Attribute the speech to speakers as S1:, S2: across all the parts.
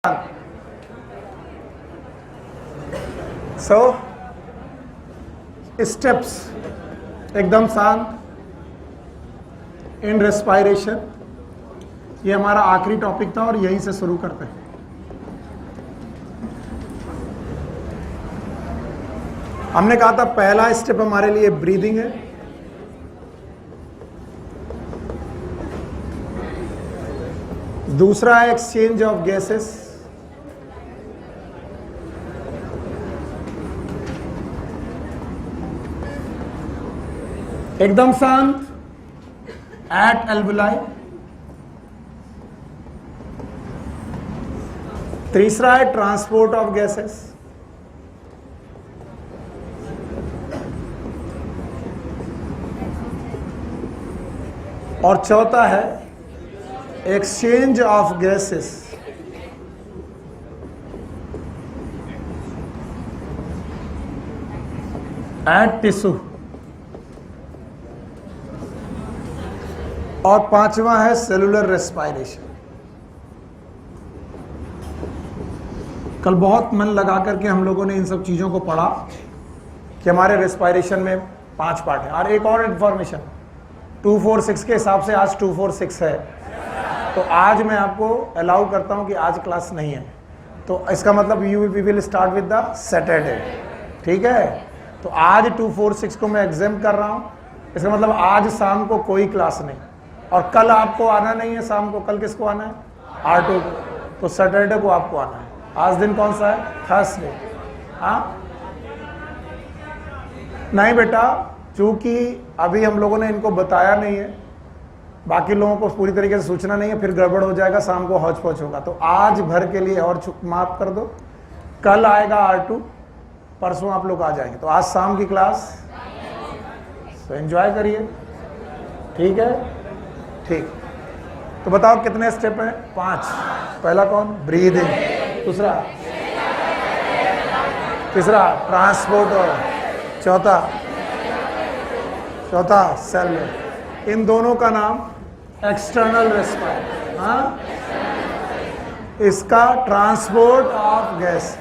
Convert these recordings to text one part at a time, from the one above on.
S1: सो steps एकदम शांत in respiration. ये हमारा आखिरी टॉपिक था और यहीं से शुरू करते हैं। हमने कहा था पहला स्टेप हमारे लिए ब्रीदिंग है, दूसरा है एक्सचेंज ऑफ गैसेस, एकदम शांत एट एल्वुलाई, तीसरा है ट्रांसपोर्ट ऑफ गैसेस, और चौथा है exchange of gases at tissue, और पांचवा है सेलुलर रेस्पायरेशन। कल बहुत मन लगा करके हम लोगों ने इन सब चीजों को पढ़ा कि हमारे रेस्पायरेशन में 5 पार्ट है। और एक और इंफॉर्मेशन, 246 के हिसाब से आज 246 है, तो आज मैं आपको अलाउ करता हूं कि आज क्लास नहीं है, तो इसका मतलब we will start with the Saturday, ठीक है। तो आज 246 को मैं एग्जाम कर रहा हूं, इसका मतलब आज शाम को कोई क्लास नहीं, और कल आपको आना नहीं है शाम को। कल किसको आना है? R2 को। तो सैटरडे को आपको आना है। आज दिन कौन सा है? थर्सडे। हाँ नहीं बेटा, चूंकि अभी हम लोगों ने इनको बताया नहीं है, बाकी लोगों को पूरी तरीके से सूचना नहीं है, फिर गड़बड़ हो जाएगा, शाम को हौच पौच होगा। तो आज भर के लिए और माफ कर दो, कल आएगा R2, परसों आप लोग आ जाएंगे। तो आज शाम की क्लास तो एंजॉय करिए, ठीक है? ठीक, तो बताओ कितने स्टेप हैं? 5। पहला कौन? ब्रीदिंग, दूसरा, तीसरा ट्रांसपोर्ट, और चौथा सेल। इन दोनों का नाम एक्सटर्नल रेस्पायरेशन। हाँ, इसका ट्रांसपोर्ट ऑफ गैस,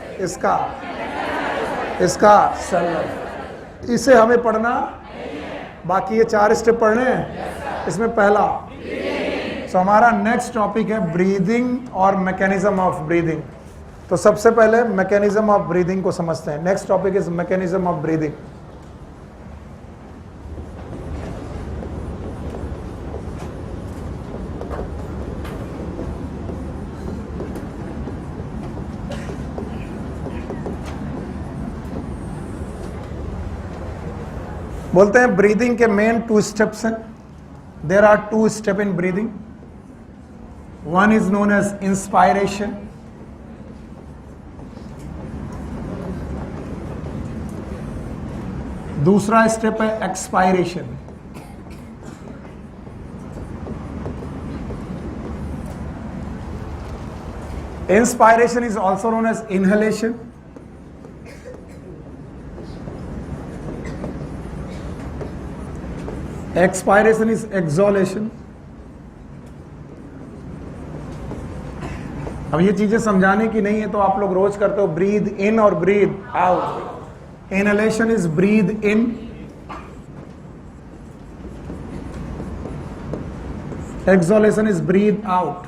S1: इसका सेल। इसे हमें पढ़ना, बाकी ये 4 स्टेप पढ़ने हैं। इसमें पहला, तो हमारा नेक्स्ट टॉपिक है ब्रीदिंग और मैकेनिज्म ऑफ ब्रीदिंग। तो सबसे पहले मैकेनिज्म ऑफ ब्रीदिंग को समझते हैं। Next topic is mechanism of breathing. बोलते हैं ब्रीदिंग के मेन 2 स्टेप्स हैं। There are 2 step in breathing. One is known as inspiration, दूसरा स्टेप है expiration. Inspiration is also known as inhalation, expiration is exhalation। अब ये चीजें समझाने की नहीं है, तो आप लोग रोज करते हो, ब्रीद इन और breathe out. Inhalation is breathe in, exhalation is breathe out.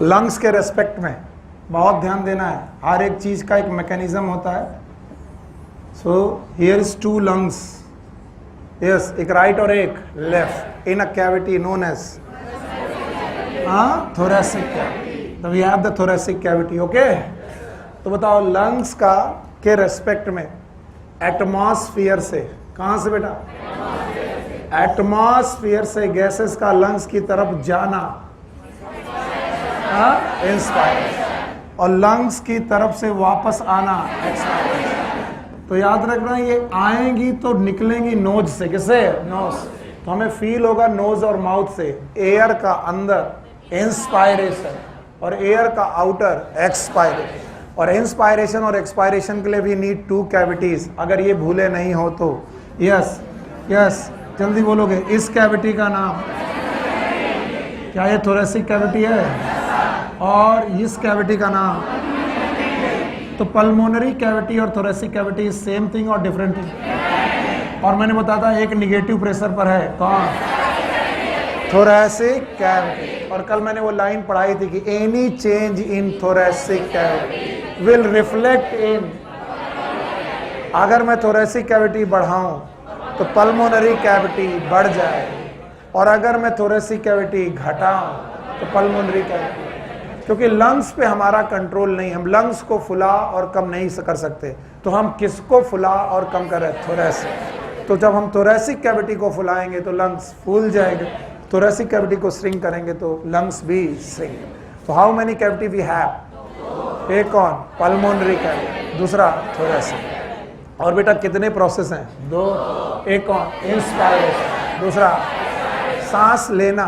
S1: Lungs के रेस्पेक्ट में बहुत ध्यान देना है, हर एक चीज का एक मैकेनिज्म होता है। So here is 2 lungs, yes, एक राइट और एक left, in a cavity known as thoracic cavity. तो we have the thoracic cavity, okay. तो बताओ लंग्स का के रेस्पेक्ट में एटमॉस्फेयर से, कहां से बेटा? एटमॉस्फेयर से गैसेस का लंग्स की तरफ जाना, इंस्पायरेशन, और लंग्स की तरफ से वापस आना, एक्सपायरेशन। तो याद रखना, ये आएंगी तो निकलेंगी नोज से। किससे? नोज। तो हमें फील होगा नोज और माउथ से, एयर का अंदर इंस्पायरेशन और एयर का आउटर एक्सपायरेशन। और इंस्पायरेशन और एक्सपायरेशन के लिए भी नीड 2 कैविटीज। अगर ये भूले नहीं हो तो यस जल्दी बोलोगे। इस कैविटी का नाम क्या ये थोरेसिक कैविटी है? और इस कैविटी का नाम? तो पल्मोनरी कैविटी और थोरेसिक कैविटी सेम थिंग और डिफरेंट थिंग? और मैंने बताया था एक निगेटिव प्रेशर पर है, कौन? Thoracic cavity. और कल मैंने वो लाइन पढ़ाई थी कि any change in thoracic cavity will reflect in, अगर मैं थोरेसिक कैविटी बढ़ाऊं तो पल्मोनरी कैविटी बढ़ जाए, और अगर मैं थोरेसिक कैविटी घटाऊं तो पल्मोनरी कैविटी, क्योंकि लंग्स पे हमारा कंट्रोल नहीं, हम लंग्स को फुला और कम नहीं कर सकते, तो हम किसको फुला और कम कर रहे हैं? थोरेसिक। तो जब हम थोरेसिक कैविटी को फुलाएंगे तो लंग्स फूल जाएंगे, थोरेसिक कैविटी को श्रिंक करेंगे तो लंग्स भी श्रिंक। तो how many cavity we have? एक कौन? पल्मोनरी कैविटी, दूसरा थोरेसिक। और बेटा कितने प्रोसेस हैं? दो। एक कौन? इंस्पायरेशन, दूसरा सांस लेना,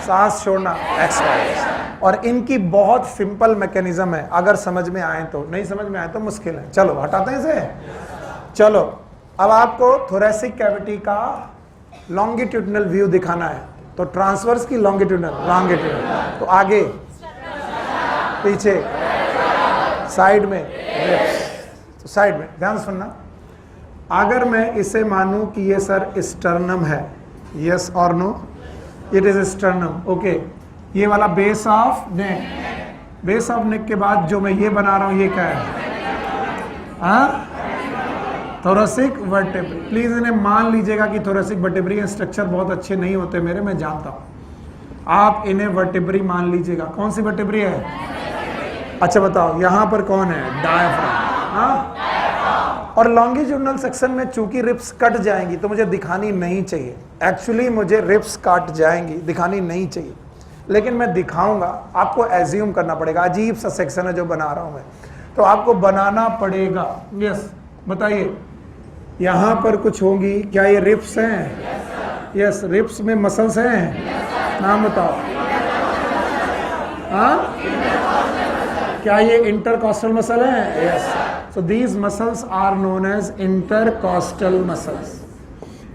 S1: सांस छोड़ना, एक्सपायरेशन। और इनकी बहुत सिंपल मैकेनिज्म है, अगर समझ में आए तो, नहीं समझ में आए तो मुश्किल है। चलो हटाते हैं इसे। चलो अब आपको थोरेसिक कैविटी का लॉन्गिट्यूडनल व्यू दिखाना है, तो ट्रांसवर्स की लॉन्गिट्यूडनल, तो आगे पीछे साइड में रिब्स। तो साइड में ध्यान सुनना, अगर मैं इसे मानूं कि ये सर स्टर्नम है, यस और no? It is sternum, okay. ये वाला base of neck, base of neck के बाद जो मैं ये बना रहा हूं ये क्या है? थोरेसिक वर्टेब्री। प्लीज इन्हें मान लीजिएगा कि थोरेसिक वर्टेब्री स्ट्रक्चर बहुत अच्छे नहीं होते मेरे, मैं जानता हूं। आप इन्हें वर्टेब्री मान लीजिएगा। कौन सी वर्टेब्री है? अच्छा बताओ यहां पर कौन है? डायफ्राम। हाँ, और लॉन्गिट्यूडनल सेक्शन में चूंकि रिब्स कट जाएंगी तो मुझे दिखानी नहीं चाहिए, एक्चुअली मुझे रिब्स काट जाएंगी, दिखानी नहीं चाहिए, लेकिन मैं दिखाऊंगा, आपको एज्यूम करना पड़ेगा। अजीब सा सेक्शन है जो बना रहा हूं मैं, तो आपको बनाना पड़ेगा। यस, बताइए यहां पर कुछ होंगी, क्या ये रिब्स हैं? यस, रिब्स में मसल्स हैं, नाम बताओ। हाँ, क्या ये इंटरकॉस्टल मसल है? Yes. So these muscles are known as intercostal muscles.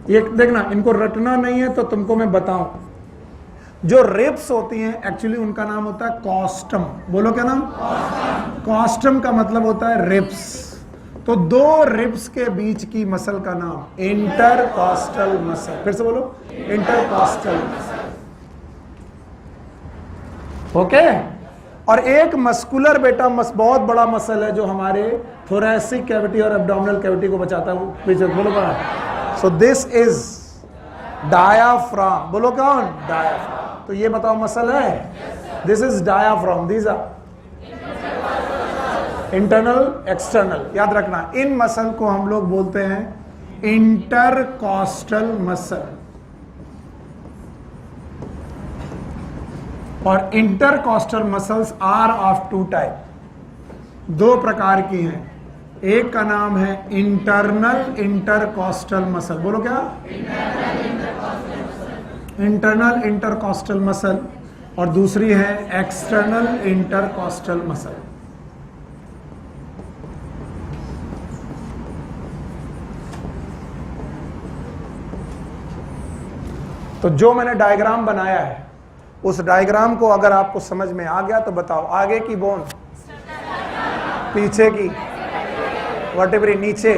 S1: ये देखना, इनको रटना नहीं है तो तुमको मैं बताऊं, जो रिब्स होती हैं एक्चुअली उनका नाम होता है कॉस्टम। बोलो क्या नाम? कॉस्टम का मतलब होता है रिब्स। तो दो रिब्स के बीच की मसल का नाम इंटरकॉस्टल मसल। फिर से बोलो, इंटरकॉस्टल मसल, ओके। और एक मस्कुलर बेटा बहुत बड़ा मसल है जो हमारे थोरेसिक कैविटी और एब्डोमिनल कैविटी को बचाता है, बोलो क्या? So this is diaphragm. बोलो कौन? डायाफ्राम। तो ये बताओ मसल है, this is diaphragm, these are internal external. याद रखना, इन मसल को हम लोग बोलते हैं इंटरकॉस्टल मसल। और intercostal muscles are of two type, दो प्रकार की हैं। एक का नाम है इंटरनल इंटरकॉस्टल मसल। बोलो क्या? Internal intercostal muscle. और दूसरी है एक्सटर्नल इंटरकॉस्टल मसल। तो जो मैंने डायग्राम बनाया है उस डायग्राम को अगर आपको समझ में आ गया तो बताओ, आगे की बोन, पीछे की वर्टेब्री, नीचे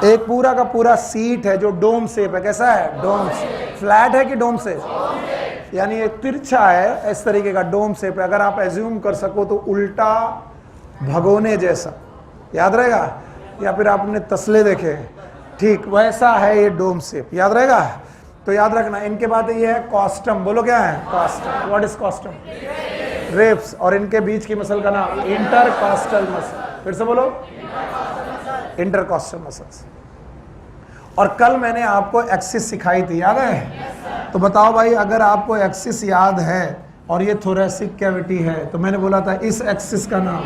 S1: एक पूरा का पूरा सीट है जो डोम शेप है। कैसा है? Dome shape. फ्लैट है कि डोम शेप? यानी एक तिरछा है, इस तरीके का डोम शेप है। अगर आप एज्यूम कर सको तो उल्टा भगोने जैसा, याद रहेगा? या फिर आपने तसले देखे, ठीक वैसा है ये डोम शेप, याद रहेगा? तो याद रखना, इनके बाद ये है कॉस्टम। बोलो क्या है? Custom. What is custom? Ribs. और इनके बीच की मसल का नाम इंटरकॉस्टल मसल। फिर से बोलो, इंटरकॉस्टल मसल्स। और कल मैंने आपको एक्सिस सिखाई थी, याद है? तो बताओ भाई, अगर आपको एक्सिस याद है और ये थोरेसिक कैविटी है, तो मैंने बोला था इस एक्सिस का नाम,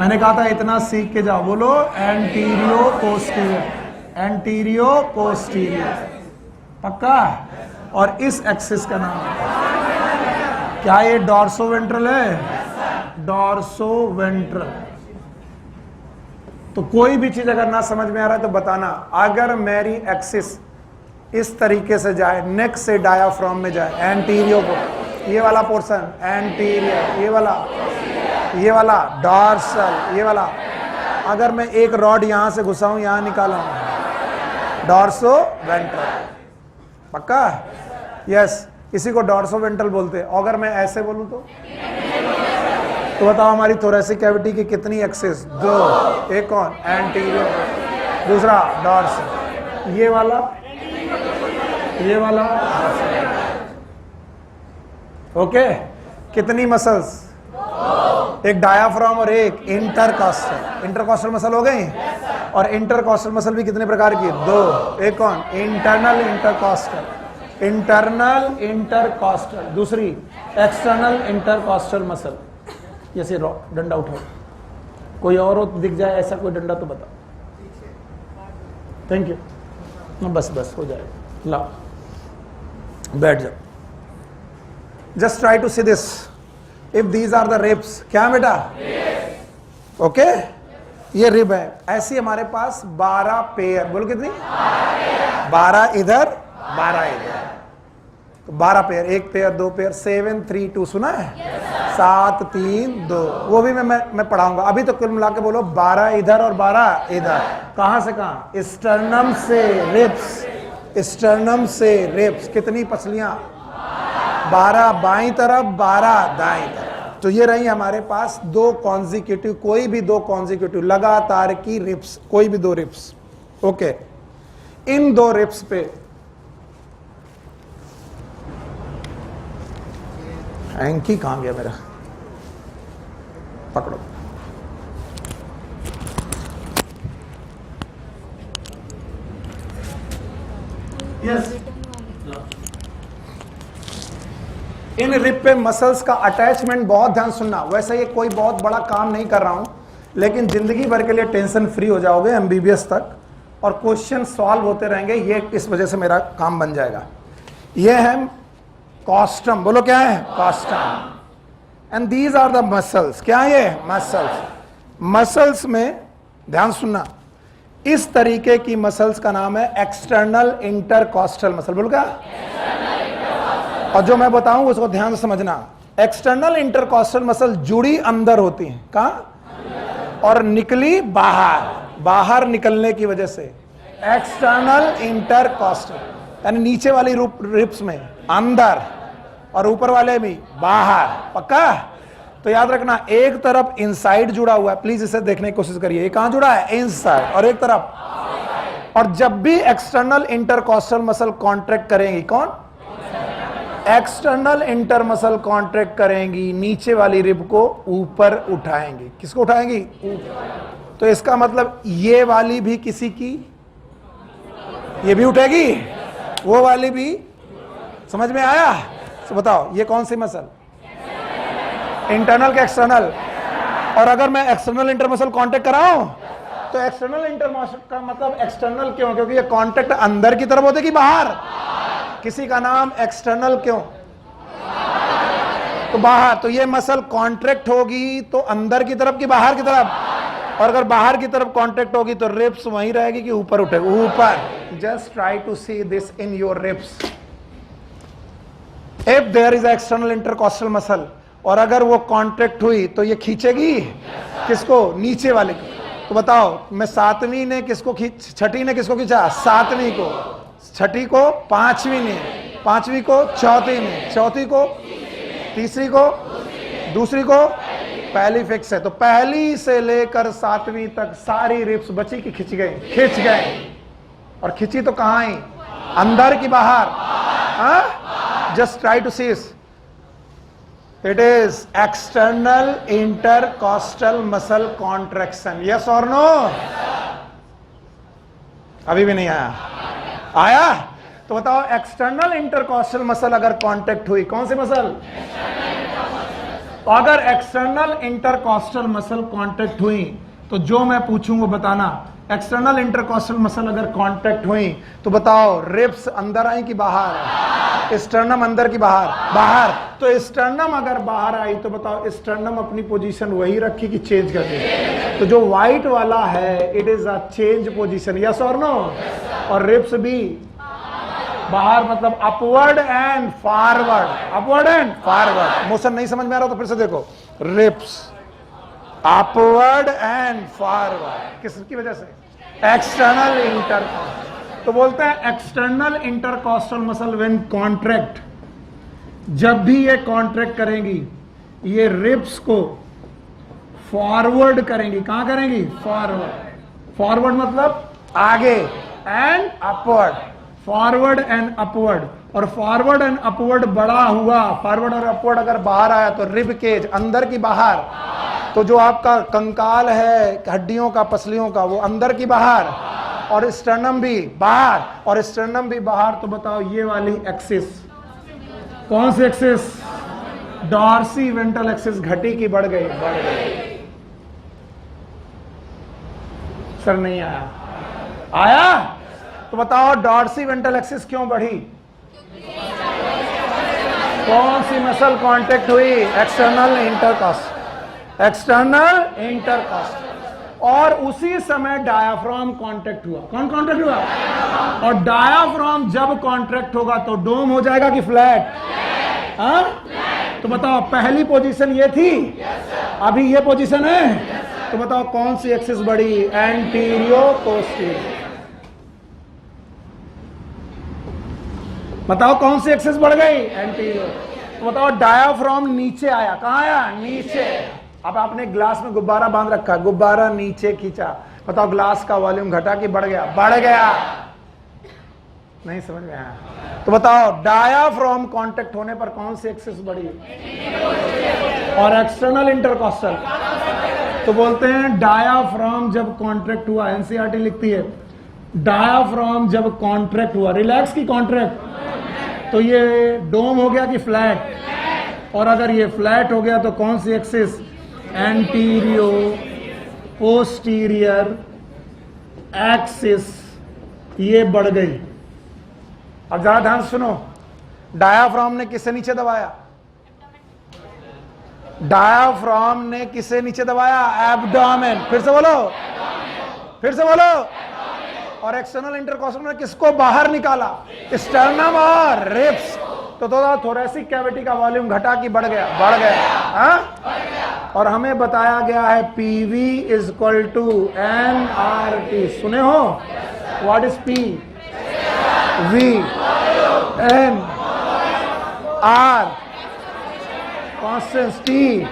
S1: मैंने कहा था इतना सीख के जाओ। बोलो एंटीरियो पोस्टीरियर, एंटीरियो पोस्टीरियर, पक्का? और इस एक्सिस का नाम, क्या ये डॉर्सोवेंट्रल है? डॉर्सोवेंट्रल। तो कोई भी चीज अगर ना समझ में आ रहा है तो बताना। अगर मेरी एक्सिस इस तरीके से जाए, नेक से डायाफ्राम में जाए, एंटीरियर को, ये वाला पोर्शन एंटीरियर, ये वाला डॉर्सल, ये वाला। अगर मैं एक रॉड यहां से घुसाऊं, यहां निकालूं, डॉर्सो वेंट्रल, पक्का? यस, इसी को डॉर्सो वेंट्रल बोलते हैं। अगर मैं ऐसे बोलूं तो बताओ हमारी थोरेसिक कैविटी की कितनी एक्सिस? 2। एक कौन? एंटीरियर, दूसरा डॉर्सल, ये वाला, ओके। कितनी मसल्स? एक डायाफ्राम और एक इंटरकॉस्टल। इंटरकॉस्टल मसल हो गई। और इंटरकॉस्टल मसल भी कितने प्रकार की? 2। एक कौन? इंटरनल इंटरकॉस्टल, दूसरी एक्सटर्नल इंटरकॉस्टल मसल। जैसे डंडा उठाओ, कोई और हो दिख जाए ऐसा कोई डंडा तो बताओ। Thank you. बस हो जाएगा। लाओ बैठ जाओ। Just try to see this. If these are the ribs, क्या बेटा? ओके, ये रिब है। ऐसी हमारे पास 12 पेयर, बोलो कितनी? 12 इधर, 12 इधर, तो 12 पेयर। 1 पेयर, 2 पेयर, 7 3 2, सुना है? 7 3 2, वो भी मैं पढ़ाऊंगा। अभी तो कुल मिला के बोलो 12 इधर और 12 इधर। कहां से कहां? स्टर्नम से रिब्स, स्टर्नम से रिब्स। कितनी पसलियां? 12 बाईं तरफ, 12 दाईं तरफ। तो ये रही हमारे पास 2 कॉन्जिक्यूटिव, कोई भी 2 कॉन्जिक्यूटिव लगातार की रिब्स, कोई भी 2 रिब्स। ओके, इन 2 रिब्स पे हैंकी कहां गया मेरा? पकड़ो। यस, इन रिब पे मसल्स का अटैचमेंट, बहुत ध्यान सुनना। वैसे ये कोई बहुत बड़ा काम नहीं कर रहा हूं, लेकिन जिंदगी भर के लिए टेंशन फ्री हो जाओगे एमबीबीएस तक, और क्वेश्चन सॉल्व होते रहेंगे। ये इस वजह से मेरा काम बन जाएगा। ये है कॉस्टम, बोलो क्या है? कॉस्टम। And these are the muscles. क्या है ये? मसल्स। मसल्स में ध्यान सुनना, इस तरीके की मसल्स का नाम है एक्सटर्नल इंटरकॉस्टल मसल। बोलो क्या? और जो मैं बताऊं उसको ध्यान से समझना। एक्सटर्नल इंटरकॉस्टल मसल जुड़ी अंदर होती हैं, कहां? और निकली बाहर, बाहर निकलने की वजह से एक्सटर्नल इंटरकॉस्टल, यानी नीचे वाली रिब्स में अंदर और ऊपर वाले भी बाहर। पक्का? तो याद रखना, एक तरफ इनसाइड जुड़ा हुआ है, प्लीज इसे देखने की कोशिश करिए। ये कहां जुड़ा है? इनसाइड। और एक तरफ, और जब भी एक्सटर्नल इंटरकॉस्टल मसल कॉन्ट्रैक्ट करेंगी, कौन? एक्सटर्नल इंटर मसल कॉन्ट्रैक्ट करेंगी, नीचे वाली रिब को ऊपर उठाएंगी। किसको उठाएंगी? ऊपर। तो इसका मतलब ये वाली भी किसी की, ये भी उठेगी, वो वाली भी। समझ में आया? तो बताओ ये कौन सी मसल? इंटरनल के एक्सटर्नल। और अगर मैं एक्सटर्नल इंटर मसल कॉन्टैक्ट कराऊं, तो एक्सटर्नल इंटर मसल का मतलब एक्सटर्नल क्यों? क्योंकि ये कॉन्टैक्ट अंदर की तरफ होते कि बाहर? किसी का नाम एक्सटर्नल क्यों? तो बाहर। तो ये मसल कॉन्ट्रैक्ट होगी तो अंदर की तरफ कि बाहर की तरफ? और अगर बाहर की तरफ कॉन्ट्रैक्ट होगी तो रिब्स वहीं रहेगी कि ऊपर उठेगी? ऊपर। Just try to see this in your ribs. If there is external intercostal muscle, और अगर वो कॉन्ट्रैक्ट हुई तो ये खींचेगी किसको? नीचे वाले को। तो बताओ, मैं 7वीं ने किसको खींच, छठी ने किसको खींचा? 7वीं को। छठी को 5वीं ने, 5वीं को 4थी ने, 4थी को 3री को, दूसरी को पहली फिक्स है। तो पहली से लेकर 7वीं तक सारी रिब्स बची की खिंच गई? खिंच गए। और खिंची तो कहां आई? अंदर की बाहर? Just try to see this. It is external intercostal muscle contraction. Yes और नो? अभी भी नहीं आया? आया? तो बताओ, एक्सटर्नल इंटरकॉस्टल मसल अगर कांटेक्ट हुई, कौन सी मसल? तो अगर एक्सटर्नल इंटरकॉस्टल मसल कांटेक्ट हुई तो जो मैं पूछूं वो बताना। एक्सटर्नल इंटरकॉस्टल मसल अगर कांटेक्ट हुई तो बताओ, रिब्स अंदर आई कि बाहर? स्टर्नम अंदर की बाहर? बाहर। तो स्टर्नम अगर बाहर आई तो बताओ, स्टर्नम अपनी पोजीशन वही रखी कि चेंज कर दी? तो जो व्हाइट वाला है, it is a change position. Yes और नो? और रिब्स भी बाहर मतलब upward and forward, upward and forward. Motion नहीं समझ में आ रहा तो फिर से देखो, रिप्स अपवर्ड एंड फॉरवर्ड, किसकी वजह से? External intercostal. तो बोलते हैं external intercostal muscle when contract, जब भी ये कॉन्ट्रैक्ट करेंगी ये रिप्स को फॉरवर्ड करेंगी। कहां करेंगी? फॉरवर्ड। फॉरवर्ड मतलब आगे, and upward, forward and upward. और फॉरवर्ड एंड अपवर्ड बड़ा हुआ, फॉरवर्ड और अपवर्ड अगर बाहर आया तो रिब केज अंदर की बाहर, तो जो आपका कंकाल है हड्डियों का पसलियों का वो अंदर की बाहर, और स्टर्नम भी बाहर, और स्टर्नम भी बाहर। तो बताओ ये वाली एक्सिस कौन सी एक्सिस? डॉर्सी वेंट्रल एक्सिस घटी की बढ़ गई? बढ़ गई। सर नहीं आया? आया? तो बताओ डॉर्सी वेंट्रल एक्सिस क्यों बढ़ी? कौन सी मसल कांटेक्ट हुई? External intercostal, external intercostal. और उसी समय डायाफ्राम कांटेक्ट हुआ। कौन कांटेक्ट हुआ? और डायाफ्राम जब कांटेक्ट होगा तो डोम हो जाएगा कि फ्लैट? हाँ? तो बताओ पहली पोजीशन ये थी, अभी ये पोजीशन है। तो बताओ कौन सी एक्सिस बढ़ी? एंटीरियो पोस्टीरियर। बताओ कौन सी एक्सिस बढ़ गई? एंटीरियो। तो बताओ डायाफ्राम नीचे आया। कहां आया? नीचे। अब आपने ग्लास में गुब्बारा बांध रखा, गुब्बारा नीचे खींचा, बताओ ग्लास का वॉल्यूम घटा कि बढ़ गया? बढ़ गया। नहीं समझ में आया? तो बताओ डायाफ्राम कांटेक्ट होने पर कौन सी एक्सिस बढ़ी? और एक्सटर्नल इंटरकॉस्टल। तो बोलते हैं डायाफ्राम जब कॉन्ट्रैक्ट हुआ, एनसीईआरटी लिखती है डायाफ्राम जब कॉन्ट्रैक्ट हुआ, रिलैक्स की कॉन्ट्रैक्ट, तो ये डोम हो गया कि फ्लैट? और अगर ये फ्लैट हो गया तो कौन सी एक्सिस? एंटीरियो पोस्टीरियर एक्सिस ये बढ़ गई। अब जरा ध्यान सुनो, डायाफ्राम ने किसे नीचे दबाया? डायाफ्राम ने किसे नीचे दबाया? एब्डोमेन। फिर से बोलो, फिर से बोलो। और एक्सटर्नल इंटरकॉस्टल ने किसको बाहर निकाला? स्टर्नम और रिब्स। तो थोरेसिक कैविटी का वॉल्यूम घटा कि बढ़ गया? बढ़ गया। हाँ? और हमें बताया गया है PV is equal to N R T. सुने हो? What is P? V N R constant T.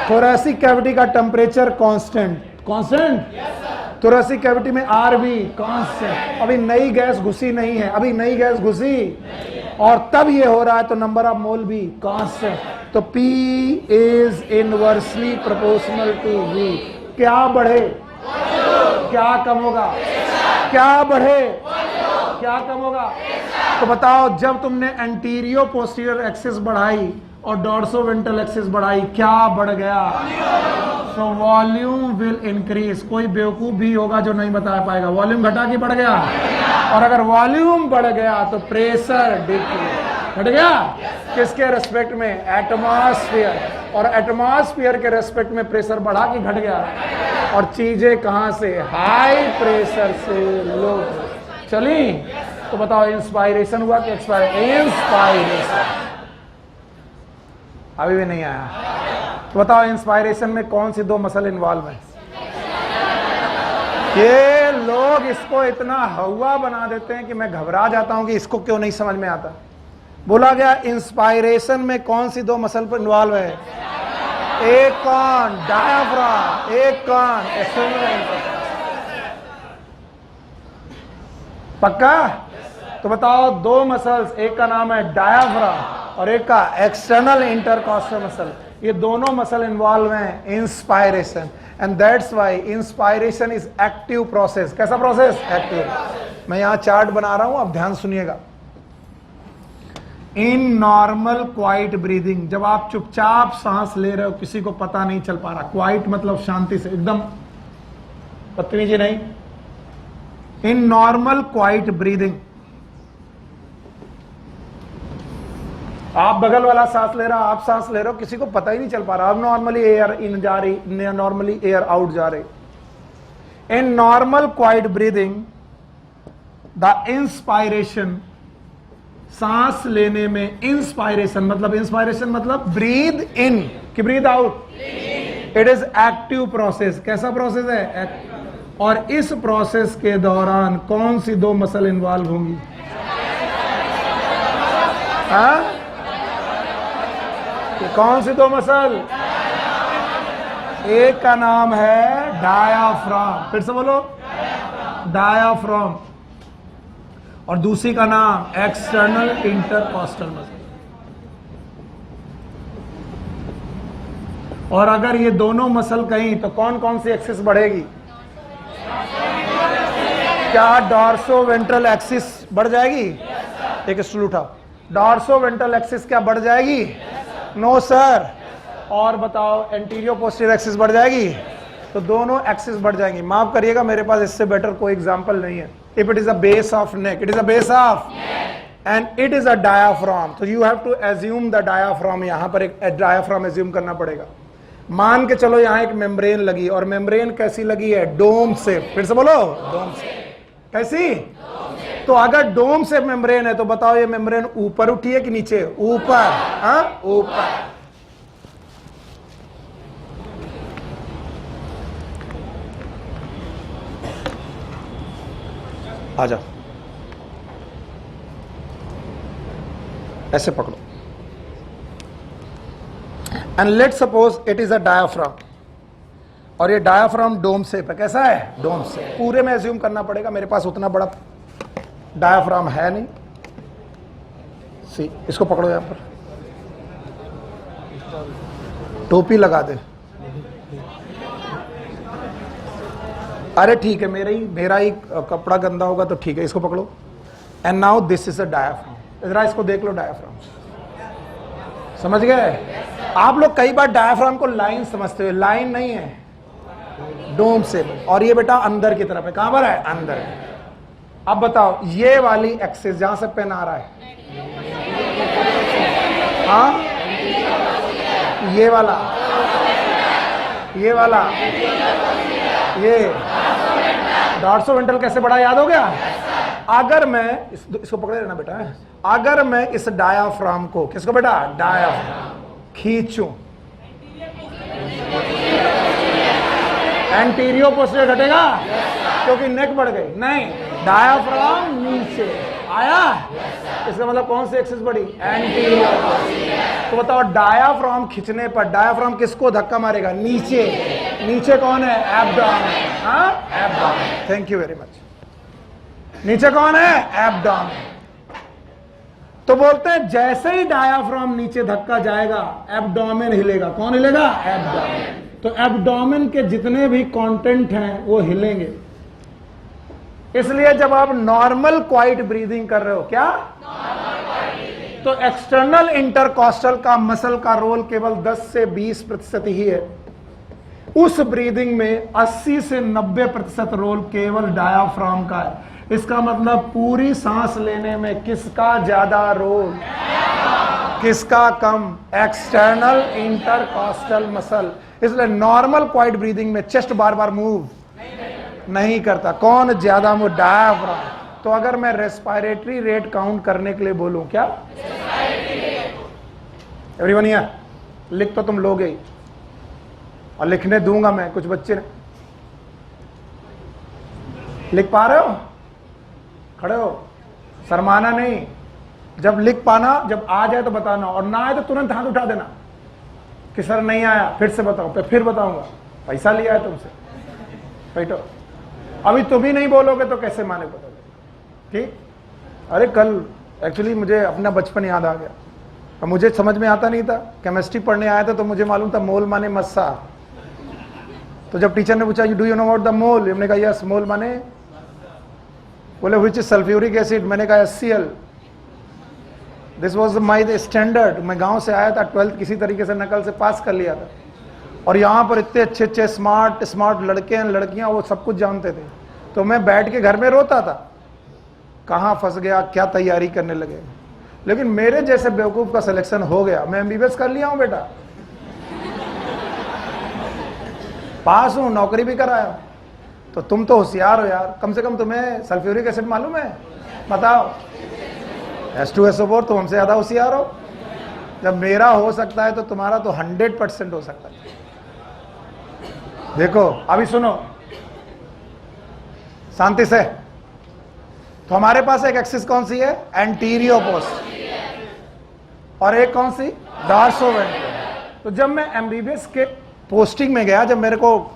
S1: Thoracic cavity का temperature constant, constant. Thoracic cavity में आर भी कांस्टेंट। अभी नई गैस घुसी नहीं है, अभी नई गैस घुसी और तब ये हो रहा है, तो नंबर ऑफ मोल भी कांस्टेंट। तो P is inversely proportional to V। क्या बढ़े? क्या कम होगा? क्या बढ़े? क्या कम होगा? तो बताओ जब तुमने एंटीरियो पोस्टीरियर एक्सिस बढ़ाई और डॉर्सो वेंट्रल एक्सिस बढ़ाई, क्या बढ़ गया? So volume will increase. कोई बेवकूफ भी होगा जो नहीं बता पाएगा वॉल्यूम घटा के बढ़ गया। और अगर वॉल्यूम बढ़ गया तो प्रेशर डिक्रीज। घट गया किसके रेस्पेक्ट में? एटमॉस्फेयर। और एटमॉस्फेयर के रेस्पेक्ट में प्रेशर बढ़ा कि घट गया? और चीजें कहां से? हाई प्रेशर से लो प्रेशर चली। तो बताओ इंस्पायरेशन हुआ कि एक्सपायरेशन? इंस्पायरेशन। अभी भी नहीं आया? तो बताओ इंस्पायरेशन में कौन सी दो मसल इन्वॉल्व है? ये लोग इसको इतना हवा बना देते हैं कि मैं घबरा जाता हूं कि इसको क्यों नहीं समझ में आता। बोला गया इंस्पायरेशन में कौन सी दो मसल पर इन्वॉल्व है? एक कौन? डायाफ्राम। एक कौन? एक्सटर्नल। पक्का? तो बताओ दो मसल्स, एक का नाम है डायाफ्राम और एक का एक्सटर्नल इंटरकॉस्टल मसल। ये दोनों मसल इन्वॉल्व हैं inspiration, and that's why inspiration is active process. कैसा प्रोसेस? एक्टिव। मैं यहां चार्ट बना रहा हूं, अब ध्यान सुनिएगा। इन नॉर्मल क्वाइट ब्रीदिंग, जब आप चुपचाप सांस ले रहे हो, किसी को पता नहीं चल पा रहा, क्वाइट मतलब शांति से, एकदम बदतमीजी नहीं। इन नॉर्मल क्वाइट ब्रीदिंग, आप बगल वाला सांस ले रहा, आप सांस ले रहे हो, किसी को पता ही नहीं चल पा रहा। अब नॉर्मली एयर इन जा रही, नॉर्मली एयर आउट जा रही। In normal quiet breathing the inspiration सांस लेने में इंस्पायरेशन मतलब ब्रीद इन कि breathe out, it is active process. कैसा प्रोसेस है? और इस प्रोसेस के दौरान कौन सी दो मसल इन्वॉल्व होंगी? हाँ, कौन सी दो मसल? एक का नाम है डायाफ्राम, फिर से बोलो, डायाफ्राम, और दूसरी का नाम एक्सटर्नल इंटरकॉस्टल मसल। और अगर ये दोनों मसल कहीं तो कौन कौन सी एक्सिस बढ़ेगी? क्या डॉर्सो वेंट्रल एक्सिस बढ़ जाएगी? एक स्टूल उठाओ, डॉर्सो वेंट्रल एक्सिस क्या बढ़ जाएगी? No sir. और बताओ एंटीरियो पोस्टीरियर एक्सिस बढ़ जाएगी? तो दोनों एक्सिस बढ़ जाएंगी। माफ करिएगा, मेरे पास इससे बेटर कोई एग्जांपल नहीं है। If it is a base of neck, it is a base of and it is a diaphragm, तो you have to assume the diaphragm. यहां पर एक डायाफ्राम एज्यूम करना पड़ेगा। मान के चलो यहां एक मेम्ब्रेन लगी, और मेम्ब्रेन कैसी लगी है? डोम से। फिर से बोलो, डोम से। कैसी? तो अगर डोम से मेम्ब्रेन है तो बताओ ये मेम्ब्रेन ऊपर उठी है कि नीचे? ऊपर। हाँ, ऊपर। आ जाओ, ऐसे पकड़ो, and let suppose it is a diaphragm, और ये डायाफ्राम डोम शेप है। कैसा है? Dome shape. पूरे में एज्यूम करना पड़ेगा, मेरे पास उतना बड़ा डायाफ्राम है नहीं। सी, इसको पकड़ो, यहां पर टोपी लगा दे। अरे ठीक है, मेरा ही कपड़ा गंदा होगा तो ठीक है, इसको पकड़ो। And now this is a diaphragm. जरा इसको देख लो, डायाफ्राम। समझ गए? आप लोग कई बार डायाफ्राम को लाइन समझते हो, लाइन नहीं है, डोम से। और ये बेटा अंदर की तरफ है। कहां पर है? अंदर। अब बताओ ये वाली एक्सिस जहां से पेन आ रहा है, हाँ, ये वाला, ये डॉर्सो वेंट्रल कैसे बढ़ा, याद हो गया? अगर मैं इसको पकड़े रहना बेटा, अगर मैं इस डायाफ्राम को, किसको बेटा? डायाफ्राम खींचूं, एंटीरियो पोस्टीरियर घटेगा क्योंकि नेक बढ़ गई? नहीं, डायाफ्राम नीचे आया। इसका मतलब कौन सी एक्सिस बढ़ी? एंटीरियो। तो बताओ डायाफ्राम खींचने पर डायाफ्राम किसको धक्का मारेगा? नीचे। नीचे कौन है? एब्डोमेन। हाँ, abdomen. Thank you very much. नीचे कौन है? एब्डोमेन। तो बोलते हैं जैसे ही डायाफ्राम नीचे धक्का जाएगा एब्डोमेन हिलेगा। कौन हिलेगा? एब्डोमेन। तो एब्डोमेन के जितने भी कंटेंट हैं वो हिलेंगे। इसलिए जब आप नॉर्मल क्वाइट ब्रीदिंग कर रहे हो, क्या? तो एक्सटर्नल इंटरकॉस्टल का मसल का रोल केवल 10 से 20% ही है। उस ब्रीदिंग में 80 से 90% रोल केवल डायाफ्राम का है। इसका मतलब पूरी सांस लेने में किसका ज्यादा रोल, किसका कम? External intercostal muscle. इसलिए नॉर्मल क्वाइट ब्रीदिंग में चेस्ट बार बार मूव नहीं करता। कौन ज्यादा मूव? डायाफ्राम। तो अगर मैं रेस्पिरेटरी रेट काउंट करने के लिए बोलूं, क्या? एवरीवन हियर, लिख तो तुम लोगे ही, और लिखने दूंगा मैं। कुछ बच्चे लिख पा रहे हो? खड़े हो, शर्माना नहीं। जब लिख पाना, जब आ जाए तो बताना, और ना आए तो तुरंत हाथ उठा देना कि सर नहीं आया, फिर से बताओ। तो फिर बताऊंगा, पैसा लिया है तुमसे, बैठो। अभी तुम ही नहीं बोलोगे तो कैसे माने? बता ठीक। अरे कल एक्चुअली मुझे अपना बचपन याद आ गया। अब मुझे समझ में आता नहीं था, केमिस्ट्री पढ़ने आया था तो मुझे मालूम था मोल माने मस्सा। तो जब टीचर ने पूछा do you know about the mole, हमने कहा यस। मोल माने? बोले व्हिच इज सल्फ्यूरिक एसिड। मैंने कहा HCl। This was my standard. मैं गांव से आया था, 12th किसी तरीके से नकल से पास कर लिया था, और यहाँ पर इतने अच्छे अच्छे स्मार्ट लड़के हैं, लड़कियां, वो सब कुछ जानते थे। तो मैं बैठ के घर में रोता था, कहाँ फंस गया, क्या तैयारी करने लगे। लेकिन मेरे जैसे बेवकूफ का सिलेक्शन हो गया। मैं MBBS कर लिया हूं बेटा, पास हूं, नौकरी भी कराया। तो तुम तो होशियार हो यार, कम से कम तुम्हें सल्फ्यूरिक एसिड मालूम है? बताओ। H2SO4 तुम हमसे ज्यादा होशियार हो। जब मेरा हो सकता है तो तुम्हारा तो 100% हो सकता है। देखो अभी सुनो शांति से। तो हमारे पास एक एक्सिस कौन सी है? एंटीरियो पोस्ट, और एक कौन सी? डॉर्सोवेंट्रल। तो जब मैं एमबीबीएस के पोस्टिंग में गया, जब मेरे को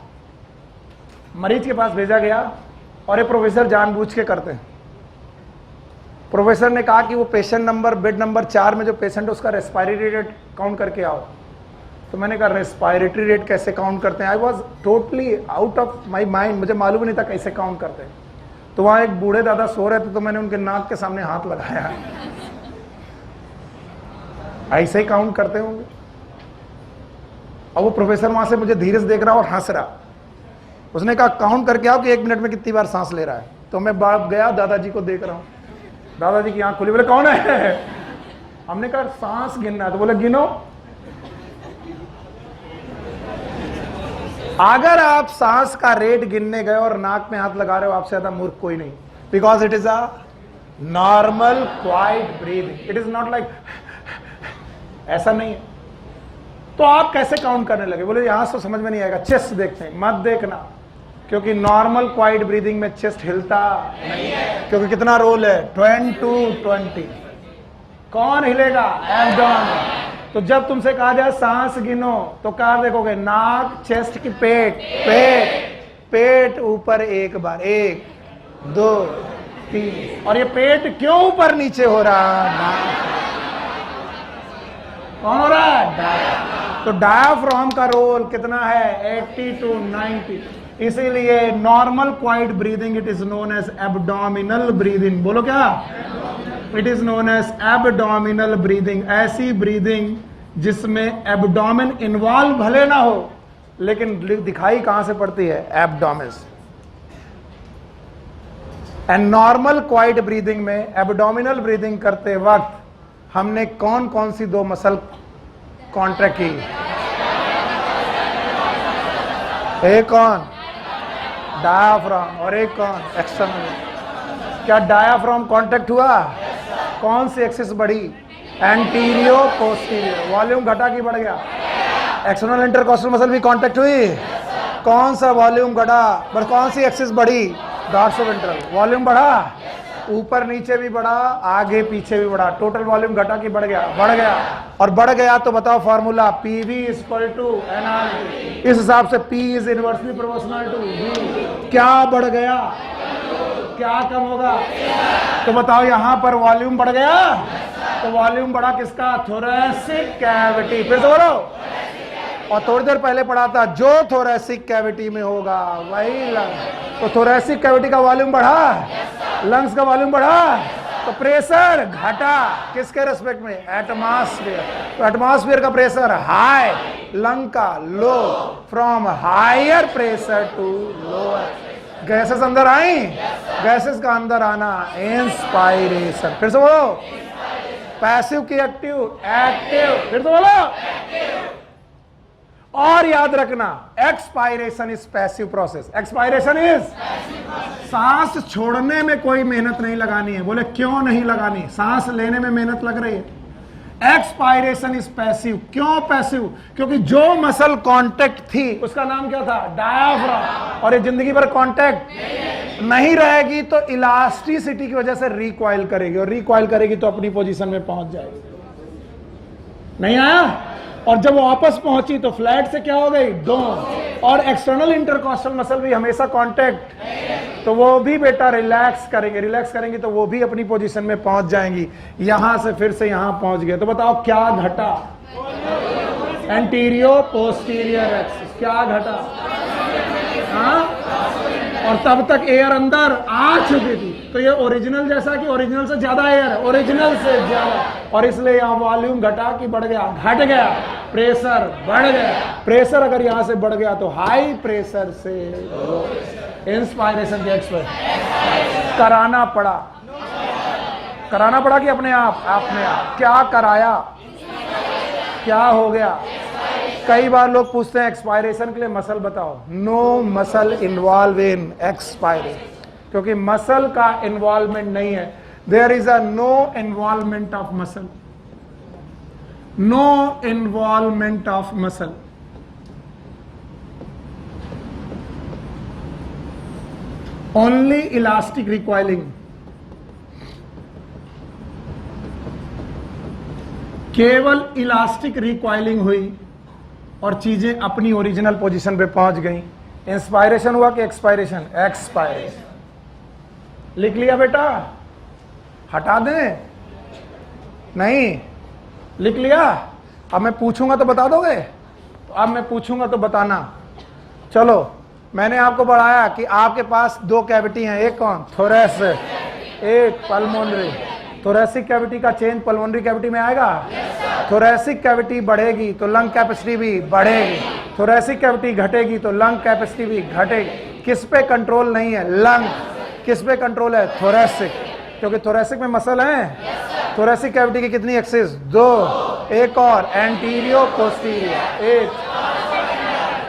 S1: मरीज के पास भेजा गया, और ये प्रोफेसर जानबूझ के करते हैं, प्रोफेसर ने कहा कि वो पेशेंट नंबर बेड नंबर 4 में जो पेशेंट है उसका रेस्पिरेटरी रेट काउंट करके आओ। तो मैंने कहा रेस्पिरेटरी रेट कैसे काउंट करते हैं? I was totally out of my mind, मुझे मालूम नहीं था कैसे काउंट करते हैं। तो वहां एक बूढ़े दादा सो रहे थे, तो मैंने उनके नाक के सामने हाथ लगाया। ऐसे ही काउंट करते होंगे। और वो प्रोफेसर वहां से मुझे धीरे से देख रहा और हंस रहा। उसने कहा काउंट करके आओ कि 1 मिनट में कितनी बार सांस ले रहा है। तो मैं बाप गया, दादाजी को देख रहा हूं, दादाजी की आंख खुली, बोले कौन है? हमने कहा सांस गिनना है। तो बोले गिनो। अगर आप सांस का रेट गिनने गए और नाक में हाथ लगा रहे हो, आपसे ज्यादा मूर्ख कोई नहीं। Because it is a normal quiet breathing, it is not like ऐसा नहीं है। तो आप कैसे काउंट करने लगे? बोले यहां से समझ में नहीं आएगा, चेस्ट देखते हैं। मत देखना, क्योंकि नॉर्मल क्वाइट ब्रीदिंग में चेस्ट हिलता नहीं है। क्योंकि कितना रोल है? 10 to 20। कौन हिलेगा? एब्डोमेन। तो जब तुमसे कहा जाए सांस गिनो, तो कहा देखोगे? नाक, चेस्ट की पेट, पेट ऊपर एक बार, 1 2 3। और ये पेट क्यों ऊपर नीचे हो रहा है? कौन हो रहा है? तो डायाफ्राम का रोल कितना है? 80 to 90। इसीलिए normal quiet breathing it is known as abdominal breathing. बोलो क्या? It is known as abdominal breathing. ऐसी ब्रीदिंग जिसमें एब्डोमेन इन्वॉल्व भले ना हो, लेकिन दिखाई कहां से पड़ती है? Abdomen. And normal quiet breathing में, एब्डोमिनल ब्रीदिंग करते वक्त हमने कौन कौन सी 2 मसल कॉन्ट्रैक्ट की? एक कौन? डायाफ्राम, और एक कौन? एक्सटर्नल। क्या डायाफ्राम कॉन्ट्रैक्ट हुआ? कौन सी एक्सिस बढ़ी? एंटीरियो पोस्टीरियर। वॉल्यूम घटा कि बढ़ गया? एक्सटर्नल इंटरकॉस्टल मसल भी कॉन्ट्रैक्ट हुई। कौन सा वॉल्यूम घटा? बस कौन सी एक्सिस बढ़ी? डॉर्सोवेंट्रल। वॉल्यूम बढ़ा, ऊपर नीचे भी बढ़ा, आगे पीछे भी बढ़ा। टोटल वॉल्यूम घटा कि बढ़ गया? बढ़ गया। और बढ़ गया तो बताओ फॉर्मूला, PV = NRT। इस हिसाब से P is inversely proportional to V। क्या बढ़ गया? क्या कम होगा? तो बताओ यहां पर वॉल्यूम बढ़ गया, तो वॉल्यूम बढ़ा किसका? Thoracic cavity. फिर से बोलो। और थोड़ी देर पहले पढ़ा था, जो थोरैसिक कैविटी में होगा वही लंग। तो थोरैसिक कैविटी का वॉल्यूम बढ़ा, लंग्स का वॉल्यूम बढ़ा, तो प्रेशर घटा किसके रेस्पेक्ट में? एटमॉस्फेयर। तो एटमॉस्फेयर का प्रेशर हाई, लंग का low. From higher pressure to lower. Gases अंदर आई, गैसेस का अंदर आना इंस्पायरेशन। फिर से बोलो। पैसिव की एक्टिव? एक्टिव। फिर से बोलो। और याद रखना, expiration is passive process. Expiration is सांस छोड़ने में कोई मेहनत नहीं लगानी है। बोले क्यों नहीं लगानी? सांस लेने में मेहनत लग रही है। Expiration is passive. क्यों पैसिव? क्योंकि जो मसल कांटेक्ट थी उसका नाम क्या था? डायाफ्राम। और ये जिंदगी भर कांटेक्ट नहीं रहेगी, तो इलास्टिसिटी की वजह से रिकॉइल करेगी, और रिकॉइल करेगी तो अपनी पोजीशन में पहुंच जाएगी। नहीं आया? और जब वो वापस पहुंची तो फ्लैट से क्या हो गई? डोन। और एक्सटर्नल इंटरकॉस्टल मसल भी हमेशा कांटेक्ट, तो वो भी बेटा रिलैक्स करेंगे। रिलैक्स करेंगी तो वो भी अपनी पोजीशन में पहुंच जाएंगी। यहां से फिर से यहां पहुंच गए, तो बताओ क्या घटा? एंटीरियो पोस्टीरियर एक्सिस। क्या घटा? हाँ? और तब तक एयर अंदर आ चुकी थी, तो ये ओरिजिनल जैसा कि ओरिजिनल से ज्यादा एयर है? ओरिजिनल से ज्यादा। और इसलिए यहाँ वॉल्यूम घटा कि बढ़ गया? घट गया। प्रेशर बढ़ गया। प्रेशर अगर यहाँ से बढ़ गया तो हाई प्रेशर से इंस्पायरेशन के एक्सप्रेस कराना पड़ा। कराना पड़ा कि अपने आप? अपने आप। क्या कराया? क्या हो गया? कई बार लोग पूछते हैं एक्सपायरेशन के लिए मसल बताओ। No muscle involve in expiration, क्योंकि मसल का इन्वॉल्वमेंट नहीं है। there is a no involvement of muscle. No involvement of muscle. Only elastic recoiling. केवल इलास्टिक रिकॉइलिंग हुई और चीजें अपनी ओरिजिनल पोजीशन पे पहुंच गई. इंस्पायरेशन हुआ कि एक्सपायरेशन? एक्सपायरेशन. लिख लिया बेटा? हटा दें? नहीं लिख लिया? अब मैं पूछूंगा तो बता दोगे? तो अब मैं पूछूंगा तो बताना. चलो, मैंने आपको पढ़ाया कि आपके पास दो कैविटी हैं. एक कौन? थोरेसिक, एक पल्मोनरी. थोरेसिक कैविटी का चेंज पल्मोनरी कैविटी में आएगा. थोरेसिक कैविटी बढ़ेगी तो लंग कैपेसिटी भी बढ़ेगी. थोरेसिक कैविटी घटेगी तो लंग कैपेसिटी भी घटेगी. किस पे कंट्रोल नहीं है? लंग. किस पे कंट्रोल है? थोरेसिक. क्योंकि थोरेसिक में मसल है. थोरेसिक कैविटी की कितनी एक्सिस? दो. एक और एंटीरियो पोस्टीरियर, एक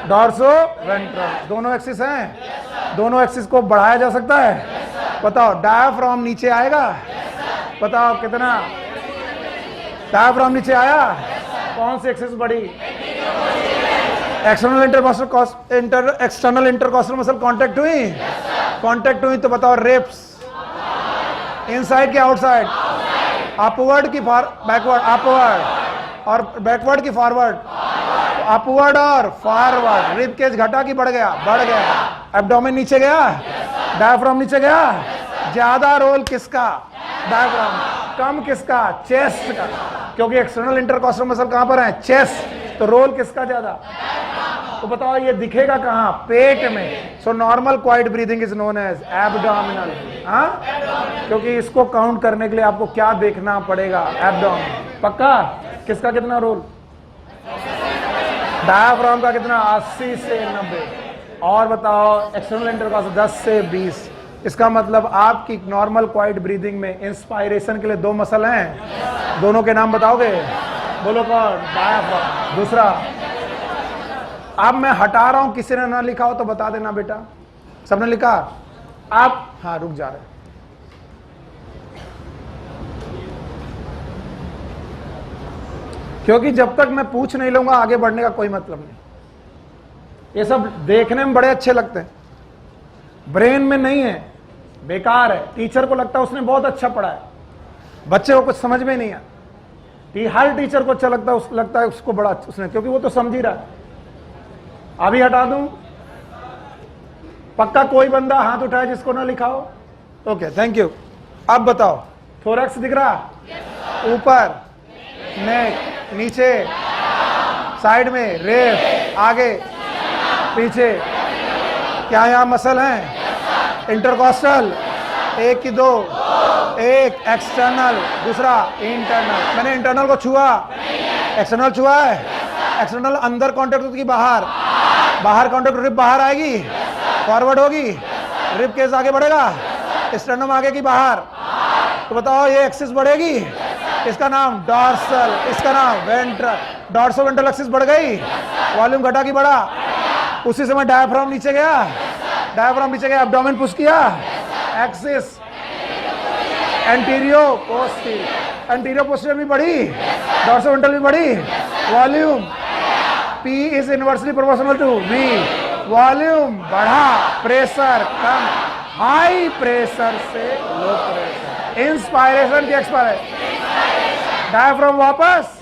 S1: डॉर्सो वेंट्रल. दोनों एक्सिस हैं. दोनों एक्सिस को बढ़ाया जा सकता है. बताओ, डायाफ्राम नीचे आएगा? बताओ कितना? डायाफ्राम नीचे आया. कौन सी एक्सिस बढ़ी? External external intercostal muscle contact हुई. कांटेक्ट हुई तो बताओ रिब्स इनसाइड के आउटसाइड? अपवर्ड की बैकवर्ड? अपवर्ड. और बैकवर्ड की फॉरवर्ड? अपवर्ड और फॉरवर्ड. रिब केज घटा कि बढ़ गया? बढ़ गया. एब्डोमेन नीचे गया. डायफ्राम नीचे गया. ज्यादा रोल किसका? डायफ्राम. कम किसका? चेस्ट का. क्योंकि एक्सटर्नल इंटरकॉस्टल मसल कहां पर है? चेस्ट. तो रोल किसका ज्यादा? तो बताओ ये दिखेगा कहां? पेट में. So normal quiet breathing is known as abdominal. हाँ, क्योंकि इसको काउंट करने के लिए आपको क्या देखना पड़ेगा? एब्डोमिन. पक्का? किसका कितना रोल? डायफ्राम का कितना? 80 से 90. और बताओ एक्सटर्नल इंटरकॉस्टल 10 से 20. इसका मतलब आपकी नॉर्मल क्वाइट ब्रीदिंग में इंस्पायरेशन के लिए दो मसल हैं. दोनों के नाम बताओगे? बोलो कौन? डायफ्राम. दूसरा, अब मैं हटा रहा हूं, किसी ने ना लिखा हो तो बता देना बेटा. सबने लिखा? आप हाँ रुक जा रहे. क्योंकि जब तक मैं पूछ नहीं लूंगा आगे बढ़ने का कोई मतलब नहीं. ये सब देखने में बड़े अच्छे लगते हैं, ब्रेन में नहीं है, बेकार है. टीचर को लगता है उसने बहुत अच्छा पढ़ा है, बच्चे को कुछ समझ में नहीं आया. हर टीचर को अच्छा लगता है उसको बड़ा उसने, क्योंकि वो तो समझ ही रहा है. अभी हटा दूं? पक्का कोई बंदा हाथ उठाए जिसको ना लिखा हो? Okay, thank you. अब बताओ, थोरैक्स दिख रहा? ऊपर, नेक, नीचे, साइड में, रेप, आगे, पीछे. क्या यहां मसल हैं? इंटरकॉस्टल. एक की दो? एक एक्सटर्नल, दूसरा इंटरनल. मैंने इंटरनल को छुआ? एक्सटर्नल छुआ है? एक्सटर्नल अंदर कांटेक्ट होगी, बाहर? बाहर कांटेक्ट. रिब बाहर आएगी, फॉरवर्ड होगी, रिब केस आगे बढ़ेगा. स्टर्नम आगे की बाहर? तो बताओ ये एक्सिस बढ़ेगी. इसका नाम डॉर्सल, इसका नाम वेंट्रल. डॉर्सो वेंट्रल एक्सिस बढ़ गई, वॉल्यूम घटा की बढ़ा. उसी समय डायफ्राम नीचे गया. डायफ्राम नीचे गया, एब्डोमेन पुश किया. Axis antero posterior. Antero posterior भी बढ़ी, डॉर्सो वेंट्रल भी बढ़ी. Volume P is inversely proportional to V. Volume बढ़ा, प्रेशर कम. हाई प्रेशर से लो प्रेशर. इंस्पायरेशन की एक्सपायरेशन. डायफ्राम वापस,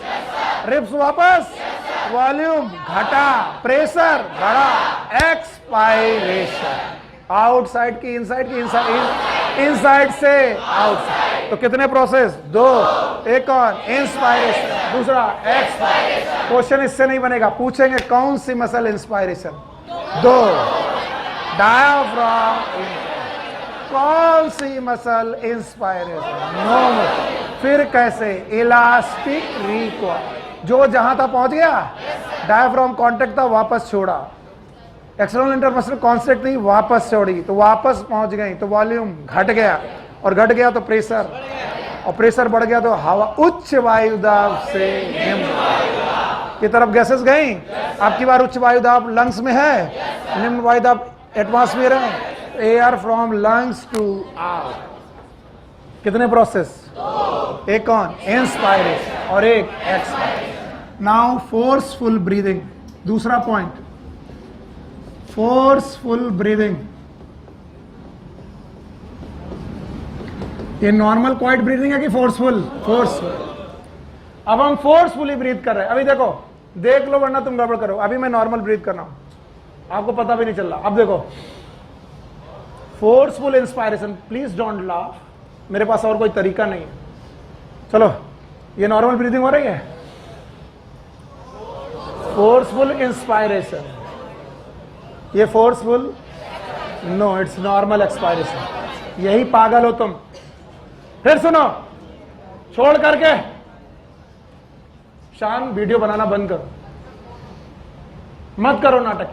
S1: रिब्स वापस, वॉल्यूम घटा, प्रेशर बढ़ा. एक्सपायरेशन. आउटसाइड की इनसाइड की इनसाइड से आउटसाइड. तो कितने प्रोसेस? दो. एक कौन? इंस्पायरेशन, दूसरा एक्सपायरेशन. क्वेश्चन इससे नहीं बनेगा, पूछेंगे कौन सी मसल इंस्पायरेशन? दो. डायफ्राम. कौन सी मसल इंस्पायरेशन? नो. फिर कैसे? Elastic recoil. जो जहां तक पहुंच गया, डायफ्राम कांटेक्ट था, वापस छोड़ा. एक्सटर्नल इंटरमसल कांटेक्ट थी, वापस छोड़ी, तो वापस पहुंच गई, तो वॉल्यूम घट गया. और घट गया तो प्रेशर, और प्रेशर बढ़ गया तो हवा उच्च वायु दाब से निम्न की तरफ गैसेस गई. आपकी बार उच्च वायु दाब लंग्स में है, निम्न वायु दाब एटमॉस्फेयर है. Air from lungs to out. कितने प्रोसेस? एक कौन? इंस्पायरेशन और एक एक्सपायरेशन। नाउ फोर्सफुल ब्रीदिंग, दूसरा पॉइंट, फोर्सफुल ब्रीदिंग। ये नॉर्मल क्वाइट ब्रीदिंग है कि फोर्सफुल? फोर्सफुल। अब हम फोर्सफुली ब्रीथ कर रहे हैं। अभी देखो, देख लो वरना तुम गड़बड़ करो। अभी मैं नॉर्मल ब्रीथ कर रहा हूं, आपको पता भी नहीं चल रहा। अब देखो, forceful inspiration, please don't laugh, मेरे पास और कोई तरीका नहीं है। चलो, ये नॉर्मल ब्रीदिंग हो रही है। फोर्सफुल इंस्पायरेशन, ये forceful, no, it's normal expiration. यही पागल हो तुम। फिर सुनो, छोड़ करके शान वीडियो बनाना बंद करो, मत करो नाटक।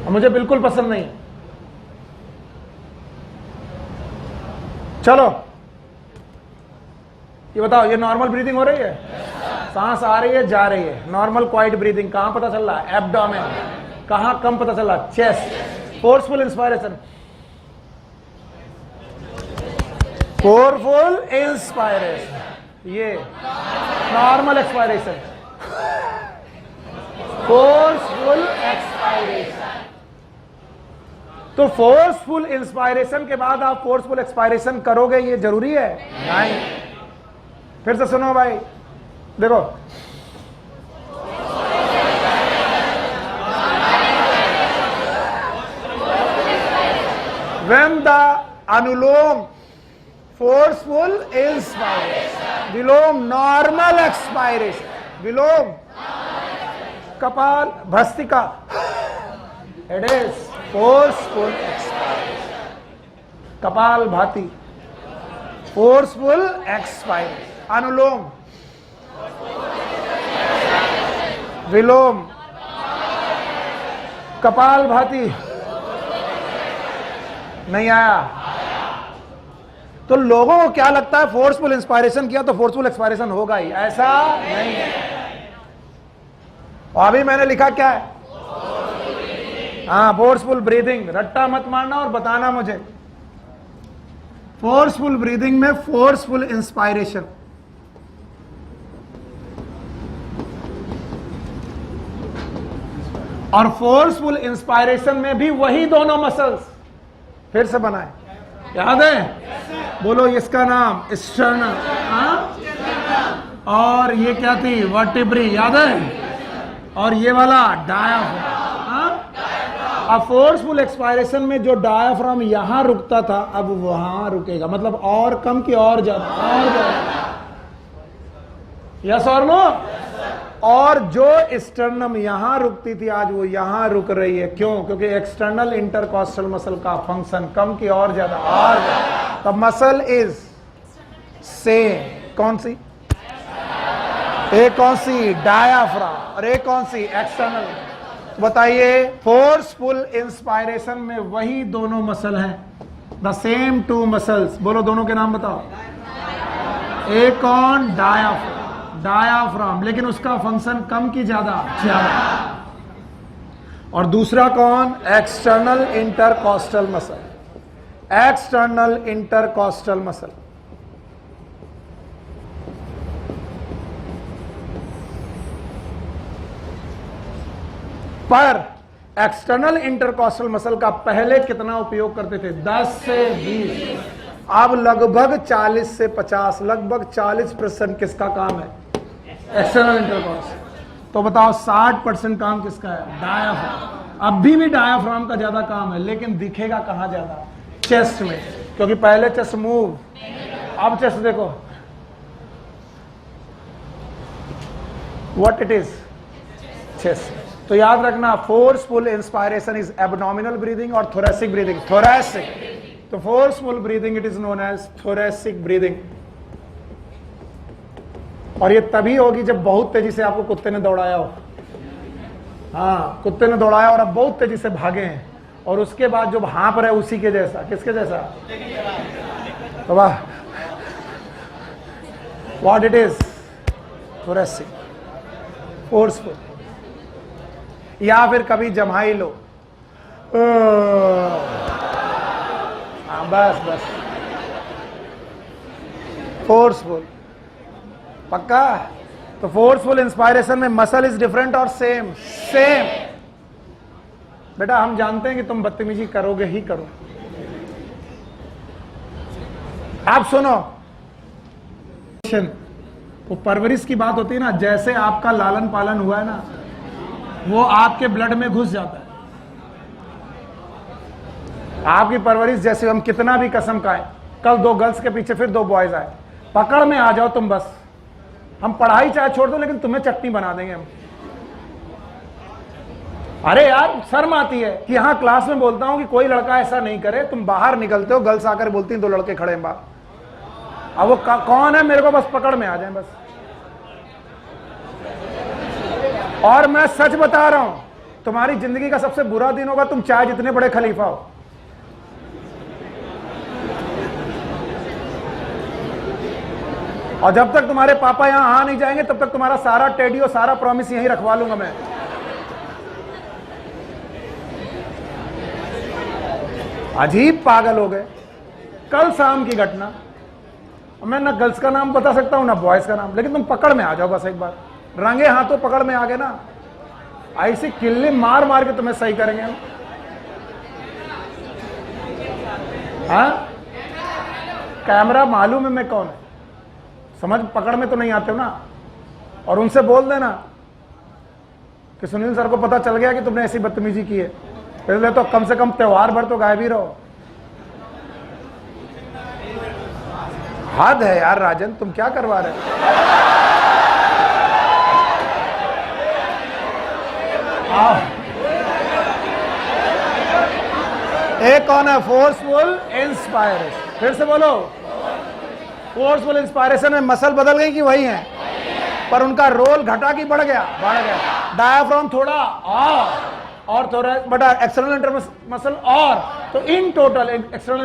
S1: मुझे बिल्कुल पसंद नहीं है। चलो ये बताओ, ये नॉर्मल ब्रीदिंग हो रही है? सांस आ रही है, जा रही है। नॉर्मल क्वाइट ब्रीदिंग कहां पता चल रहा है? एब्डोमेन। कहां कम पता चल रहा है? Chest. Forceful inspiration, forceful inspiration, ये नॉर्मल एक्सपायरेशन, फोर्सफुल एक्सपायरेशन। तो फोर्सफुल इंस्पायरेशन के बाद आप फोर्सफुल एक्सपायरेशन करोगे, ये जरूरी है? नहीं। फिर से सुनो भाई, देखो, when the anulom forceful inspiration, vilom normal expiration, vilom kapal bhastrika, it is forceful expiration. Kapalbhati, forceful expiration. अनुलोम, विलोम, कपाल भाती, नहीं आया। तो लोगों को क्या लगता है, फोर्सफुल इंस्पायरेशन किया तो फोर्सफुल एक्सपायरेशन होगा ही? ऐसा नहीं है। और अभी मैंने लिखा क्या है? हाँ, फोर्सफुल ब्रीदिंग। रट्टा मत मारना और बताना मुझे। फोर्सफुल ब्रीदिंग में फोर्सफुल इंस्पायरेशन, और फोर्सफुल इंस्पायरेशन में भी वही दोनों मसल्स फिर से बनाए, याद है? बोलो इसका नाम स्टर्नम, और ये क्या थी? वर्टिब्री, याद है? और ये वाला डायाफ्राम। अब फोर्सफुल एक्सपायरेशन में जो डायाफ्राम यहां रुकता था, अब वहां रुकेगा। मतलब और कम की और ज्यादा, और ज्यादा। यस और नो? और जो स्टर्नम यहां रुकती थी, आज वो यहां रुक रही है। क्यों? क्योंकि एक्सटर्नल इंटरकॉस्टल मसल का फंक्शन कम की और ज्यादा, और ज्यादा। The muscle is same. कौन सी? एक कौन सी? डायाफ्राम। और एक कौन सी? एक्सटर्नल। बताइए, फोर्सफुल इंस्पायरेशन में वही दोनों मसल हैं, द सेम टू मसल्स। बोलो दोनों के नाम बताओ। एक कौन? डायाफ्राम, डायाफ्राम, लेकिन उसका फंक्शन कम की ज्यादा? ज्यादा। और दूसरा कौन? External intercostal muscle, external intercostal muscle. पर एक्सटर्नल इंटरकॉस्टल मसल का पहले कितना उपयोग करते थे? 10 से 20। अब लगभग 40 से 50, लगभग 40% किसका काम है? External intercostal. तो बताओ 60% काम किसका है? डायाफ्राम। अब भी डायाफ्राम का ज्यादा काम है, लेकिन दिखेगा कहां ज्यादा? चेस्ट में, क्योंकि पहले चेस्ट मूव, अब चेस्ट देखो व्हाट इट इज, चेस्ट। तो याद रखना, forceful inspiration is abdominal breathing और थोरेसिक ब्रीदिंग। थोरेसिक, तो forceful breathing it is known as thoracic breathing. और ये तभी होगी जब बहुत तेजी से आपको कुत्ते ने दौड़ाया हो। हाँ, कुत्ते ने दौड़ाया और अब बहुत तेजी से भागे हैं, और उसके बाद जो हाँप रहे उसी के जैसा। किसके जैसा? तो वाह, what it is? Thoracic, forceful. या फिर कभी जमाई लो, बस बस, फोर्सफुल, पक्का। तो फोर्सफुल इंस्पायरेशन में मसल इज डिफरेंट और सेम? सेम। बेटा हम जानते हैं कि तुम बदतमीजी करोगे ही करो। आप सुनो, वो परवरिश की बात होती है ना, जैसे आपका लालन पालन हुआ है ना, वो आपके ब्लड में घुस जाता है। आपकी परवरिश जैसे, हम कितना भी कसम खाएं, कल 2 गर्ल्स के पीछे फिर 2 बॉयज आए, पकड़ में आ जाओ तुम, बस हम पढ़ाई चाहे छोड़ दो लेकिन तुम्हें चटनी बना देंगे हम। अरे यार शर्म आती है कि हाँ क्लास में बोलता हूं कि कोई लड़का ऐसा नहीं करे, तुम बाहर निकलते हो, गर्ल्स आकर बोलती हैं 2 लड़के खड़े हैं बाहर, अब वो कौन है, मेरे को बस पकड़ में आ जाए बस। और मैं सच बता रहा हूं, तुम्हारी जिंदगी का सबसे बुरा दिन होगा, तुम चाहे जितने बड़े खलीफा हो। और जब तक तुम्हारे पापा यहां आ नहीं जाएंगे तब तक तुम्हारा सारा टेडी और सारा प्रॉमिस यहीं रखवा लूंगा मैं। अजीब पागल हो गए। कल शाम की घटना, मैं ना गर्ल्स का नाम बता सकता हूं ना बॉयज का नाम, लेकिन तुम पकड़ में आ जाओ बस एक बार, रंगे हाथों पकड़ में आ गए ना, ऐसी किल्ली मार मार के तुम्हें सही करेंगे हम। हाँ कैमरा मालूम है मैं कौन है, समझ पकड़ में तो नहीं आते हो ना। और उनसे बोल देना कि सुनील सर को पता चल गया कि तुमने ऐसी बदतमीजी की है, पहले तो कम से कम त्योहार भर तो गायब ही रहो। हद है यार राजन, तुम क्या करवा रहे हो? एक कौन है? Forceful inspiration. फिर से बोलो, फोर्सफुल इंस्पायरेशन में मसल बदल गई कि वही है, पर उनका रोल घटा कि बढ़ गया? बढ़ गया। डायाफ्राम थोड़ा और थोड़ा बटा, एक्सटर्नल इंटर मसल और, तो in total external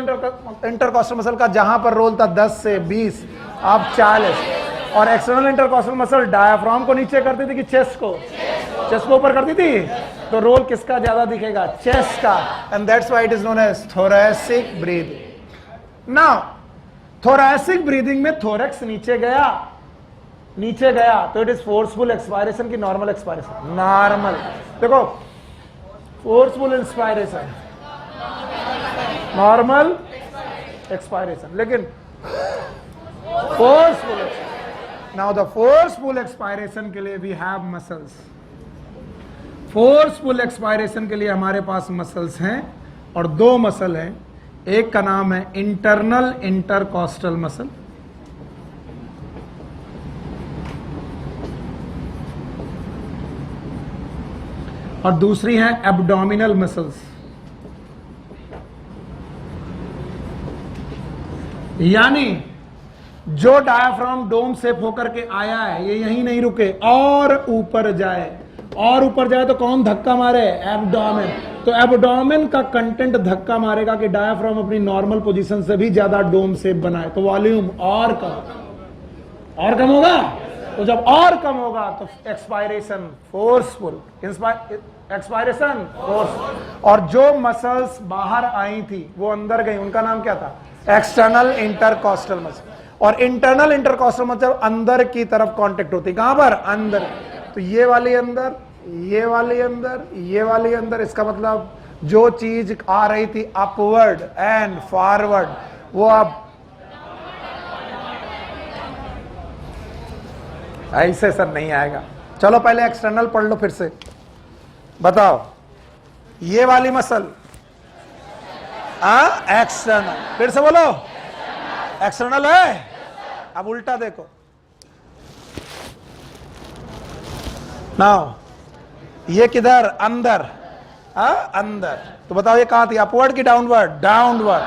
S1: intercostal muscle का जहां पर रोल था 10 से 20 अब 40, और एक्सटर्नल इंटरकॉस्टल मसल डायाफ्राम को नीचे करती थी कि चेस्ट को? चेस्ट को ऊपर करती थी, तो रोल किसका ज्यादा दिखेगा? चेस्ट का। And that's why it is known as thoracic breathing. Now thoracic breathing में थोरैक्स नीचे गया तो इट इज फोर्सफुल एक्सपायरेशन की नॉर्मल एक्सपायरेशन? नॉर्मल। देखो फोर्सफुल इंस्पायरेशन, नॉर्मल एक्सपायरेशन, लेकिन forceful, now the forceful expiration के लिए वी हैव मसल्स। फोर्सफुल एक्सपायरेशन के लिए हमारे पास मसल्स हैं, और 2 मसल हैं। एक का नाम है इंटरनल इंटरकॉस्टल मसल, और दूसरी है एब्डोमिनल मसल्स। यानी जो डायाफ्राम डोम शेप होकर के आया है, ये यहीं नहीं रुके और ऊपर जाए, और ऊपर जाए तो कौन धक्का मारे? एब्डोमेन। तो एब्डोमेन का कंटेंट धक्का मारेगा कि डायाफ्राम अपनी नॉर्मल पोजीशन से भी ज्यादा डोम शेप बनाए, तो वॉल्यूम और कम होगा। तो जब और कम होगा तो एक्सपायरेशन फोर्सफुल, एक्सपायरेशन फोर्स। और जो मसल्स बाहर आई थी वो अंदर गई, उनका नाम क्या था? External intercostal muscle. और इंटरनल इंटरकॉस्टल मतलब अंदर की तरफ कांटेक्ट होती, कहां पर? अंदर। तो ये वाली अंदर, ये वाली अंदर, ये वाली अंदर। इसका मतलब जो चीज आ रही थी अपवर्ड एंड फॉरवर्ड, वो अब ऐसे सर नहीं आएगा। चलो पहले एक्सटर्नल पढ़ लो फिर से, बताओ। ये वाली मसल एक्सटर्नल, फिर से बोलो एक्सटर्नल है। अब उल्टा देखो, नाउ ये किधर? अंदर। अंदर। तो बताओ ये कहां थी? अपवर्ड की डाउनवर्ड? डाउनवर्ड।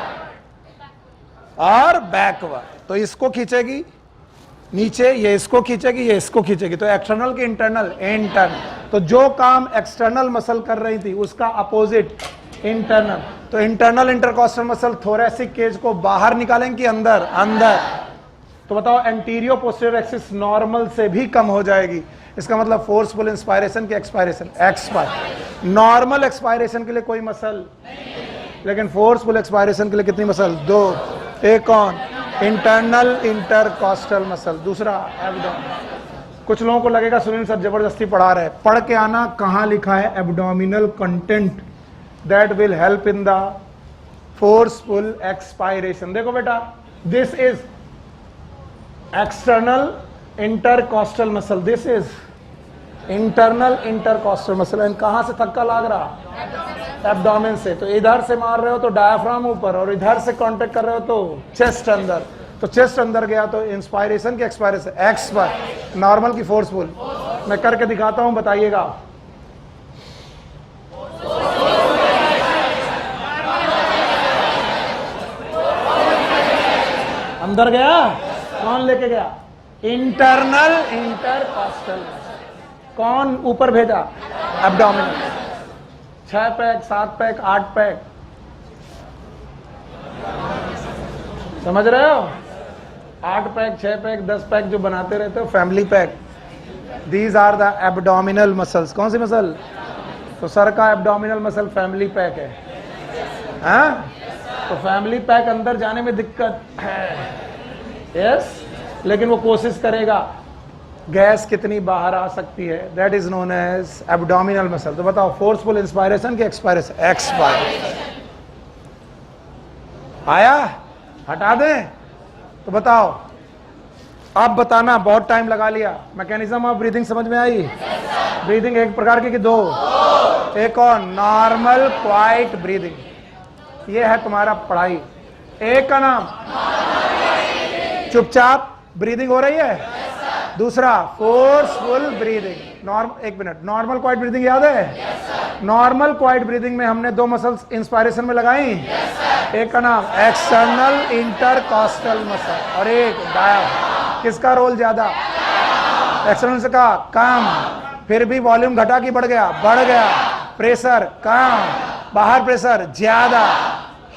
S1: और बैकवर्ड। तो इसको खींचेगी नीचे, ये इसको खींचेगी, ये इसको खींचेगी। तो एक्सटर्नल की इंटरनल? इंटरनल। तो जो काम एक्सटर्नल मसल कर रही थी उसका अपोजिट इंटरनल। तो internal intercostal muscle thoracic cage को बाहर निकालेंगे कि अंदर? अंदर। तो बताओ एंटीरियो पोस्टीरियर एक्सिस नॉर्मल से भी कम हो जाएगी। इसका मतलब फोर्सफुल इंस्पायरेशन की एक्सपायरेशन? एक्सपायर। नॉर्मल एक्सपायरेशन के लिए कोई मसल लेकिन फोर्सफुल एक्सपायरेशन के लिए कितनी मसल? 2। एक कौन? इंटरनल इंटरकॉस्टल मसल, दूसरा एब्डोमिनल। कुछ लोगों को लगेगा सुनील सर जबरदस्ती पढ़ा रहे, पढ़ के आना कहाँ लिखा है abdominal content that will help in the forceful expiration. देखो बेटा, this is external intercostal muscle, this is internal intercostal muscle. And कहां से धक्का लग रहा? एब्डोमेन से। तो इधर से मार रहे हो तो डायफ्राम ऊपर, और इधर से कांटेक्ट कर रहे हो तो चेस्ट अंदर। तो चेस्ट अंदर गया तो इंस्पायरेशन की एक्सपायरेशन, एक्स पर नॉर्मल की फोर्सफुल। मैं करके दिखाता हूं, बताइएगा। अंदर गया, कौन लेके गया? Internal intercostal. कौन ऊपर भेजा? एब्डोमिनल। 6 पैक, 7 पैक, 8 पैक, समझ रहे हो? 8 पैक, 6 पैक, 10 पैक जो बनाते रहते हो, family pack. These are the abdominal muscles. कौन सी मसल? तो सर का एब्डोमिनल मसल फैमिली पैक है, हाँ? तो फैमिली पैक अंदर जाने में दिक्कत है, यस, लेकिन वो कोशिश करेगा। गैस कितनी बाहर आ सकती है, that is known as abdominal muscle. तो बताओ, फोर्सफुल इंस्पायरेशन की एक्सपायरेशन? एक्सपायरेशन। आया? हटा दें? तो बताओ, अब बताना, बहुत टाइम लगा लिया। मैकेनिज्म ऑफ ब्रीदिंग समझ में आई? ब्रीदिंग एक प्रकार की कि 2? एक और नॉर्मल क्वाइट ब्रीदिंग, ये है तुम्हारा पढ़ाई। एक का नाम चुपचाप ब्रीदिंग हो रही है, दूसरा फोर्सफुल ब्रीदिंग। एक मिनट, नॉर्मल क्वाइट ब्रीदिंग याद है? नॉर्मल क्वाइट ब्रीदिंग में हमने 2 मसल्स इंस्पायरेशन में लगाई, एक का नाम एक्सटर्नल इंटरकॉस्टल मसल और एक डायफ्राम। किसका रोल ज्यादा? एक्सटर्नल से का कम, फिर भी वॉल्यूम घटा कि बढ़ गया? बढ़ गया। प्रेशर कम, बाहर प्रेशर ज्यादा।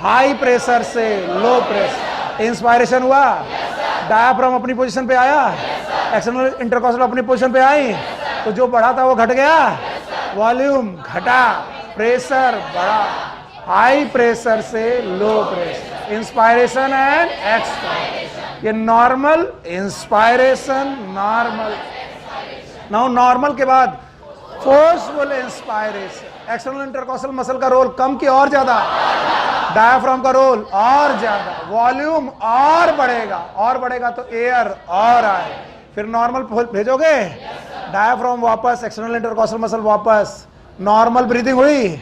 S1: हाई प्रेशर से लो प्रेशर, इंस्पायरेशन हुआ, डायफ्राम अपनी पोजीशन पे आया, एक्सटर्नल इंटरकॉस्टल अपनी पोजीशन पे आई, तो जो बढ़ा था वो घट गया, वॉल्यूम घटा, प्रेशर बढ़ा। हाई प्रेशर से low pressure, inspiration and expiration. ये normal inspiration, normal. Now normal के बाद forceful inspiration. External intercostal muscle का रोल कम की और ज्यादा? डायफ्राम का रोल और ज्यादा, वॉल्यूम और बढ़ेगा, और बढ़ेगा तो एयर और आए, फिर नॉर्मल भेजोगे, डायफ्राम वापस, एक्सटर्नल इंटरकॉस्टल मसल वापस, नॉर्मल ब्रीदिंग हुई,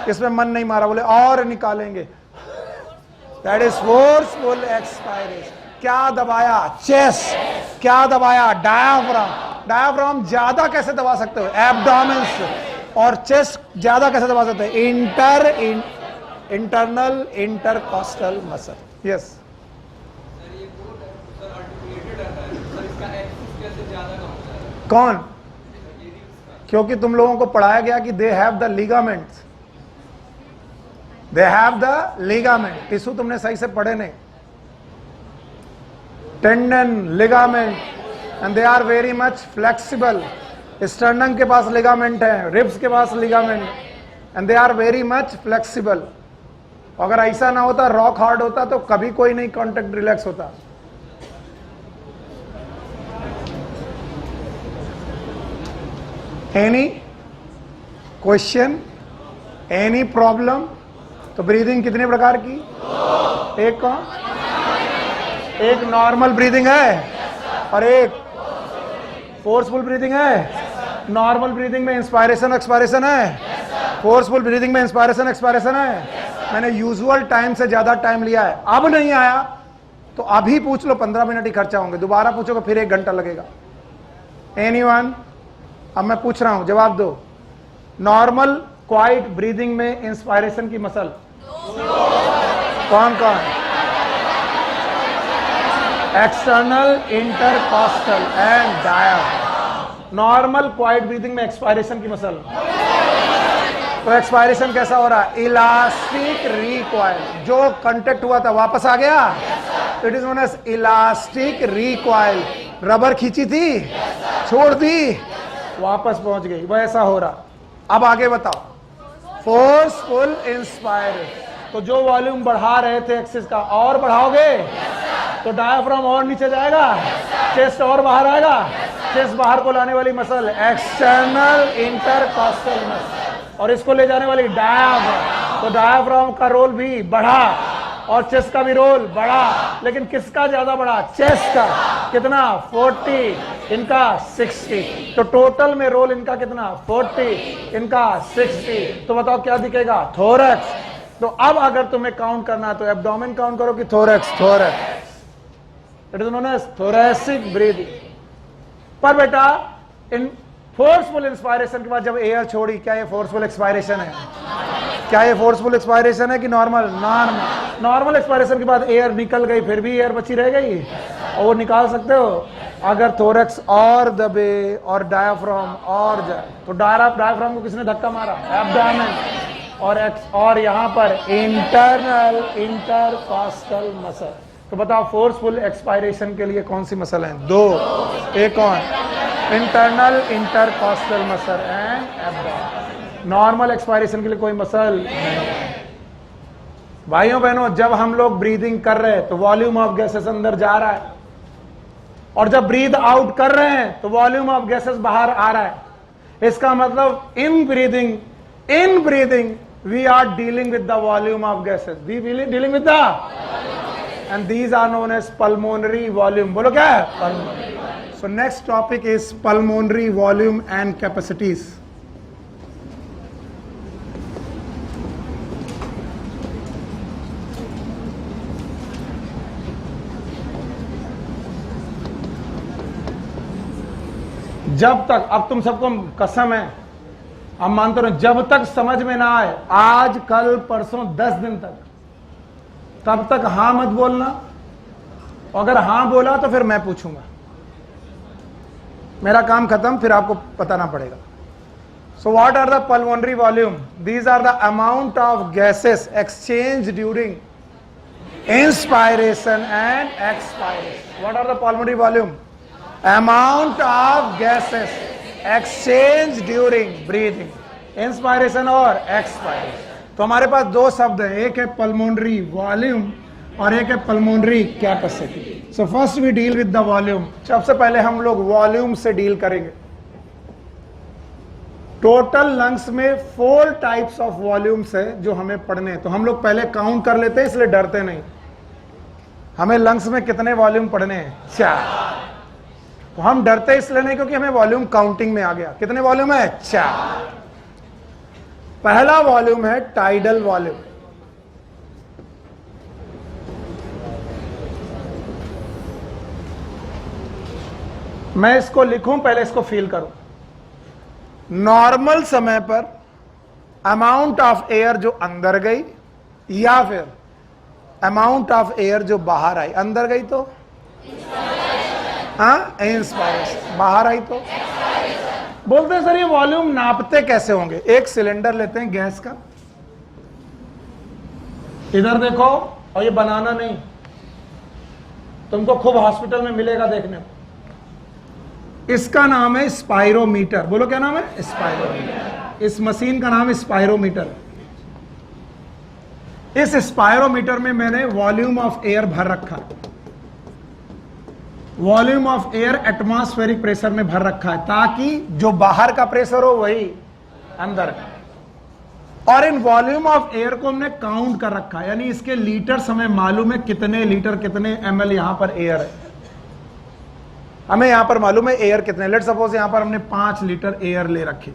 S1: इसमें मन नहीं मारा, बोले और निकालेंगे, दैट इज फोर्सफुल एक्सपायरेशन। क्या दबाया? चेस्ट। क्या दबाया? डायफ्राम। डायफ्राम ज्यादा कैसे दबा सकते हो? एब्डोमेन से। और चेस्ट ज्यादा कैसे दबा सकते हैं? Internal intercostal muscle. यस, कौन? क्योंकि तुम लोगों को पढ़ाया गया कि they have the ligaments, they have the ligament. Tissue तुमने सही से पढ़े नहीं। Tendon, ligament, and they are very much flexible. Sternum के पास लिगामेंट है, रिब्स के पास ligament, and they are very much flexible. अगर ऐसा ना होता, रॉक हार्ड होता, तो कभी कोई नहीं कॉन्टेक्ट रिलैक्स होता। Any question, any problem? तो ब्रीदिंग कितने प्रकार की? एक कौन? एक नॉर्मल ब्रीदिंग है और एक फोर्सफुल ब्रीदिंग है। नॉर्मल ब्रीदिंग में इंस्पायरेशन एक्सपायरेशन है, फोर्सफुल ब्रीदिंग में इंस्पायरेशन एक्सपायरेशन है। मैंने यूजुअल टाइम से ज्यादा टाइम लिया है। अब नहीं आया तो अभी पूछ लो, 15 मिनट ही खर्चा होंगे, दोबारा पूछोगे फिर 1 घंटा लगेगा। एनीवन? अब मैं पूछ रहा हूं, जवाब दो। नॉर्मल क्वाइट ब्रीदिंग में इंस्पायरेशन की मसल कौन कौन? External intercostal and diaphragm. Normal quiet breathing में एक्सपायरेशन की मसल। तो एक्सपायरेशन कैसा हो रहा है? Elastic recoil. जो कांटेक्ट हुआ था वापस आ गया, it is known as elastic recoil. Rubber खींची थी, छोड़ दी, वापस पहुंच गई, वैसा हो रहा। अब आगे बताओ। फोर्सफुल इंस्पायरेशन, तो जो वॉल्यूम बढ़ा रहे थे एक्सिस का और बढ़ाओगे तो डायाफ्राम और नीचे जाएगा, चेस्ट और बाहर आएगा। चेस्ट बाहर को लाने वाली मसल एक्सटर्नल इंटरकॉस्टल मसल, और इसको ले जाने वाली डायाफ्राम। तो डायाफ्राम का रोल भी बढ़ा और चेस्ट का भी रोल बढ़ा, लेकिन किसका ज्यादा बढ़ा? चेस्ट का। कितना? 40, इनका 60। तो टोटल में रोल इनका कितना? 40, इनका 60। तो बताओ क्या दिखेगा? थोरैक्स। तो अब अगर तुम्हें काउंट करना है तो एब्डोमेन काउंट करो कि thorax? Thorax. It is known as thoracic breathing. पर बेटा इन फोर्सफुल इंस्पायरेशन के बाद जब एयर छोड़ी, क्या ये फोर्सफुल एक्सपायरेशन है? क्या ये फोर्सफुल एक्सपायरेशन है कि नॉर्मल? नॉर्मल। नॉर्मल एक्सपायरेशन के बाद एयर निकल गई, फिर भी एयर बची रह गई, और वो निकाल सकते हो अगर थोरैक्स और दबे और डायाफ्राम और जाए। तो डायाफ्राम को किसने धक्का मारा? एब्डोमेन। और यहां पर इंटरनल इंटरकॉस्टल मसल। तो बताओ फोर्सफुल एक्सपायरेशन के लिए कौन सी मसल है? दो। एक कौन? Internal intercostal muscle and abdomen. Normal expiration के लिए कोई मसल नहीं। भाइयों बहनों, जब हम लोग ब्रीदिंग कर रहे हैं तो वॉल्यूम ऑफ गैसेस अंदर जा रहा है, और जब ब्रीद आउट कर रहे हैं तो वॉल्यूम ऑफ गैसेस बाहर आ रहा है। इसका मतलब in breathing we are dealing with the volume of gases, we dealing with the, and these are known as pulmonary volume. बोलो क्या है? Pulmonary. So next topic is pulmonary volume and capacities. जब तक, अब तुम सबको कसम है, हम मानते रहो, जब तक समझ में ना आए, आज कल परसों 10 दिन तक, तब तक हां मत बोलना। अगर हां बोला तो फिर मैं पूछूंगा, मेरा काम खत्म, फिर आपको बताना पड़ेगा। So what are the pulmonary volume? These are the amount of gases exchange during inspiration and expiration. What are the pulmonary volume? Amount of gases exchange during breathing, inspiration और एक्सपायरेशन। तो हमारे पास दो शब्द हैं, एक है पल्मोनरी वॉल्यूम और एक है pulmonary capacity. So first we deal with the volume. सबसे पहले हम लोग वॉल्यूम से डील करेंगे। टोटल लंग्स में 4 टाइप्स ऑफ वॉल्यूम्स है जो हमें पढ़ने हैं। तो हम लोग पहले काउंट कर लेते हैं, इसलिए डरते नहीं। हमें लंग्स में कितने वॉल्यूम पढ़ने हैं? 4। तो हम डरते इसलिए नहीं क्योंकि हमें वॉल्यूम काउंटिंग में आ गया। कितने वॉल्यूम है? 4। पहला वॉल्यूम है टाइडल वॉल्यूम। मैं इसको लिखूं, पहले इसको फील करूं। नॉर्मल समय पर अमाउंट ऑफ एयर जो अंदर गई, या फिर अमाउंट ऑफ एयर जो बाहर आई। अंदर गई तो इंस्पायरेशन, बाहर आई तो। बोलते हैं सर ये वॉल्यूम नापते कैसे होंगे? एक सिलेंडर लेते हैं गैस का, इधर देखो, और ये बनाना नहीं, तुमको खूब हॉस्पिटल में मिलेगा देखने को। इसका नाम है स्पायरोमीटर। बोलो क्या नाम है? स्पायरोमीटर। इस मशीन का नाम है स्पायरोमीटर। इस स्पायरोमीटर में मैंने वॉल्यूम ऑफ एयर भर रखा है। Volume of air atmospheric pressure में भर रखा है, ताकि जो बाहर का प्रेशर हो वही अंदर का। और इन वॉल्यूम ऑफ एयर को हमने काउंट कर रखा है, यानी इसके लीटर हमें मालूम है कितने लीटर कितने ml यहां पर एयर है। हमें यहां पर मालूम है एयर कितने। लेट सपोज यहां पर हमने 5 लीटर एयर ले रखी।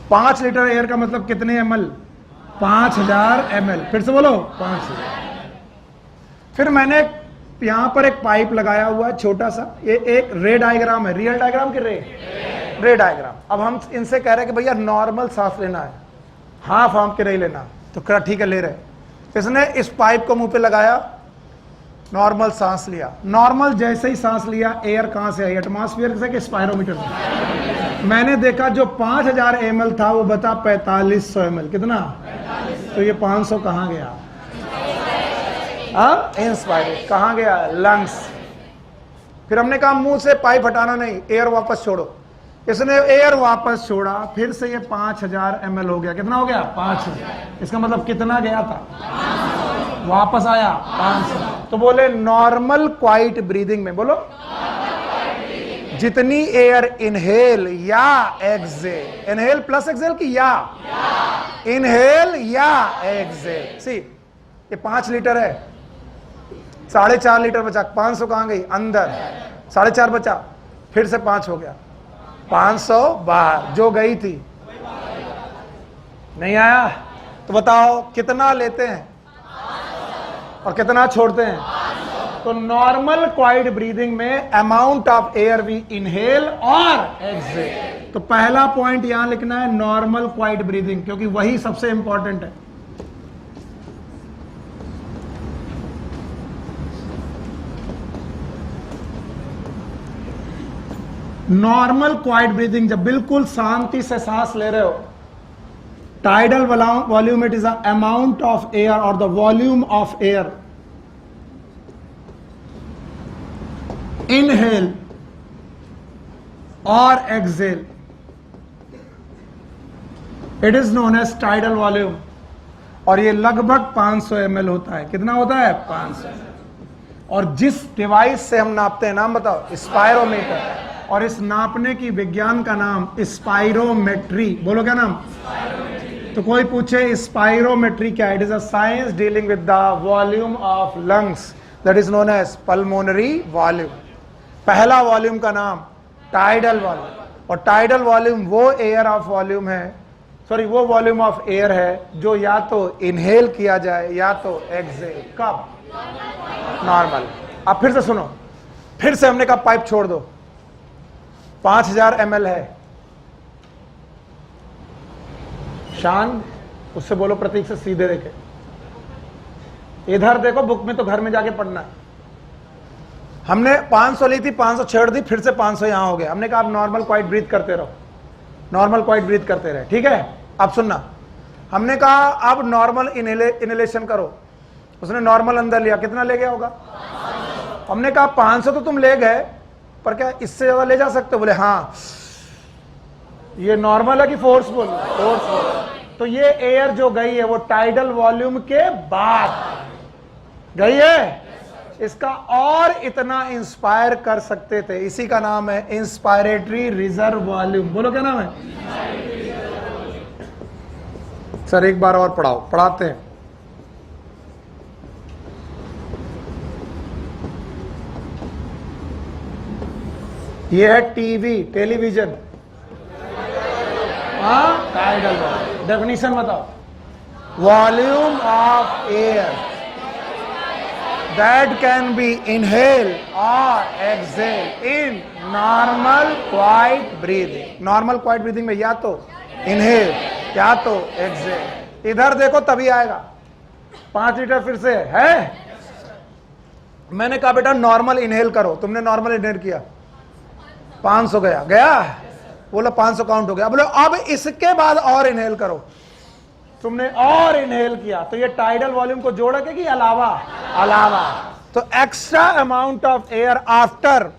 S1: 5 लीटर एयर का मतलब कितने ml? 5000 ml। फिर से बोलो 5000। फिर मैंने यहां पर एक पाइप लगाया हुआ है छोटा सा। ये एक रे डायग्राम है। रियल डायग्राम की रे डायग्राम। अब हम इनसे कह रहे हैं कि भैया नॉर्मल सांस लेना है, हाफ आर्म के नहीं लेना। तो ठीक है ले रहे। इसने इस पाइप को मुंह पे लगाया, नॉर्मल सांस लिया। नॉर्मल जैसे ही सांस लिया, एयर कहां से आई? एटमॉस्फेयर से कि स्पायरोमीटर से? मैंने देखा जो 5000 ml था वो बता 4500 ml। कितना? तो ये 500 कहां गया? इंस्पायरेशन। कहां गया? लंग्स। फिर हमने कहा मुंह से पाइप हटाना नहीं, एयर वापस छोड़ो। इसने एयर वापस छोड़ा, फिर से ये 5000 ml हो गया। कितना हो गया? 5000। इसका मतलब कितना गया था? 500। वापस आया 500। तो बोले नॉर्मल क्वाइट ब्रीदिंग में, बोलो जितनी एयर इनहेल या एक्सेल, इनहेल प्लस एक्सेल की या इनहेल या एक्सेल। सी ये 5 लीटर है, 4.5 लीटर बचा, 500 कहां गई? अंदर। 4.5 बचा, फिर से 5 हो गया, 500 बाहर, जो गई थी। नहीं आया? तो बताओ कितना लेते हैं और कितना छोड़ते हैं? तो नॉर्मल क्वाइट ब्रीदिंग में amount of air we inhale और एक्सहेल। तो पहला पॉइंट यहां लिखना है नॉर्मल क्वाइट ब्रीदिंग, क्योंकि वही सबसे इंपॉर्टेंट है। नॉर्मल क्वाइट ब्रीदिंग, जब बिल्कुल शांति से सांस ले रहे हो, tidal volume it is the amount of air और the volume of air inhale और exhale, it is known as tidal volume. और ये लगभग 500 ml होता है। कितना होता है? 500। और जिस डिवाइस से हम नापते हैं, नाम बताओ? स्पायरोमीटर। और इस नापने की विज्ञान का नाम स्पायरोमेट्री। बोलो क्या नाम? तो कोई पूछे स्पायरोमेट्री क्या है? It is a science dealing with the volume of lungs, that is known as pulmonary volume. पहला वॉल्यूम का नाम टाइडल वॉल्यूम। और टाइडल वॉल्यूम वो एयर ऑफ वॉल्यूम है, सॉरी वो वॉल्यूम ऑफ एयर है जो या तो इनहेल किया जाए या तो एक्सहेल। कब? नॉर्मल। अब फिर से सुनो, फिर से हमने कहा पाइप छोड़ दो। 5000 ml है। शान, उससे बोलो प्रतीक से सीधे देखे, इधर देखो, बुक में तो घर में जाके पढ़ना है। हमने 500 ली थी, 500 छेड़ दी, फिर से 500 यहां हो गया। हमने कहा आप नॉर्मल क्वाइट ब्रीथ करते रहो, नॉर्मल क्वाइट ब्रीथ करते रहे, ठीक है? अब सुनना, हमने कहा अब नॉर्मल इनहेलेशन करो। उसने नॉर्मल अंदर लिया, कितना ले गया होगा? हमने कहा 500 तो तुम ले गए, पर क्या इससे ज्यादा ले जा सकते हो? बोले हाँ। ये नॉर्मल है कि फोर्सफुल? फोर्सफुल। तो ये एयर जो गई है वो टाइडल वॉल्यूम के बाद गई है। इसका और इतना इंस्पायर कर सकते थे, इसी का नाम है इंस्पायरेटरी रिजर्व वॉल्यूम। बोलो क्या नाम है? सर एक बार और पढ़ाते हैं। ये है टीवी, टेलीविजन। हाँ, टाइडल वॉल्यूम। डेफिनेशन बताओ? Volume of air that can be inhale or exhale in normal quiet breathing. Normal quiet breathing में या तो inhale या तो exhale। इधर देखो तभी आएगा। 5 लीटर फिर से है। मैंने कहा बेटा नॉर्मल इनहेल करो, तुमने नॉर्मल इनहेल किया, 500 गया। बोलो 500 काउंट हो गया। बोलो अब इसके बाद और इनहेल करो, तुमने और इनहेल किया, तो ये टाइडल वॉल्यूम को जोड़ के कि अलावा? अलावा। तो extra amount of air after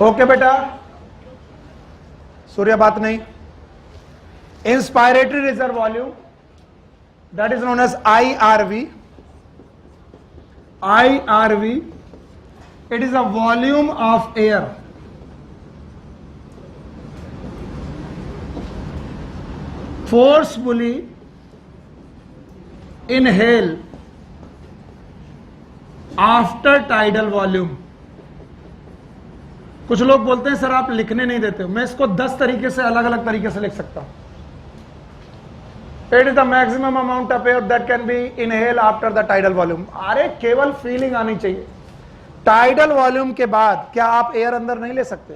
S1: okay बेटा, सूर्य बात नहीं। Inspiratory reserve volume that is known as IRV। IRV it is a volume of air forcefully inhale after tidal volume. कुछ लोग बोलते हैं सर आप लिखने नहीं देते हो। मैं इसको 10 तरीके से, अलग अलग तरीके से लिख सकता हूं। It is the maximum amount of air that can be inhale after the tidal volume. अरे केवल फीलिंग आनी चाहिए। टाइडल वॉल्यूम के बाद क्या आप एयर अंदर नहीं ले सकते?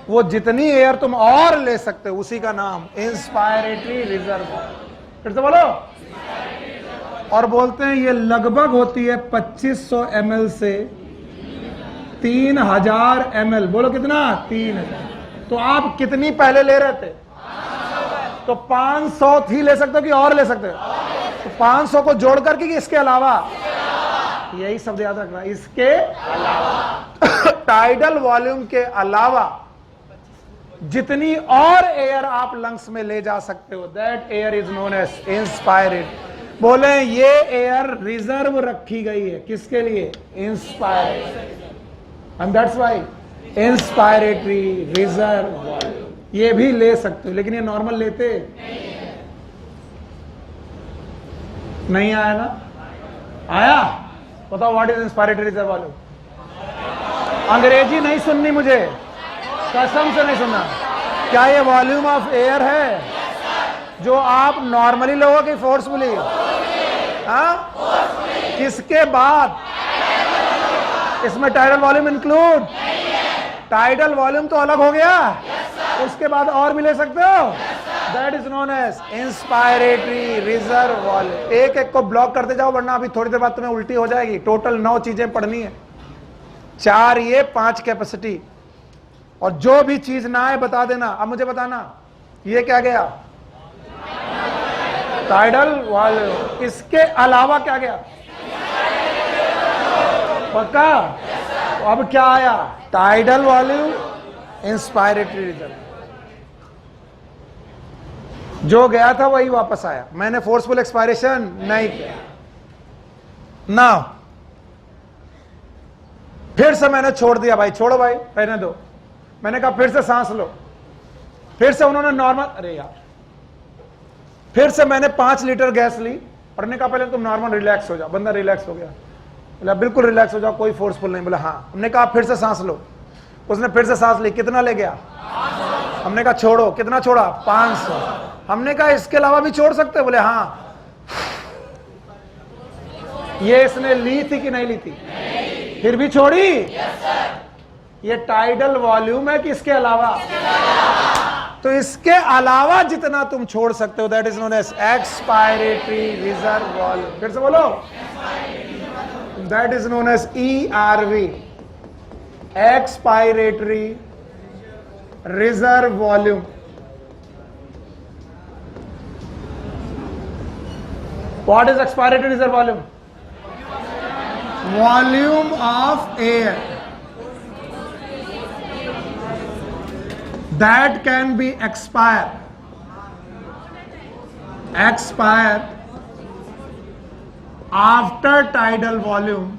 S1: वो जितनी एयर तुम और ले सकते हो उसी का नाम इंस्पायरेटरी रिजर्व। फिर से बोलो। और बोलते हैं ये लगभग होती है 2500 ml से 3000 ml। बोलो कितना? 3000। तो आप कितनी पहले ले रहे थे? तो 500 थी, ले सकते हो कि और ले सकते हो? तो 500 को जोड़ करके कि इसके अलावा? यही शब्द याद रखना, इसके अलावा। टाइडल वॉल्यूम के अलावा जितनी और एयर आप लंग्स में ले जा सकते हो, that air is known as inspirate. बोले ये एयर रिजर्व रखी गई है किसके लिए? Inspirate. And that's why inspiratory reserve volume. ये भी ले सकते हो, लेकिन ये नॉर्मल लेते नहीं। आया ना? आया? बताओ what is inspiratory reserve volume? अंग्रेजी नहीं सुननी मुझे, कसम से नहीं सुनना। क्या ये वॉल्यूम ऑफ एयर है जो आप नॉर्मली लोगे फोर्सफुली? हाँ, किसके बाद? इसमें tidal volume include? Tidal volume तो अलग हो गया, उसके बाद और भी ले सकते हो। That is known as inspiratory reserve volume. एक एक को ब्लॉक करते जाओ, वरना अभी थोड़ी देर बाद तुम्हें उल्टी हो जाएगी। टोटल 9 चीजें पढ़नी है, 4 ये, 5 कैपेसिटी। और जो भी चीज ना आए बता देना। अब मुझे बताना ये क्या गया? Tidal volume. इसके अलावा क्या गया? पक्का? तो अब क्या आया? Tidal volume, inspiratory reserve. जो गया था वही वापस आया। मैंने फोर्सफुल एक्सपायरेशन नहीं किया ना, फिर से मैंने छोड़ दिया। भाई छोड़ो, भाई रहने दो। मैंने कहा फिर से सांस लो, फिर से उन्होंने नॉर्मल, अरे यार, फिर से मैंने 5 लीटर गैस ली और ने कहा पहले तुम नॉर्मल रिलैक्स हो जाओ। बंदा रिलैक्स हो गया, बोला बिल्कुल रिलैक्स हो जाओ, कोई फोर्सफुल नहीं। बोला हाँ। हमने कहा फिर से सांस लो, उसने फिर से सांस ली। कितना ले गया? हमने कहा छोड़ो। कितना छोड़ा? 500। हमने कहा इसके अलावा भी छोड़ सकते? बोले हाँ। ये इसने ली थी कि नहीं ली थी? फिर भी छोड़ी? ये टाइडल वॉल्यूम है कि इसके अलावा? तो इसके अलावा जितना तुम छोड़ सकते हो, that is known as expiratory reserve volume. फिर से बोलो, that is known as ERV, expiratory reserve volume. What is expiratory reserve volume? Volume of air that can be expire after tidal volume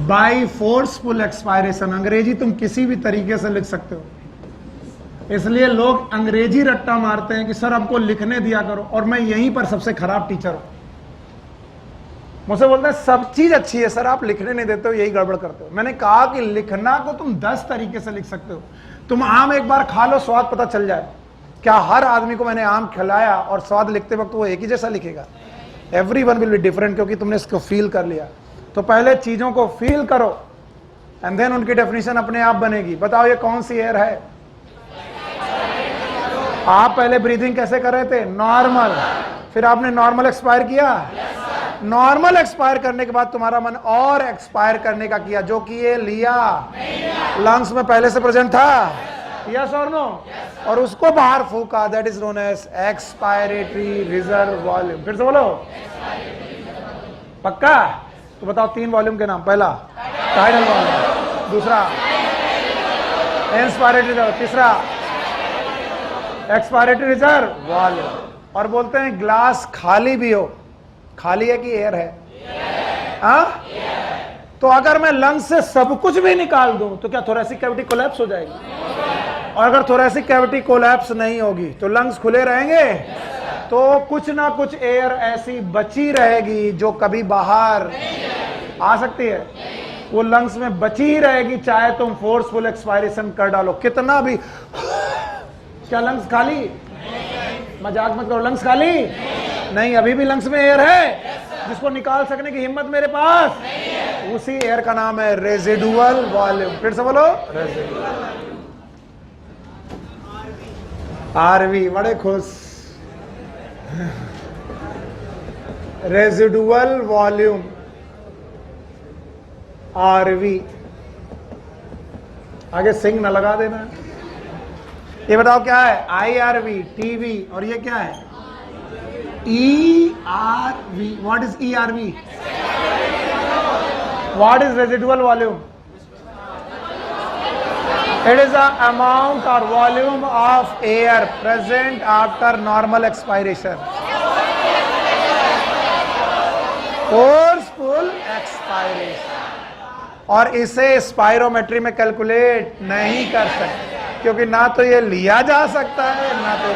S1: by forceful expiration। अंग्रेजी तुम किसी भी तरीके से लिख सकते हो, इसलिए लोग अंग्रेजी रट्टा मारते हैं कि सर हमको लिखने दिया करो। और मैं यहीं पर सबसे खराब टीचर हूं। मुझसे बोलते हैं सब चीज अच्छी है सर, आप लिखने नहीं देते हो, यही गड़बड़ करते हो। मैंने कहा कि लिखना को तुम 10 तरीके से लिख सकते हो। तुम आम एक बार खा लो, स्वाद पता चल जाए। क्या हर आदमी को मैंने आम खिलाया और स्वाद लिखते वक्त वो एक ही जैसा लिखेगा? एवरीवन विल बी डिफरेंट, क्योंकि तुमने इसको फील कर लिया। तो पहले चीजों को फील करो एंड देन उनकी डेफिनेशन अपने आप बनेगी। बताओ ये कौन सी एयर है? आप पहले ब्रीदिंग कैसे कर रहे थे? नॉर्मल। फिर आपने नॉर्मल एक्सपायर किया। नॉर्मल एक्सपायर करने के बाद तुम्हारा मन और एक्सपायर करने का किया, जो कि ये लिया लंग्स में पहले से प्रेजेंट था। यस और नो? और उसको बाहर फूका। That is known as expiratory reserve volume. फिर से बोलो, पक्का? तो बताओ 3 वॉल्यूम के नाम। पहला टाइडल वॉल्यूम, दूसरा इंस्पायरेटरी रिजर्व, तीसरा एक्सपायरेटरी रिजर्व वॉल्यूम। और बोलते हैं ग्लास खाली भी हो, खाली है कि एयर है? हाँ? तो अगर मैं लंग्स से सब कुछ भी निकाल दूं तो क्या थोरेसिक कैविटी कोलैप्स हो जाएगी? और अगर थोरेसिक कैविटी कोलैप्स नहीं होगी तो लंग्स खुले रहेंगे। तो कुछ ना कुछ एयर ऐसी बची रहेगी जो कभी बाहर आ सकती है, वो लंग्स में बची ही रहेगी, चाहे तुम फोर्सफुल एक्सपायरेशन कर डालो कितना भी। क्या लंग्स खाली? मजाक मत करो, लंग्स खाली नहीं। अभी भी लंग्स में एयर है जिसको निकाल सकने की हिम्मत मेरे पास। उसी एयर का नाम है रेजिडुअल वॉल्यूम। फिर से बोलो, रेजिडुअल। आरवी। बड़े खुश। रेजिडुअल वॉल्यूम आरवी, आगे सिंग न लगा देना। ये बताओ क्या है? IRV टीवी, और ये क्या है? ERV। What is ERV? What is residual volume? It is the amount or volume of air present after normal expiration. Forceful expiration. और इसे स्पायरोमेट्री में कैलकुलेट नहीं कर सकते, क्योंकि ना तो ये लिया जा सकता है ना तो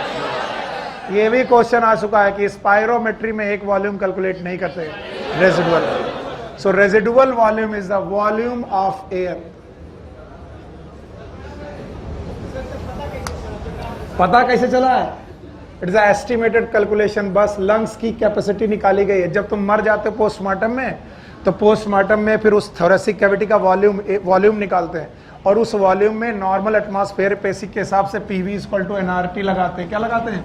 S1: ये भी क्वेश्चन आ चुका है कि स्पायरोमेट्री में एक वॉल्यूम कैलकुलेट नहीं करते residual. So residual volume is the volume of air. पता कैसे चला है? It is estimated calculation. बस लंग्स की कैपेसिटी निकाली गई है। जब तुम मर जाते हो पोस्टमार्टम में, तो पोस्टमार्टम में फिर उस थोरेसिक कैविटी का वॉल्यूम निकालते हैं, और उस वॉल्यूम में नॉर्मल एटमॉस्फेयर बेसिक के हिसाब से PV = nRT लगाते हैं। क्या लगाते हैं?